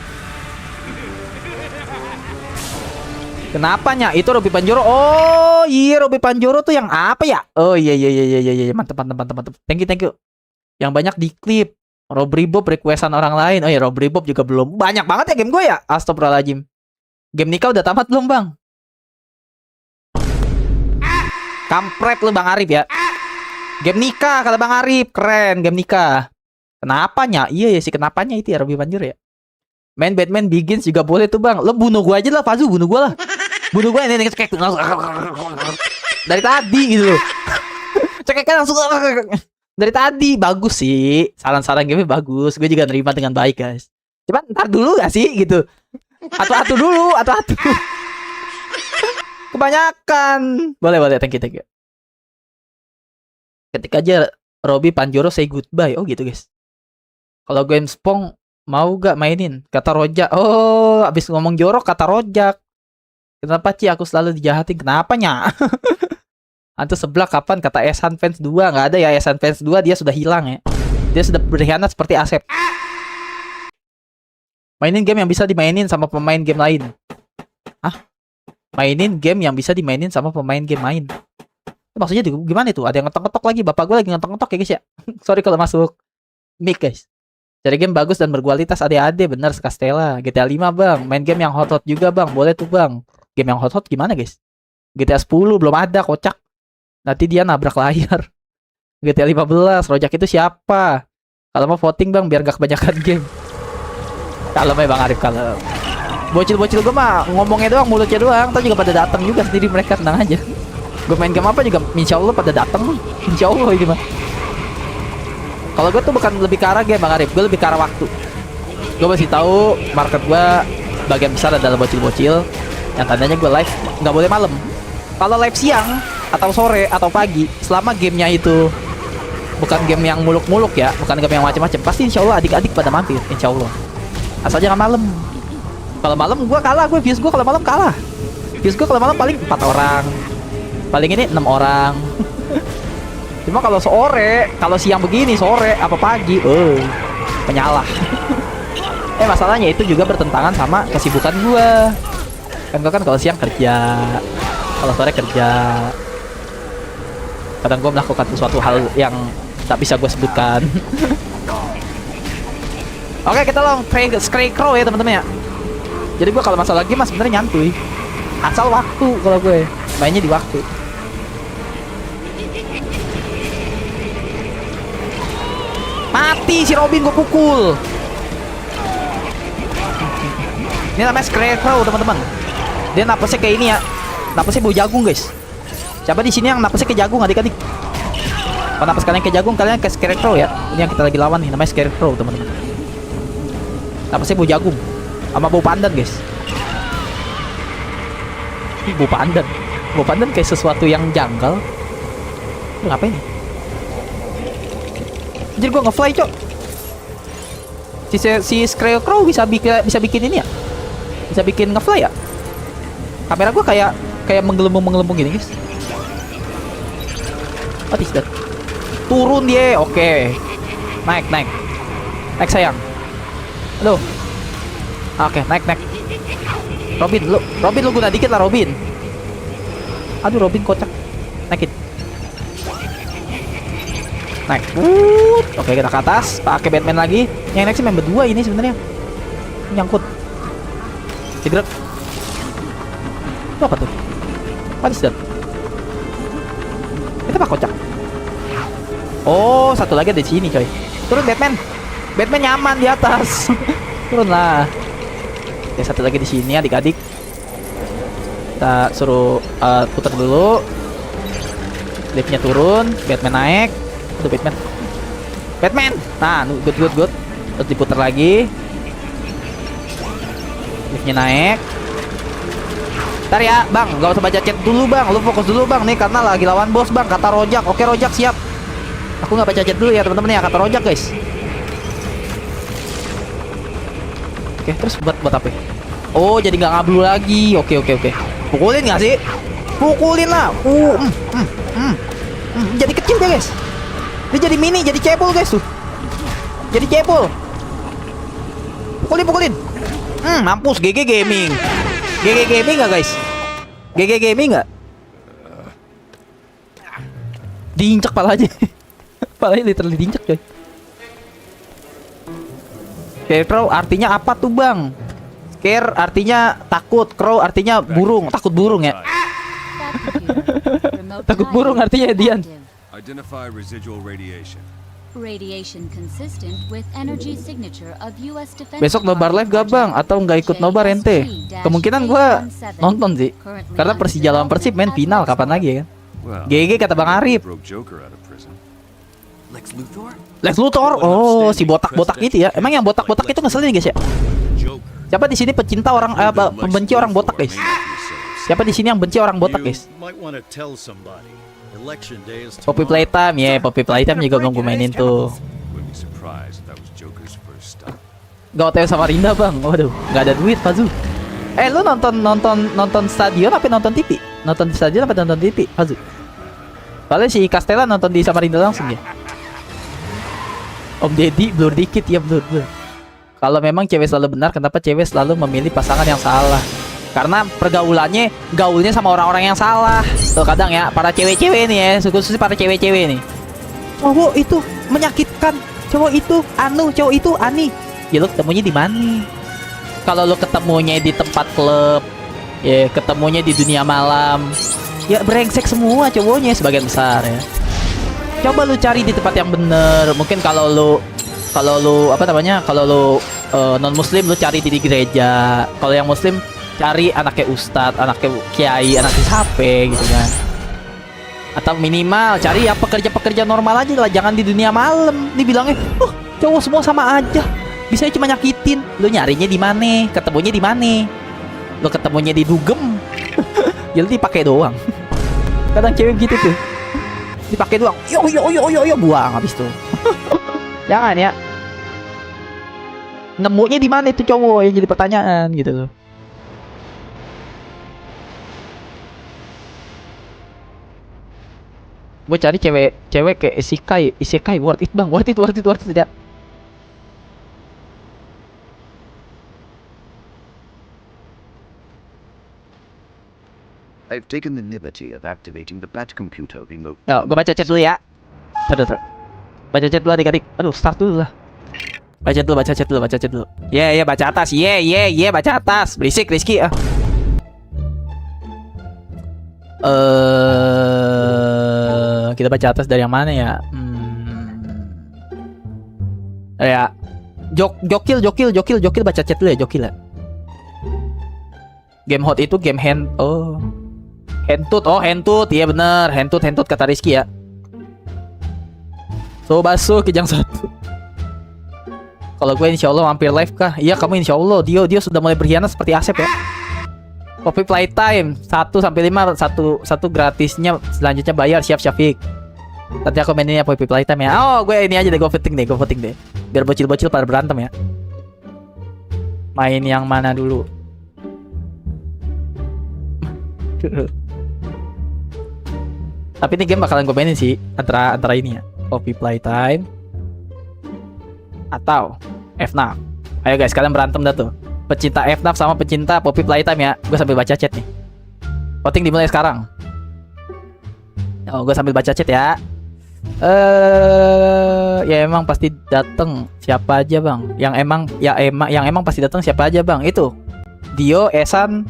Speaker 1: Kenapanya? Itu Robby Panjoro. Oh iya, Robby Panjoro tuh yang apa ya? Oh iya, mantap. Thank you. Yang banyak di klip. Robby Bob requestan orang lain. Oh iya, Robby Bob juga belum. Banyak banget ya game gue ya. Astagfirullahaladzim. Game nikah udah tamat belum bang? Kampret lu Bang Arif ya. Game nikah kata Bang Arif, keren game nikah. Kenapanya? Iya ya sih, kenapanya itu ya Robby Panjoro ya. Main Batman Begins juga boleh tuh bang. Lo bunuh gua aja lah, Fazu, bunuh gua lah. Bunuh gua ini cekek dari tadi gitu loh. Cekeknya langsung dari tadi. Bagus sih, saran-saran game bagus. Gue juga nerima dengan baik guys. Cuman ntar dulu gak sih gitu. Atu-atu dulu, atu-atu. Kebanyakan. Boleh, thank you. Ketik aja Robby Panjoro say goodbye. Oh gitu guys. Kalau game Spong mau gak mainin? Kata Rojak. Oh, abis ngomong jorok kata Rojak. Kenapa Ci aku selalu dijahatin? Kenapanya? Antu sebelah kapan kata Esan Fans 2? Nggak ada ya Esan Fans 2, dia sudah hilang ya. Dia sudah berkhianat seperti Asep. Mainin game yang bisa dimainin sama pemain game lain. Hah? Mainin game yang bisa dimainin sama pemain game lain. Maksudnya gimana itu? Ada yang ngetok-ngetok lagi. Bapak gue lagi ngetok-ngetok ya guys ya. Sorry kalau masuk mic guys. Cari game bagus dan berkualitas adik-adik, bener Castella. GTA 5 bang, main game yang hot-hot juga bang, boleh tuh bang. Game yang hot-hot gimana guys? GTA 10 belum ada, kocak. Nanti dia nabrak layar. GTA 15, Rojak itu siapa? Kalau mau voting bang, biar gak kebanyakan game. Kalau Bang Arif, kalau bocil-bocil gue mah ngomongnya doang, mulutnya doang, ntar juga pada datang juga sendiri mereka, tenang aja. Gue main game apa juga, insya Allah pada datang, insya Allah ini mah. Kalau gue tuh bukan lebih ke arah game Bang Arif, gue lebih ke arah waktu. Gue masih tahu market gue bagian besar adalah bocil-bocil yang tandanya gue live nggak boleh malam. Kalau live siang atau sore atau pagi, selama gamenya itu bukan game yang muluk-muluk ya, bukan game yang macam-macam, pasti insya Allah adik-adik pada mampir, insya Allah. Asal jangan malam. Kalau malam gue kalah, views gue kalau malam kalah. Views gue kalau malam paling 4 orang, paling ini 6 orang. Cuma kalau sore, kalau siang begini, sore apa pagi, penyalah. Masalahnya itu juga bertentangan sama kesibukan gua. Kan gua kan kalau siang kerja, kalau sore kerja. Kadang gua melakukan sesuatu hal yang tak bisa gua sebutkan. Oke, kita lawan Scarecrow ya teman-teman ya. Jadi gua kalau masalah game sebenarnya nyantuy. Asal waktu kalau gue mainnya di waktu. Mati si Robin, gue pukul. Ini namanya Scarecrow teman-teman. Dia napasnya kayak ini ya. Napasnya bau jagung guys. Siapa di sini yang napasnya kayak jagung adik-adik? Kalau napas kalian kayak jagung, kalian kayak Scarecrow ya. Ini yang kita lagi lawan nih, namanya Scarecrow teman-teman. Napasnya bau jagung sama bau pandan guys. Ih, bau pandan. Bau pandan kayak sesuatu yang janggal. Lu ngapain nih? Jadi gua nge-fly, cok. Si Scarecrow bisa bikin ini ya? Bisa bikin nge-fly ya? Kamera gua kayak menggelembung gini, guys. What is that? Turun dia. Oke. Naik sayang. Aduh. Oke, naik. Robin lu guna dikit lah, Robin. Aduh, Robin kocak. Naikin. Naik. Oke, kita ke atas. Pakai Batman lagi. Yang naik sih main berdua ini sebenarnya. Nyangkut. Digerak. Itu apa tuh? What is that? Itu apa kocak? Oh, satu lagi di sini, coy. Turun Batman. Batman nyaman di atas. Turun lah. Oke, satu lagi di sini adik-adik. Kita suruh putar dulu. Liftnya turun, Batman naik. Udah Batman. Nah, good. Terus diputar lagi. Liftnya naik. Ntar ya, Bang, gak usah baca chat dulu, Bang. Lu fokus dulu, Bang. Nih karena lagi lawan bos, Bang. Kata Rojak. Oke, Rojak siap. Aku nggak baca chat dulu ya, teman-teman ya. Kata Rojak, guys. Oke, terus buat apa? Oh, jadi nggak ngablu lagi. Oke. Pukulin nggak sih? Pukulin lah. Jadi kecil deh, guys. Dia jadi mini, jadi cebol, guys tuh. Jadi cebol. Pukulin. Mampus. GG Gaming nggak, guys? GG Gaming nggak? Diinjek palanya. Palanya literally diinjek, coy. Scarecrow artinya apa tuh, Bang? Scare artinya takut, crow artinya burung, takut burung ya. Takut burung artinya Dian.
Speaker 2: Identify residual radiation.
Speaker 7: Radiation consistent with energy signature of US Defense.
Speaker 1: Besok nobar live gak, Bang? Atau nggak ikut nobar ente? Kemungkinan gua nonton sih. Karena Persija lawan Persib main final kapan lagi ya kan? GG kata Bang Arif.
Speaker 2: Broke Joker out of prison.
Speaker 1: Lex Luthor. Oh, si botak-botak itu ya. Emang yang botak-botak itu ngeselin guys ya? Siapa di sini pecinta orang pembenci orang botak, guys? Siapa di sini yang benci orang botak, guys? Poppy Playtime, ya, Poppy Playtime juga belum gue mainin tuh.
Speaker 2: Wouldn't be surprised if that was Joker's first stop.
Speaker 1: Gak OTW sama Rinda, Bang. Waduh, nggak ada duit, Fazu. Lu nonton stadion apa nonton TV? Nonton di stadion apa nonton TV, Fazu? Paling si Castella nonton di Samarinda langsung ya. Om Deddy blur dikit ya, blur. Kalau memang cewek selalu benar, kenapa cewek selalu memilih pasangan yang salah? Karena gaulnya sama orang-orang yang salah. Tuh kadang ya, para cewek-cewek nih ya, khususnya para cewek-cewek nih. Cowok itu menyakitkan, cowok itu cowok itu ani. Ya lu ketemunya di mana? Kalau lu ketemunya di tempat klub, ya ketemunya di dunia malam, ya brengsek semua cowoknya sebagian besar ya. Coba lu cari di tempat yang bener. Mungkin kalau lu apa namanya, kalau lu non muslim lu cari di gereja. Kalau yang muslim cari anaknya ustadz, anaknya kiai, anaknya sape gitu kan. Atau minimal cari ya pekerja-pekerja normal aja lah, jangan di dunia malam. Dibilangnya cowok semua sama aja, bisa cuma nyakitin. Lu nyarinya di mana, ketemunya di mana? Lu ketemunya di dugem. Ya lu dipakai doang. Kadang cewek gitu tuh, dipakai doang. Yo buang habis tuh. Jangan ya. Nemunya di mana itu cowok yang jadi pertanyaan gitu loh. Gue cari cewek kayak isekai worth it, Bang. Worth it tidak.
Speaker 5: I've taken the liberty of activating the bat computer remote.
Speaker 1: Gue baca chat dulu ya. Baca chat dulu adik-adik. Aduh, start dulu lah. Baca chat dulu. Ye, baca atas. Ye, baca atas. Berisik Rizky. Kita baca atas dari yang mana ya? Ya. Jokil baca chat dulu ya, Jokil ya. Game hot itu game Hentut. Iya bener, Hentut kata Rizky ya. So baso Kijang 1. Kalau gue insya Allah mampir live kah? Iya kamu insya Allah. Dio sudah mulai berkhianat seperti Asep ya. Kopi playtime 1-5 satu gratisnya, selanjutnya bayar. Siap Syafiq. Nanti aku maininnya kopi playtime ya. Oh gue ini aja deh, gue voting deh. Biar bocil-bocil pada berantem ya. Main yang mana dulu? Tapi ini game bakalan gue mainin sih antara ini ya, Kopi Playtime atau FNAF. Ayo guys, kalian berantem dah tuh. Pecinta FNAF sama pecinta Poppy Playtime ya. Gue sambil baca chat nih. Voting dimulai sekarang. Oh, gue sambil baca chat ya. Ya emang pasti dateng siapa aja bang? Yang emang pasti dateng siapa aja bang? Itu Dio, Esan,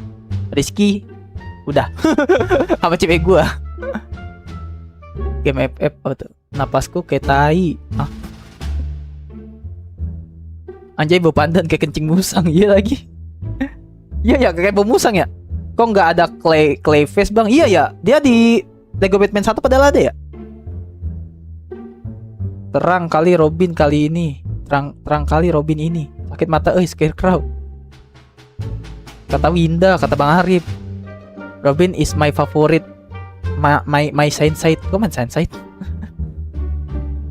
Speaker 1: Rizky, udah. Sama cewek gue. Game FF apa tuh? Napasku kayak tai. Anjay bau pandan kayak kencing musang. Iya lagi. Iya ya kayak bau musang ya. Kok nggak ada clay face bang? Iya ya. Dia di Lego Batman 1 padahal ada ya. Terang kali Robin kali ini. Terang kali Robin ini. Sakit mata Scarecrow. Kata Winda, kata Bang Arif. Robin is my favorite. My side. Kok main side?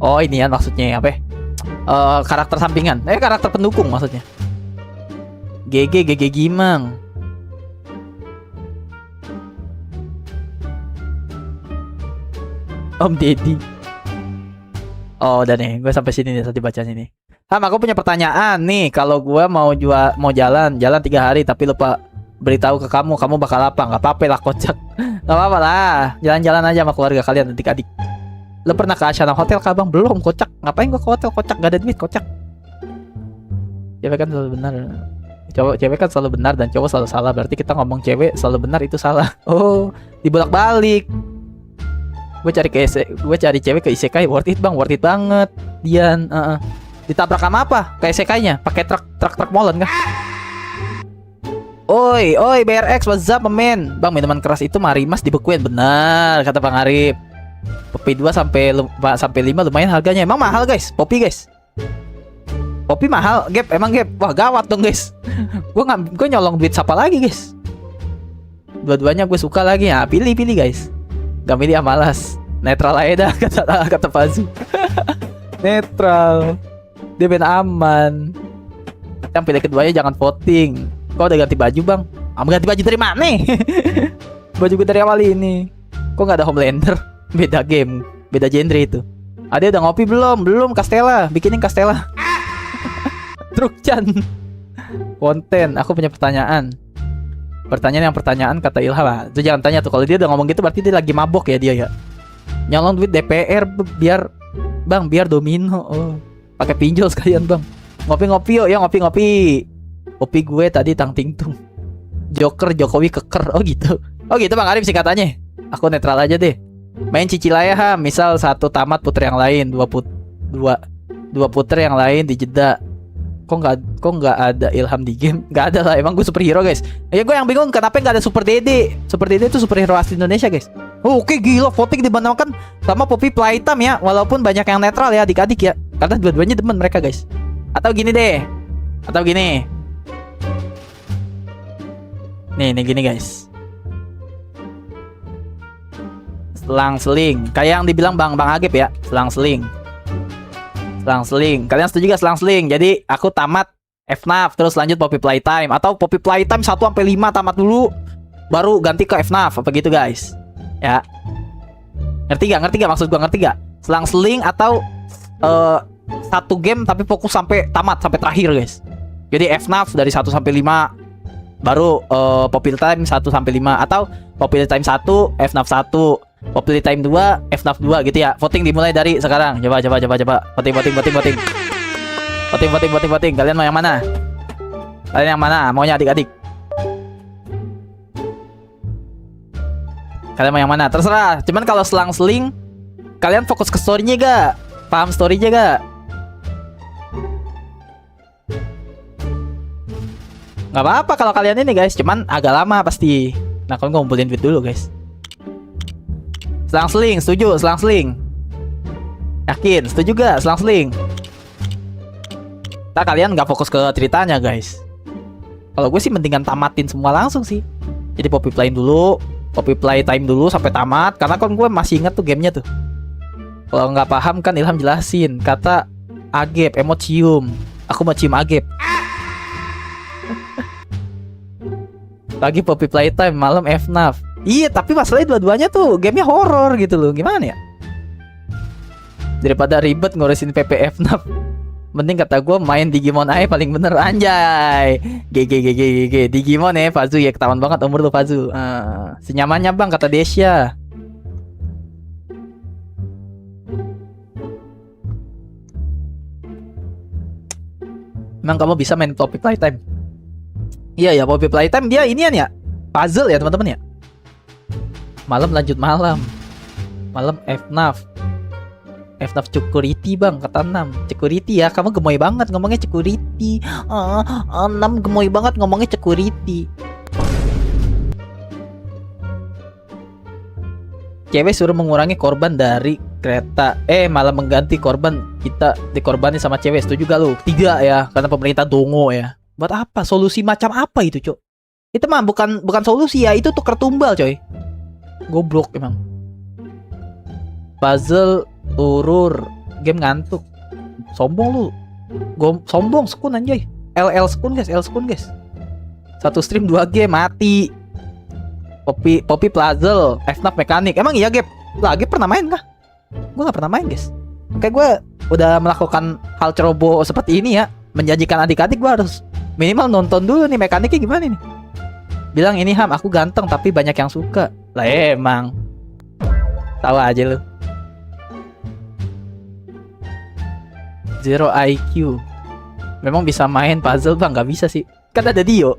Speaker 1: Oh ini ya maksudnya apa? Karakter sampingan. Karakter pendukung maksudnya. GG Gimang. Om Deddy. Oh udah nih, gue sampai sini nih tadi baca sini. Aku punya pertanyaan nih. Kalau gue mau jalan 3 hari tapi lupa beritahu ke kamu bakal apa? Nggak apa-apa lah kocak. Nggak apa-apa lah, jalan-jalan aja sama keluarga kalian adik-adik. Lo pernah ke Ashana Hotel kah bang? Belum kocak. Ngapain gua ke hotel kocak? Gak ada duit kocak. Cewek kan selalu benar. Cewek kan selalu benar dan cowok selalu salah. Berarti kita ngomong cewek selalu benar itu salah. Oh, dibolak-balik. Gue cari cewek ke isekai worth it bang, worth it banget. Dian, ditabrak sama apa? Ke isekainya, pakai truk molen kah? Oi, BRX, what's up, men? Bang, minuman keras itu marimas dibekuin. Benar, kata Bang Arif. Poppy 2 sampai 5 lumayan harganya. Emang mahal, guys. Poppy mahal, Gap. Emang Gap. Wah, gawat dong, guys. Gue nyolong duit siapa lagi, guys? Dua-duanya gue suka lagi. Ya, pilih, guys. Gak milih ya malas. Netral aja dah, kata Pazu. Netral. Dia main aman. Yang pilih keduanya jangan voting. Kok udah ganti baju bang? Ganti baju dari mana? Baju gue dari awal ini. Kok nggak ada Homelander? Beda game, beda genre itu. Ada udah ngopi belum? Castella, bikinin Castella. Trukcan. Konten. Aku punya pertanyaan. Pertanyaan kata Ilham. Itu jangan tanya tuh. Kalau dia udah ngomong gitu berarti dia lagi mabok ya dia ya. Nyolong duit DPR biar domino. Oh, pakai pinjol sekalian bang. Ngopi-ngopi yuk ya, ngopi-ngopi. Kopi gue tadi tang tingtung. Joker Jokowi keker. Oh gitu Bang Arif singkatannya. Aku netral aja deh. Main cicil aja misal 1 tamat puter yang lain, 2 puter yang lain di jeda. Kok nggak ada Ilham di game? Nggak ada lah, emang gue superhero guys. Ya gue yang bingung kenapa nggak ada Super Dede. Super Dede itu superhero asli Indonesia guys. Oke gila, voting dibantukan sama Poppy Playtime ya. Walaupun banyak yang netral ya adik-adik ya. Karena dua-duanya demen mereka guys. Atau gini deh. Nih gini guys. Selang-seling. Kayak yang dibilang Bang Agip ya. Selang-seling. Kalian setuju gak selang-seling? Jadi aku tamat FNAF terus lanjut Poppy Playtime. Atau Poppy Playtime 1-5 tamat dulu, baru ganti ke FNAF. Apa gitu guys? Ya. Ngerti gak maksud gua? Selang-seling atau satu game tapi fokus sampai tamat, sampai terakhir guys. Jadi FNAF dari 1-5, baru Poppy Time 1-5, atau Poppy Time 1 FNAF 1, Poppy Time 2 FNAF 2 gitu ya. Voting dimulai dari sekarang. Coba voting. Voting. Kalian mau yang mana? Kalian yang mana? Maunya adik-adik? Kalian mau yang mana? Terserah. Cuman kalau selang-seling, kalian fokus ke story-nya gak? Paham story-nya gak? Gak apa-apa kalau kalian ini guys. Cuman agak lama pasti. Nah kalian ngumpulin duit dulu guys. Selang-seling, setuju? Selang-seling. Yakin? Setuju gak? Selang-seling. Nah kalian gak fokus ke ceritanya guys. Kalau gue sih mendingan tamatin semua langsung sih. Jadi poppy play dulu, poppy play time dulu sampai tamat. Karena kan gue masih inget tuh gamenya tuh. Kalau nggak paham kan Ilham jelasin. Kata Agep, emot cium. Aku mau cium Agep. Pagi poppy play time, malam FNAF. Iya, tapi masalahnya dua-duanya tuh gamenya horor gitu loh. Gimana ya? Daripada ribet ngurusin PP FNAF, mending kata gue main Digimon aja paling bener anjay. GG Digimon ya, Fazu ya, ketahuan banget umur lu Fazu. Senyamannya bang kata Desya. Emang kamu bisa main Poppy Playtime? Iya ya, Poppy Playtime dia inian ya, puzzle ya teman-teman ya. Malam lanjut malam. Malam FNAF. FNAF security bang, kata 6. Security ya, kamu gemoy banget ngomongnya security. 6 gemoy banget ngomongnya security. Cewek suruh mengurangi korban dari kereta, malah mengganti korban kita dikorbanin sama cewek. Setuju gak lu? 3 ya, karena pemerintah dongo ya. Buat apa? Solusi macam apa itu cok? Itu mah bukan solusi ya, itu tuker tumbal coy. Goblok emang. Puzzle urur, game ngantuk. Sombong lu. Sombong sekun anjay. LL sekun guys, L sekun guys. Satu stream 2 game mati. Poppy puzzle, FNAF mekanik. Emang iya Gap? Lagi pernah main kah? Gue gak pernah main guys. Kayak gue udah melakukan hal ceroboh seperti ini ya. Menjanjikan adik-adik gue harus minimal nonton dulu nih mekaniknya gimana nih. Bilang ini Ham, aku ganteng tapi banyak yang suka. Lah emang. Tahu aja lu. Zero IQ. Memang bisa main puzzle bang? Gak bisa sih. Kan ada Dio.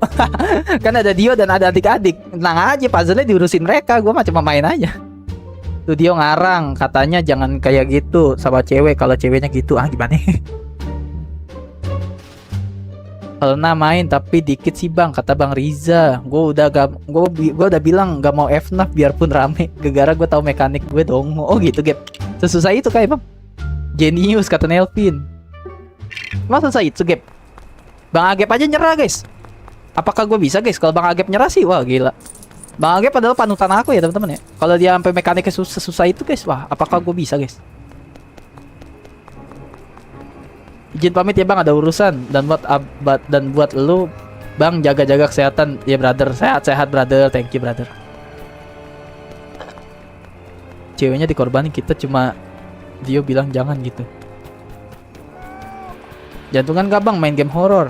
Speaker 1: Kan ada Dio dan ada adik-adik. Tenang aja, puzzle-nya diurusin mereka. Gue mah cuma main aja. Tuh Dio ngarang, katanya jangan kayak gitu sama cewek. Kalau ceweknya gitu, gimana? Helena main tapi dikit sih bang, kata Bang Riza. Gue udah bilang gak mau FNAF biarpun rame. Gara-gara gue tahu mekanik gue dong. Oh gitu Gap. Sesusah itu kayak bang. Genius kata Nelvin. Masa susah itu Gap? Bang Agep aja nyerah guys. Apakah gue bisa guys? Kalau Bang Agep nyerah sih, wah gila. Bang Agep adalah panutan aku ya teman-teman ya. Kalau dia sampai mekaniknya susah itu guys, wah apakah gue bisa guys? Izin pamit ya bang, ada urusan. Dan buat lu bang, jaga-jaga kesehatan ya brother. Sehat-sehat brother, thank you brother. Ceweknya dikorbanin, kita cuma Dio bilang jangan gitu. Jantungan gak bang main game horror?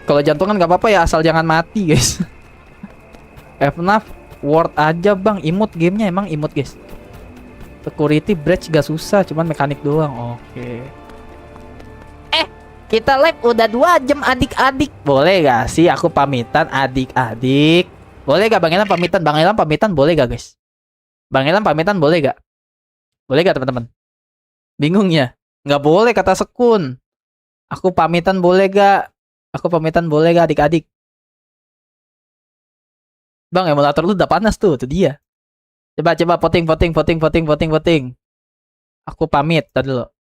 Speaker 1: Kalau jantungan gak apa-apa ya, asal jangan mati guys. FNAF Word aja bang, imut gamenya, emang imut guys. Security bridge gak susah, cuman mekanik doang. Oke. Kita live udah 2 jam adik-adik. Boleh gak sih aku pamitan adik-adik? Boleh gak Bang Ilham pamitan? Bang Ilham pamitan boleh gak guys? Bang Ilham pamitan boleh gak? Boleh gak teman-teman? Bingung ya? Nggak boleh kata Sekun. Aku pamitan boleh gak? Aku pamitan boleh gak adik-adik? Bang, emulator lu udah panas tuh dia. Coba voting. Aku pamit tadi lo.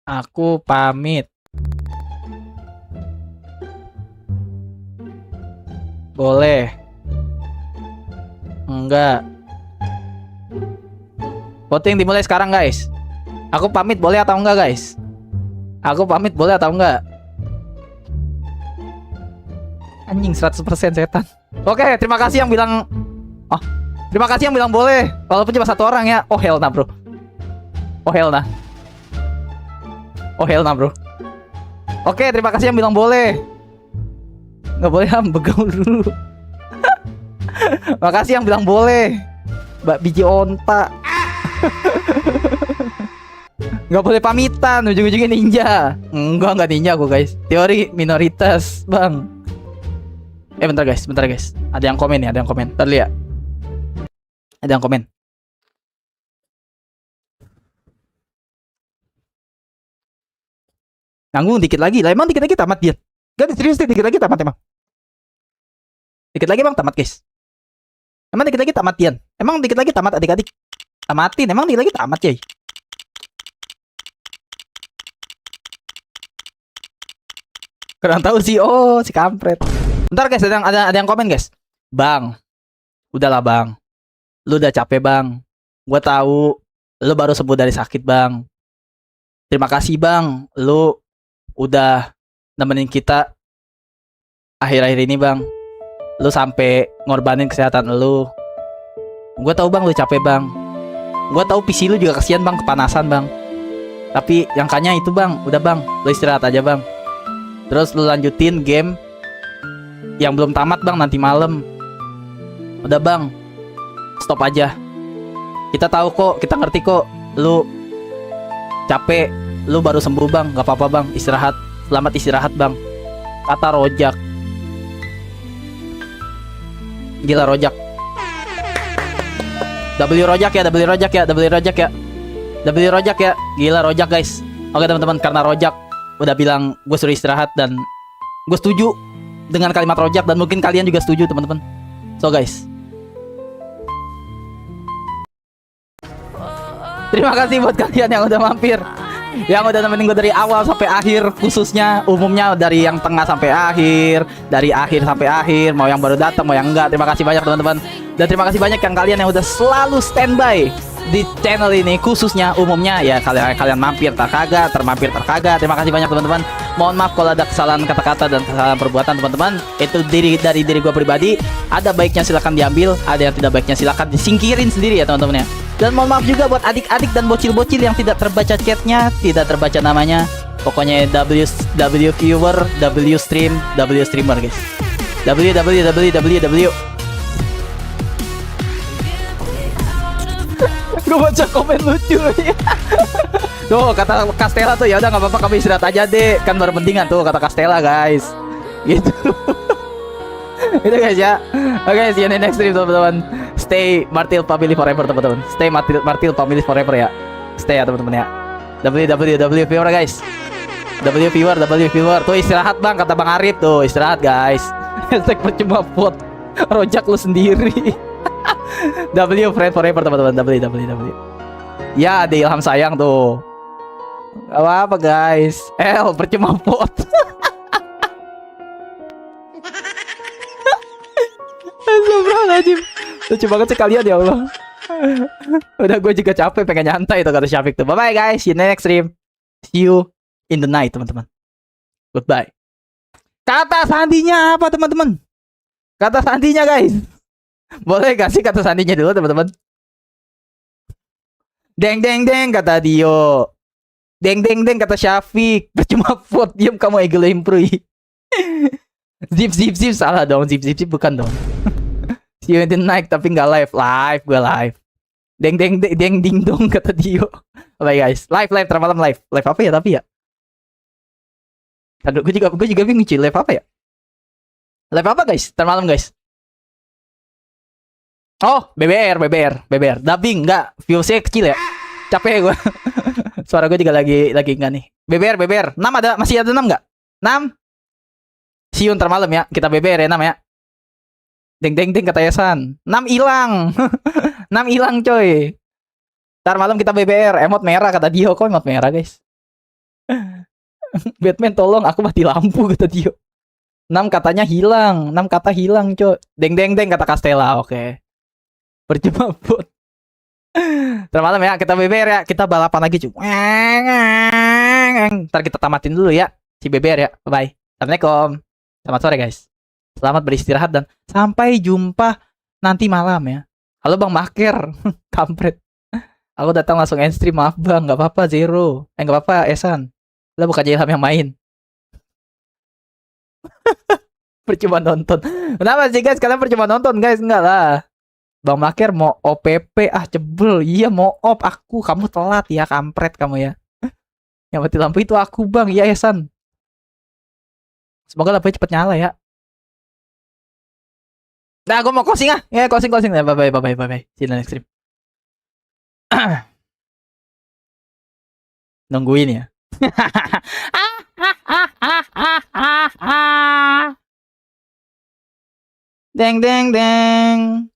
Speaker 1: Aku pamit. Boleh. Enggak. Voting dimulai sekarang guys. Aku pamit boleh atau enggak guys? Aku pamit boleh atau enggak? Anjing 100% setan. Oke, terima kasih yang bilang. Oh, terima kasih yang bilang boleh. Walaupun cuma 1 orang ya. Oh hell nah bro. Oh hell nah. Oh hell nah bro. Oke, terima kasih yang bilang boleh. Nggak boleh Ham, begaul dulu. Makasih yang bilang boleh. Mbak biji onta. Nggak boleh pamitan, ujung-ujungnya ninja. Enggak ninja aku guys. Teori minoritas, bang. Bentar guys. Ada yang komen nih, ada yang komen. Ntar lihat. Ada yang komen. Nanggung dikit lagi lah, emang dikit lagi tamat dia. Gak serius deh, dikit lagi tamat emang. Dikit lagi bang tamat guys. Emang dikit lagi tamat Dian. Emang dikit lagi tamat adik-adik. Tamatin, emang dikit lagi tamat cuy. Kurang tahu sih, oh si kampret. Bentar guys, ada yang komen guys. Bang, udahlah bang. Lu udah capek bang. Gua tahu lu baru sembuh dari sakit bang. Terima kasih bang, lu udah nemenin kita akhir-akhir ini bang. Lu sampai ngorbanin kesehatan lu. Gua tahu bang lu capek bang. Gua tahu PC lu juga kasihan bang, kepanasan bang. Tapi yang kanya itu bang, udah bang, lu istirahat aja bang. Terus lu lanjutin game yang belum tamat bang nanti malam. Udah bang, stop aja. Kita tahu kok, kita ngerti kok. Lu capek, lu baru sembuh bang, gak apa-apa bang, istirahat. Selamat istirahat bang. Kata Rojak. Gila Rojak. W Rojak ya. W Rojak ya. Gila Rojak guys. Oke teman-teman, karena Rojak udah bilang gue suruh istirahat dan gue setuju dengan kalimat Rojak dan mungkin kalian juga setuju teman-teman. So guys, terima kasih buat kalian yang udah mampir, yang udah nemenin gue dari awal sampai akhir, khususnya umumnya dari yang tengah sampai akhir, dari akhir sampai akhir, mau yang baru datang mau yang enggak. Terima kasih banyak teman-teman, dan terima kasih banyak yang kalian yang udah selalu standby di channel ini, khususnya umumnya ya kalian mampir terkagak, termampir terkagak. Terima kasih banyak teman-teman. Mohon maaf kalau ada kesalahan kata-kata dan kesalahan perbuatan teman-teman. Itu dari diri gue pribadi. Ada baiknya silakan diambil, ada yang tidak baiknya silakan disingkirin sendiri ya teman-teman ya. Dan mohon maaf juga buat adik-adik dan bocil-bocil yang tidak terbaca chatnya, tidak terbaca namanya. Pokoknya W viewer, W stream, W streamer guys. W. Gue baca komen lucu ya. Tuh kata Castella tuh, ya udah nggak apa-apa kamu istirahat aja deh, kan baru mendingan tuh kata Castella guys. Gitu. Itu guys ya. Oke, see you in the next stream teman-teman. Stay Martil Family forever teman-teman. Stay Martil Family forever ya. Stay ya teman-teman ya. W viewer guys. W viewer. Tuh istirahat bang kata Bang Arif tuh, istirahat guys. Hashtag percuma vote. Rojak lu sendiri. W friend forever teman-teman. W. Ya ada Ilham sayang tuh. Gak apa-apa guys. L percuma vote. Astagfirullahaladzim. Lucu banget sih kalian ya Allah. Udah gue juga capek pengen nyantai tuh kata Syafiq tuh. Bye bye guys, see you next stream. See you in the night teman-teman. Goodbye. Kata sandinya apa teman-teman? Kata sandinya guys. Boleh gak sih kata sandinya dulu teman-teman? Deng kata Dio. Deng kata Syafiq. Percuma vote, diam kamu ego improve. Zip salah dong. Zip bukan dong. See you in the night tapi nggak live. Gue live. Deng ding dong kata Dio. Bye guys. Live termalam live. Live apa ya tapi ya? Aduh, gue juga bingung cuy. Live apa ya? Live apa guys? Termalam guys. Oh, BBR. Dubbing enggak, viewsnya kecil ya. Capek gue. Suara gue juga lagi enggak nih. BBR. 6 masih ada 6 enggak? 6. See you ntar malam ya. Kita BBR ya 6 ya. Deng kata Yasan. 6 hilang. 6 hilang coy. Ntar malam kita BBR. Emot merah kata Dio. Kok emot merah guys? Batman tolong aku mati lampu kata Dio. 6 katanya hilang. 6 kata hilang coy. Deng kata Castella. Oke. Percuma bot. Termalam ya, kita BBR ya, kita balapan lagi cuy. Ntar kita tamatin dulu ya si BBR ya. Bye. Assalamualaikum. Selamat sore guys. Selamat beristirahat dan sampai jumpa nanti malam ya. Halo Bang Maker. Kampret. Aku datang langsung end stream, maaf Bang. Gak apa-apa Zero. Gak apa-apa Esan. Lah bukan Ilham yang main. Percuma nonton. Kenapa sih guys? Kalian percuma nonton guys? Enggak lah. Bang Maker mau OPP jebel. Iya mau op aku. Kamu telat ya kampret kamu ya. Yang mati lampu itu aku bang. Iya ya San. Semoga lampunya cepet nyala ya. Nah, gue mau closing ah. Ya, closing. Bye bye. See you next stream. Nungguin ya. Deng.